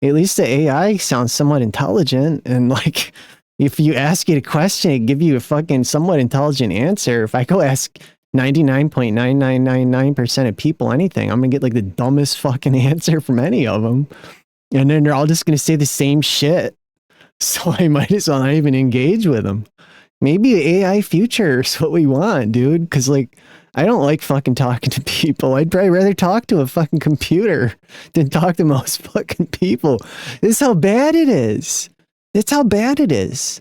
At least the AI sounds somewhat intelligent. And like If you ask it a question, it give you a fucking somewhat intelligent answer. If I go ask 99.9999% of people anything, I'm gonna get like the dumbest fucking answer from any of them. And then they're all just gonna say the same shit. So I might as well not even engage with them. Maybe the AI future is what we want, dude. Because like, I don't like fucking talking to people. I'd probably rather talk to a fucking computer than talk to most fucking people. This is how bad it is. That's how bad it is.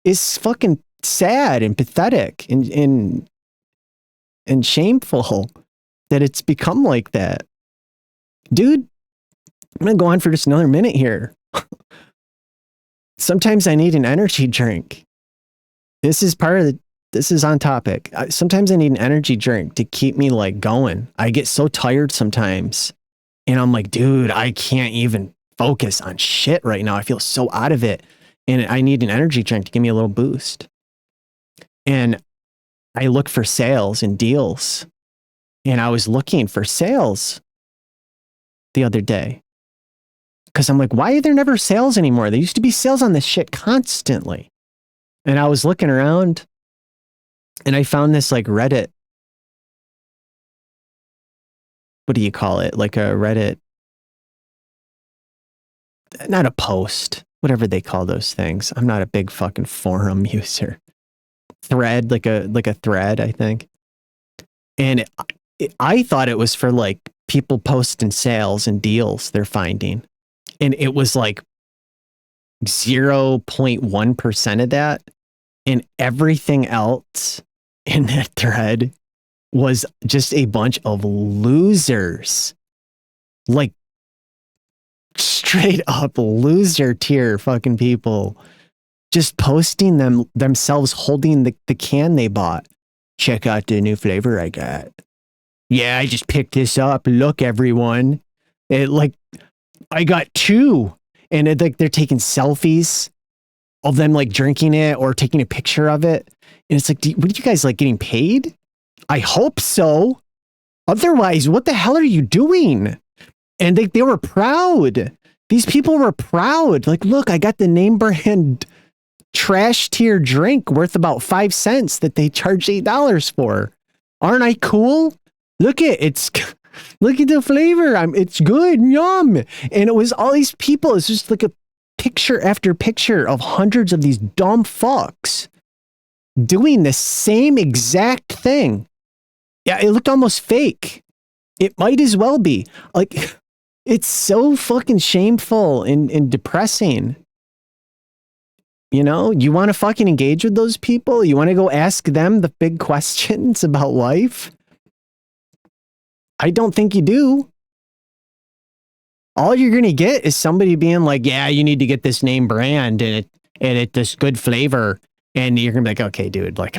It's fucking sad and pathetic and shameful that it's become like that. Dude, I'm gonna go on for just another minute here. Sometimes I need an energy drink. This is on topic. Sometimes I need an energy drink to keep me like going. I get so tired sometimes. And I'm like, dude, I can't even focus on shit right now. I feel so out of it. And I need an energy drink to give me a little boost. And I look for sales and deals. And I was looking for sales the other day. Because I'm like, why are there never sales anymore? There used to be sales on this shit constantly. And I was looking around and I found this like Reddit. What do you call it? Like a Reddit. Not a post. Whatever they call those things. I'm not a big fucking forum user. Thread, like a thread, I think. And I thought it was for like people posting sales and deals they're finding. And it was like 0.1% of that. And everything else in that thread was just a bunch of losers. Like straight up loser tier fucking people. Just posting themselves holding the can they bought. Check out the new flavor I got. Yeah, I just picked this up. Look, everyone. It like I got 2. And it, like they're taking selfies of them like drinking it or taking a picture of it. And it's like, what are you guys like getting paid? I hope so. Otherwise, what the hell are you doing? And they were proud. These people were proud. Like, look, I got the name brand trash tier drink worth about 5 cents that they charge $8 for. Aren't I cool? Look at look at the flavor. It's good. Yum. And it was all these people. It's just like a picture after picture of hundreds of these dumb fucks doing the same exact thing. Yeah, it looked almost fake. It might as well be. Like, it's so fucking shameful and depressing. You know, you want to fucking engage with those people? You want to go ask them the big questions about life? I don't think you do. All you're going to get is somebody being like, yeah, you need to get this name brand and it this good flavor. And you're going to be like, okay, dude, like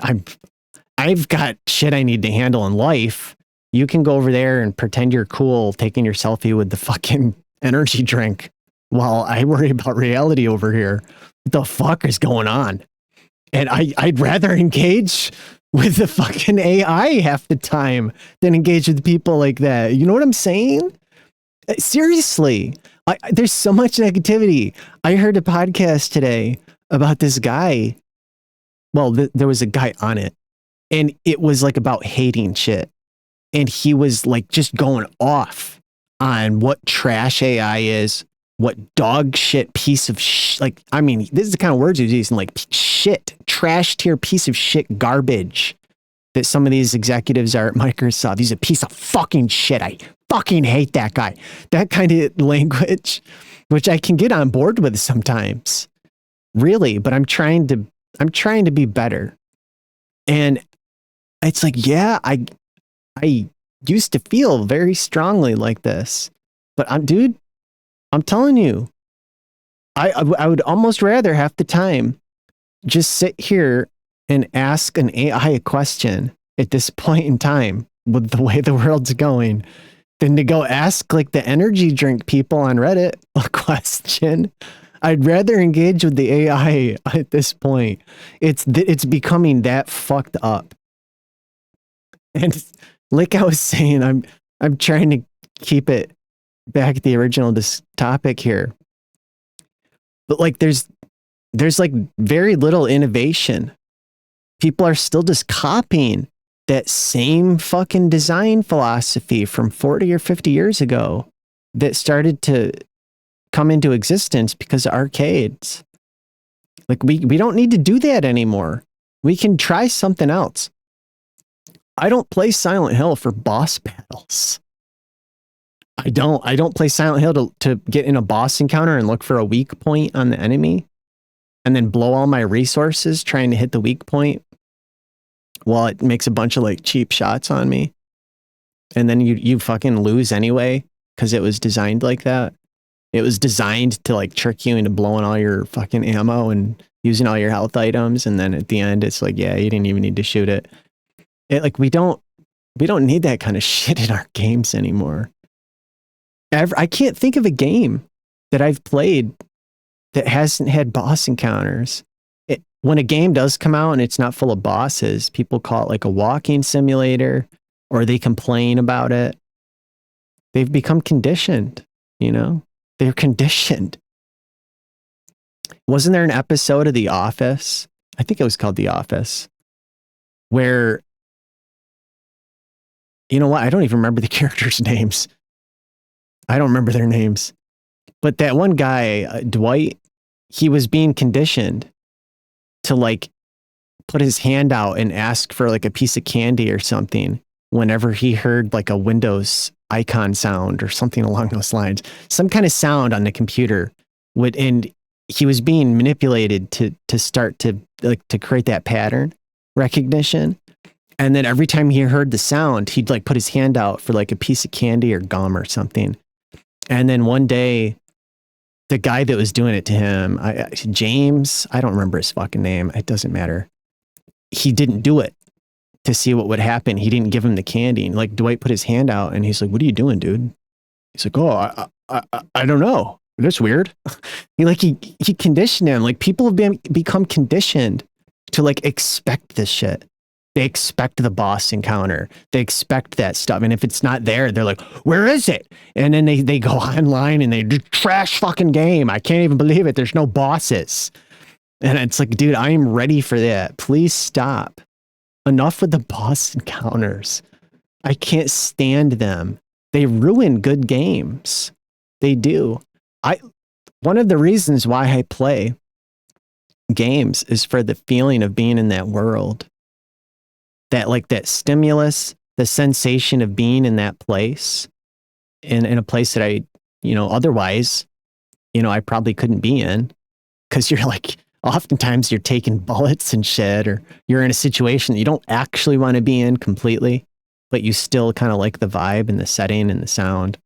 I've got shit I need to handle in life. You can go over there and pretend you're cool taking your selfie with the fucking energy drink while I worry about reality over here. What the fuck is going on? And I'd rather engage with the fucking AI half the time than engage with people like that. You know what I'm saying? Seriously, there's so much negativity. I heard a podcast today about this guy. Well, there was a guy on it, and it was like about hating shit. And he was like just going off on what trash AI is, what dog shit piece of like, I mean, this is the kind of words he was using, like shit, trash tier piece of shit garbage that some of these executives are at Microsoft. He's a piece of fucking shit. I fucking hate that guy. That kind of language, which I can get on board with sometimes. Really, but I'm trying to be better. And it's like, yeah, I used to feel very strongly like this, but I'm telling you, I would almost rather half the time just sit here and ask an AI a question at this point in time with the way the world's going than to go ask like the energy drink people on Reddit a question. I'd rather engage with the AI at this point. It's becoming that fucked up. And like I was saying, I'm trying to keep it back at the original topic here. But like there's there's like very little innovation. People are still just copying that same fucking design philosophy from 40 or 50 years ago that started to come into existence because of arcades. Like we don't need to do that anymore. We can try something else. I don't play Silent Hill for boss battles. I don't play Silent Hill to get in a boss encounter and look for a weak point on the enemy and then blow all my resources trying to hit the weak point while it makes a bunch of like cheap shots on me. And then you fucking lose anyway because it was designed like that. It was designed to like trick you into blowing all your fucking ammo and using all your health items. And then at the end, it's like, yeah, you didn't even need to shoot it. Like we don't need that kind of shit in our games anymore. I can't think of a game that I've played that hasn't had boss encounters. When a game does come out and it's not full of bosses, people call it like a walking simulator or they complain about it. They've become conditioned, you know? They're conditioned. Wasn't there an episode of The Office? I think it was called The Office, where, you know what? I don't even remember the characters' names. I don't remember their names. But that one guy, Dwight, he was being conditioned to like put his hand out and ask for like a piece of candy or something whenever he heard like a Windows icon sound or something along those lines. Some kind of sound on the computer would, and he was being manipulated to start to like to create that pattern recognition. And then every time he heard the sound, he'd like put his hand out for like a piece of candy or gum or something. And then one day, the guy that was doing it to him, James, I don't remember his fucking name. It doesn't matter. He didn't do it to see what would happen. He didn't give him the candy. And like Dwight put his hand out and he's like, "What are you doing, dude?" He's like, "Oh, I don't know. That's weird." He conditioned him. Like people have become conditioned to like expect this shit. They expect the boss encounter. They expect that stuff. And if it's not there, they're like, "Where is it?" And then they go online and they do trash fucking game. I can't even believe it. There's no bosses. And it's like, dude, I am ready for that. Please stop. Enough with the boss encounters. I can't stand them. They ruin good games. They do. One of the reasons why I play games is for the feeling of being in that world. That stimulus, the sensation of being in that place, in a place that I, otherwise, I probably couldn't be in, because you're like, oftentimes you're taking bullets and shit, or you're in a situation that you don't actually want to be in completely, but you still kind of like the vibe and the setting and the sound,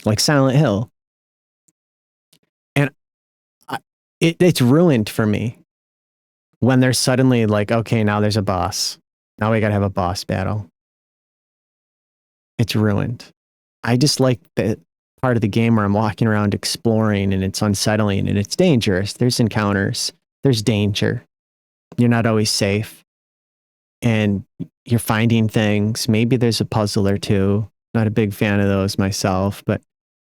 like Silent Hill. And it's ruined for me when there's suddenly like, okay, now there's a boss. Now we got to have a boss battle. It's ruined. I just like the part of the game where I'm walking around exploring and it's unsettling and it's dangerous. There's encounters. There's danger. You're not always safe. And you're finding things. Maybe there's a puzzle or two. Not a big fan of those myself,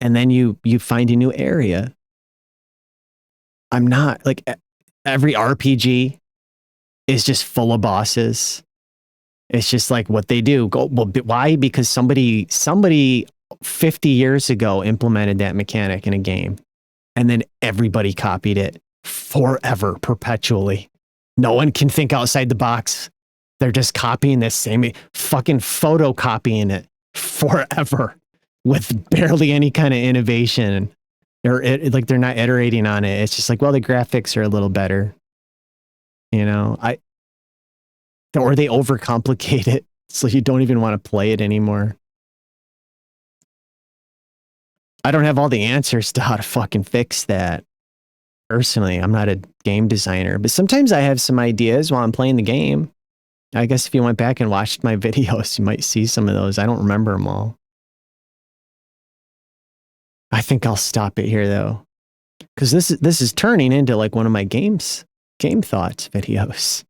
and then you find a new area. I'm not like every RPG is just full of bosses. It's just like what they do. Why? Because somebody 50 years ago implemented that mechanic in a game, and then everybody copied it forever, perpetually. No one can think outside the box. They're just copying this same fucking photocopying it forever with barely any kind of innovation, or like they're not iterating on it. It's just like, well, the graphics are a little better, or they overcomplicate it so you don't even want to play it anymore. I don't have all the answers to how to fucking fix that. Personally, I'm not a game designer, but sometimes I have some ideas while I'm playing the game. I guess if you went back and watched my videos, you might see some of those. I don't remember them all. I think I'll stop it here though, because this is turning into like one of my game thoughts videos.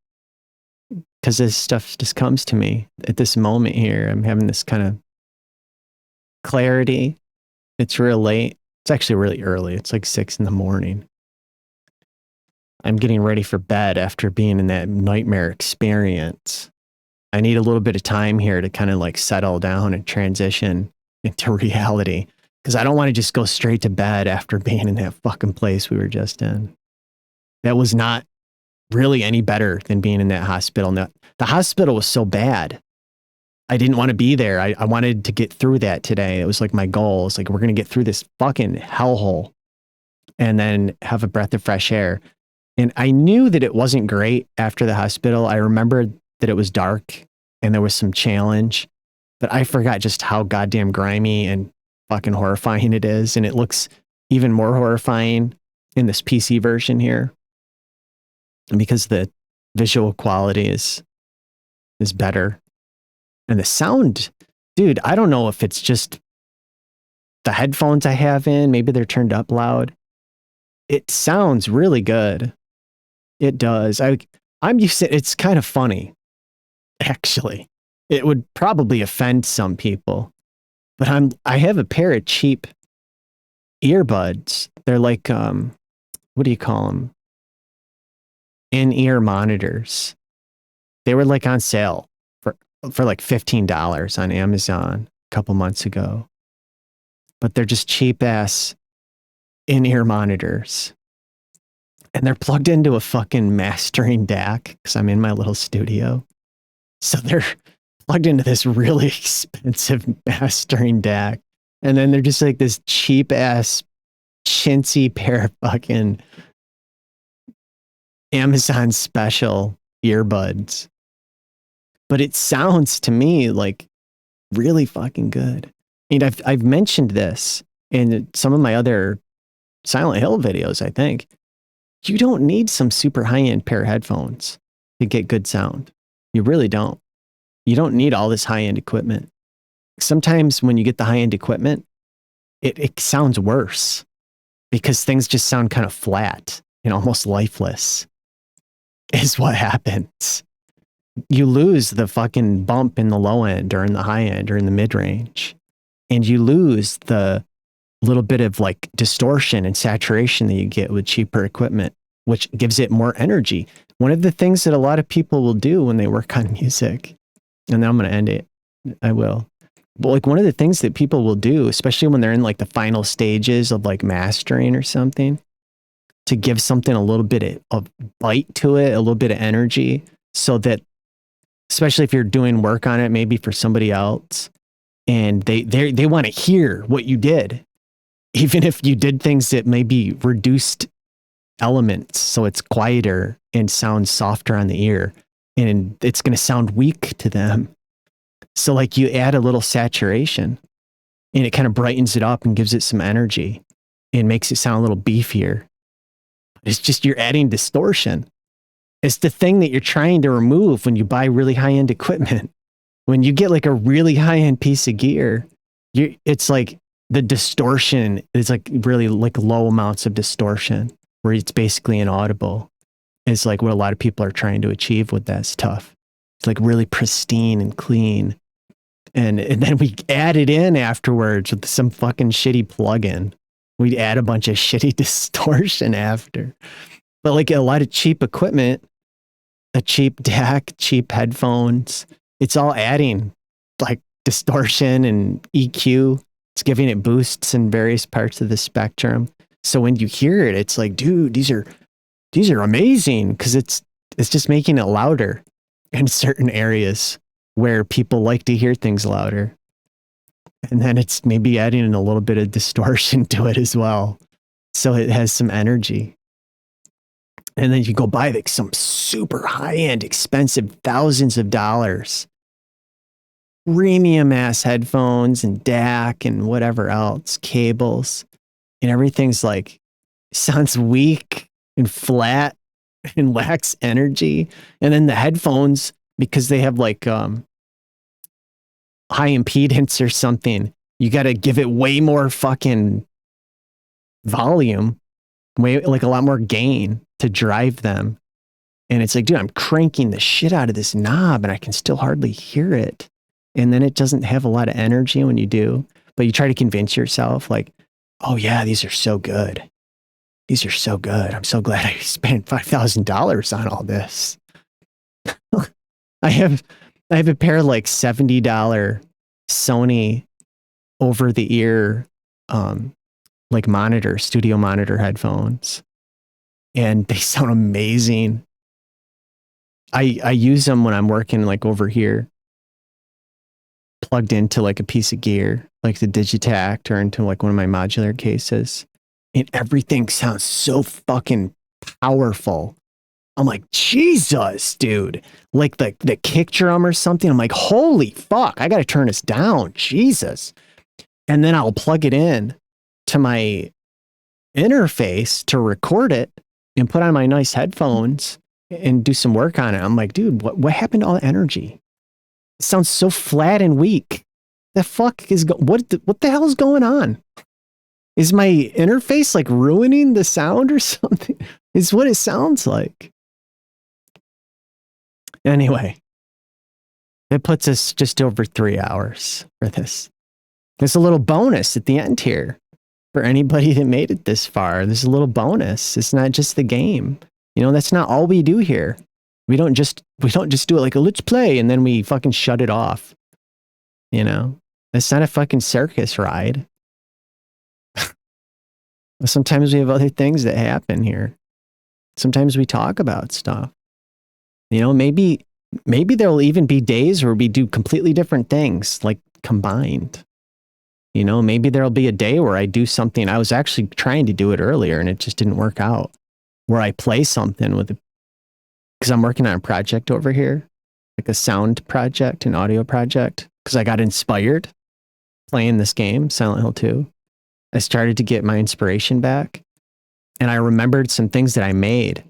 Because this stuff just comes to me at this moment here. I'm having this kind of clarity. It's real late. It's actually really early. It's like 6 a.m. I'm getting ready for bed after being in that nightmare experience. I need a little bit of time here to kind of like settle down and transition into reality. Because I don't want to just go straight to bed after being in that fucking place we were just in. That was not really any better than being in that hospital. No, the hospital was so bad. I didn't want to be there. I wanted to get through that today. It was like my goal. It's like, we're going to get through this fucking hellhole and then have a breath of fresh air. And I knew that it wasn't great after the hospital. I remembered that it was dark and there was some challenge, but I forgot just how goddamn grimy and fucking horrifying it is. And it looks even more horrifying in this PC version here. And because the visual quality is better. And the sound, dude, I don't know if it's just the headphones I have in, maybe they're turned up loud. It sounds really good. It does. I'm used to, it's kind of funny, actually. It would probably offend some people, but I have a pair of cheap earbuds. They're like, what do you call them? In-ear monitors. They were like on sale for like $15 on Amazon a couple months ago. But they're just cheap ass in-ear monitors. And they're plugged into a fucking mastering DAC because I'm in my little studio. So they're plugged into this really expensive mastering DAC. And then they're just like this cheap ass chintzy pair of fucking Amazon special earbuds. But it sounds to me like really fucking good. And I've mentioned this in some of my other Silent Hill videos, I think. You don't need some super high-end pair of headphones to get good sound. You really don't. You don't need all this high-end equipment. Sometimes when you get the high-end equipment, it sounds worse because things just sound kind of flat and almost lifeless is what happens. You lose the fucking bump in the low end or in the high end or in the mid range. And you lose the little bit of like distortion and saturation that you get with cheaper equipment, which gives it more energy. One of the things that a lot of people will do when they work on music, and then I'm going to end it. I will. But like one of the things that people will do, especially when they're in like the final stages of like mastering or something, to give something a little bit of bite to it, a little bit of energy, so that, especially if you're doing work on it, maybe for somebody else, and they want to hear what you did, even if you did things that maybe reduced elements, so it's quieter and sounds softer on the ear, and it's going to sound weak to them. So like you add a little saturation, and it kind of brightens it up and gives it some energy, and makes it sound a little beefier. It's just you're adding distortion. It's the thing that you're trying to remove when you buy really high-end equipment. When you get like a really high-end piece of gear, it's like the distortion is like really like low amounts of distortion where it's basically inaudible. It's like what a lot of people are trying to achieve with that stuff. It's like really pristine and clean. And then we add it in afterwards with some fucking shitty plugin. We'd add a bunch of shitty distortion after. But like a lot of cheap equipment, a cheap DAC, cheap headphones, it's all adding like distortion and EQ. It's giving it boosts in various parts of the spectrum. So when you hear it, it's like, dude, these are amazing, because it's just making it louder in certain areas where people like to hear things louder. And then it's maybe adding in a little bit of distortion to it as well, so it has some energy. And then you go buy like some super high-end, expensive, thousands of dollars, premium ass headphones and DAC and whatever else, cables, and everything's like, sounds weak and flat and lacks energy. And then the headphones, because they have like high impedance or something, you got to give it way more fucking volume, way like a lot more gain to drive them. And it's like, dude, I'm cranking the shit out of this knob and I can still hardly hear it. And then it doesn't have a lot of energy when you do, but you try to convince yourself like, oh yeah, these are so good. these are so good. I'm so glad I spent $5,000 on all this. I have a pair of like $70 Sony over the ear like studio monitor headphones, and they sound amazing. I use them when I'm working like over here, plugged into like a piece of gear, like the Digitact, or into like one of my modular cases, and everything sounds so fucking powerful. I'm like, Jesus, dude. Like the kick drum or something. I'm like, holy fuck, I gotta turn this down. Jesus. And then I'll plug it in to my interface to record it and put on my nice headphones and do some work on it. I'm like, dude, what happened to all the energy? It sounds so flat and weak. The fuck is what the hell is going on? Is my interface like ruining the sound or something? Is what it sounds like. Anyway, it puts us just over 3 hours for this. There's a little bonus at the end here for anybody that made it this far. There's a little bonus. It's not just the game. You know, that's not all we do here. We don't just do it like a let's play and then we fucking shut it off. You know, it's not a fucking circus ride. Sometimes we have other things that happen here. Sometimes we talk about stuff. You know, maybe there'll even be days where we do completely different things, like combined. You know, maybe there'll be a day where I do something. I was actually trying to do it earlier and it just didn't work out. Where I play something with because I'm working on a project over here, like a sound project, an audio project, because I got inspired playing this game, Silent Hill 2. I started to get my inspiration back. And I remembered some things that I made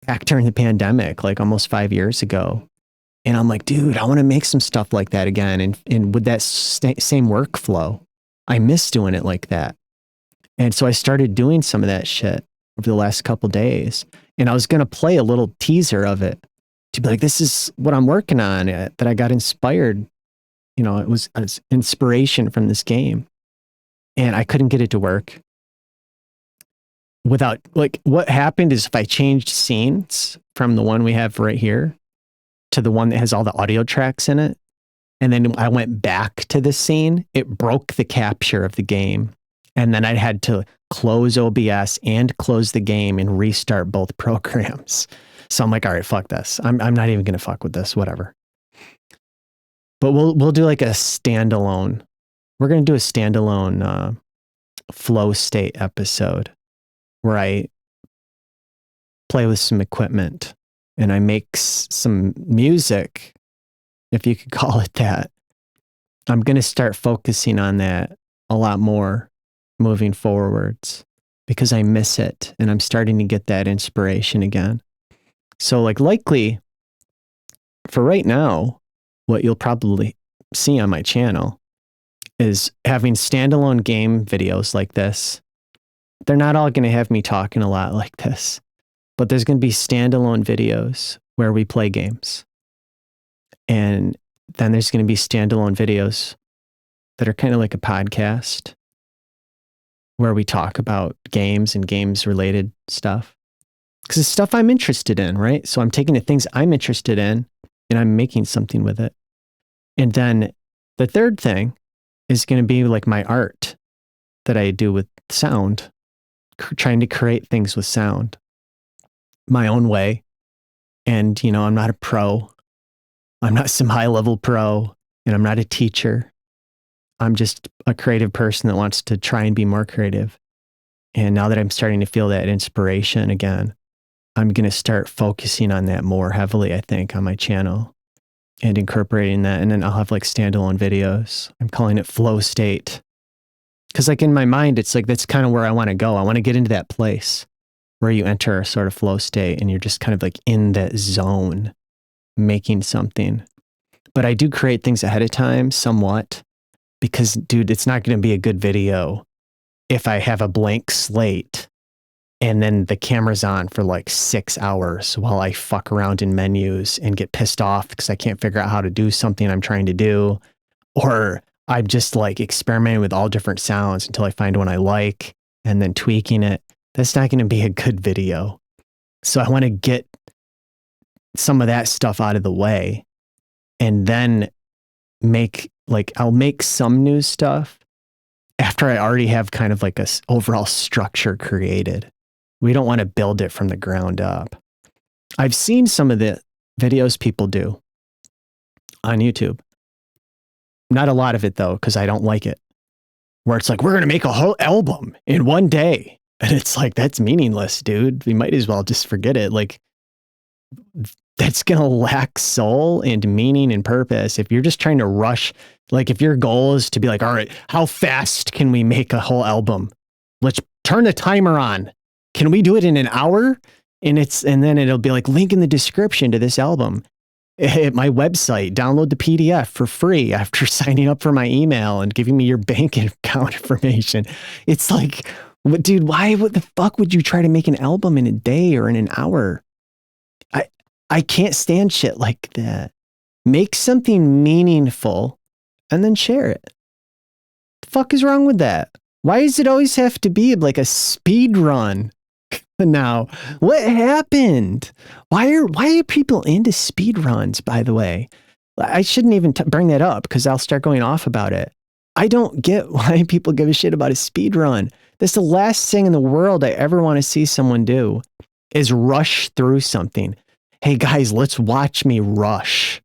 back during the pandemic, like almost 5 years ago. And I'm like, dude, I want to make some stuff like that again. And with that same workflow, I miss doing it like that. And so I started doing some of that shit over the last couple days. And I was going to play a little teaser of it to be like, this is what I'm working on, that I got inspired. You know, it was inspiration from this game. And I couldn't get it to work. Without, like, what happened is if I changed scenes from the one we have right here to the one that has all the audio tracks in it, and then I went back to the scene, it broke the capture of the game. And then I had to close OBS and close the game and restart both programs. So I'm like, all right, fuck this. I'm not even going to fuck with this, whatever. But we'll do like a standalone. We're going to do a standalone flow state episode where I play with some equipment and I make some music, if you could call it that. I'm going to start focusing on that a lot more moving forwards because I miss it and I'm starting to get that inspiration again. So like likely for right now, what you'll probably see on my channel is having standalone game videos like this. They're not all going to have me talking a lot like this, but there's going to be standalone videos where we play games. And then there's going to be standalone videos that are kind of like a podcast where we talk about games and games related stuff. Because it's stuff I'm interested in, right? So I'm taking the things I'm interested in and I'm making something with it. And then the third thing is going to be like my art that I do with sound, trying to create things with sound my own way. And, you know, I'm not a pro. I'm not some high level pro, and I'm not a teacher. I'm just a creative person that wants to try and be more creative. And now that I'm starting to feel that inspiration again, I'm going to start focusing on that more heavily, I think, on my channel and incorporating that. And then I'll have like standalone videos. I'm calling it flow state. Because like in my mind, it's like, that's kind of where I want to go. I want to get into that place where you enter a sort of flow state and you're just kind of like in that zone making something. But I do create things ahead of time somewhat because, dude, it's not going to be a good video if I have a blank slate and then the camera's on for like 6 hours while I fuck around in menus and get pissed off because I can't figure out how to do something I'm trying to do. Or I'm just like experimenting with all different sounds until I find one I like and then tweaking it. That's not going to be a good video. So I want to get some of that stuff out of the way and then I'll make some new stuff after I already have kind of like a overall structure created. We don't want to build it from the ground up. I've seen some of the videos people do on YouTube. Not a lot of it though, because I don't like it. Where it's like, we're going to make a whole album in one day. And it's like, that's meaningless, dude. We might as well just forget it. Like, that's going to lack soul and meaning and purpose. If you're just trying to rush, like if your goal is to be like, all right, how fast can we make a whole album? Let's turn the timer on. Can we do it in an hour? And then it'll be like, link in the description to this album at my website. Download the PDF for free after signing up for my email and giving me your bank account information. It's like, dude, what the fuck would you try to make an album in a day or in an hour? I can't stand shit like that. Make something meaningful and then share it. The fuck is wrong with that? Why does it always have to be like a speed run? Now, what happened? Why are people into speed runs, by the way? I shouldn't even bring that up because I'll start going off about it. I don't get why people give a shit about a speed run. That's the last thing in the world I ever want to see someone do is rush through something. Hey guys, let's watch me rush.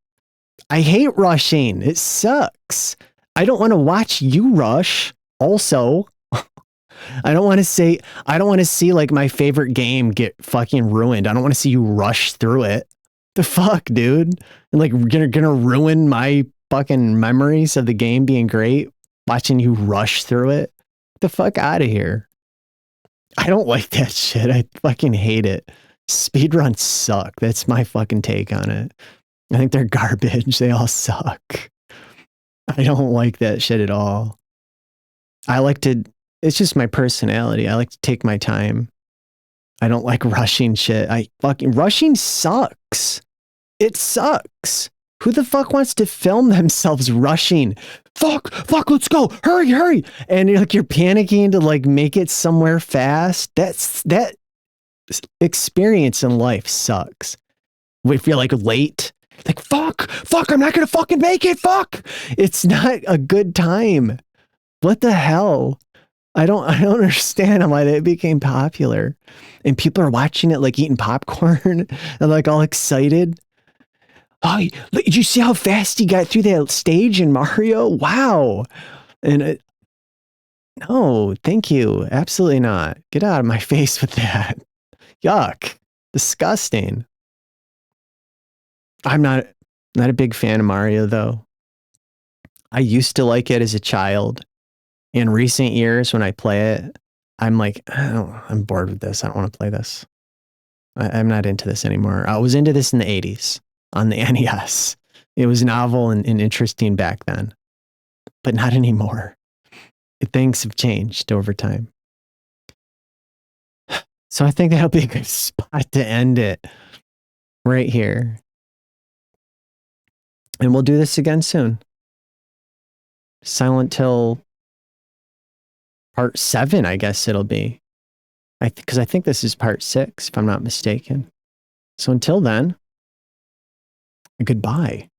I hate rushing. It sucks. I don't want to watch you rush. Also, I don't want to see like my favorite game get fucking ruined. I don't want to see you rush through it. The fuck, dude? And like gonna ruin my fucking memories of the game being great, watching you rush through it. The fuck out of here. I don't like that shit. I fucking hate it. Speedruns suck. That's my fucking take on it. I think they're garbage. They all suck. I don't like that shit at all. It's just my personality. I like to take my time. I don't like rushing shit. Rushing sucks. It sucks. Who the fuck wants to film themselves rushing? Fuck, let's go. Hurry. And you're panicking to like make it somewhere fast. That experience in life sucks. If you're like late, like fuck, I'm not gonna fucking make it. Fuck. It's not a good time. What the hell? I don't understand why that became popular. And people are watching it like eating popcorn and like all excited. Oh, did you see how fast he got through that stage in Mario? Wow. And no, thank you. Absolutely not. Get out of my face with that. Yuck. Disgusting. I'm not a big fan of Mario though. I used to like it as a child. In recent years, when I play it, I'm like, I'm bored with this. I don't want to play this. I'm not into this anymore. I was into this in the 80s on the NES. It was novel and interesting back then, but not anymore. Things have changed over time. So I think that'll be a good spot to end it right here. And we'll do this again soon. Silent Hill Part 7, I guess it'll be. Because I think this is Part 6, if I'm not mistaken. So until then, goodbye.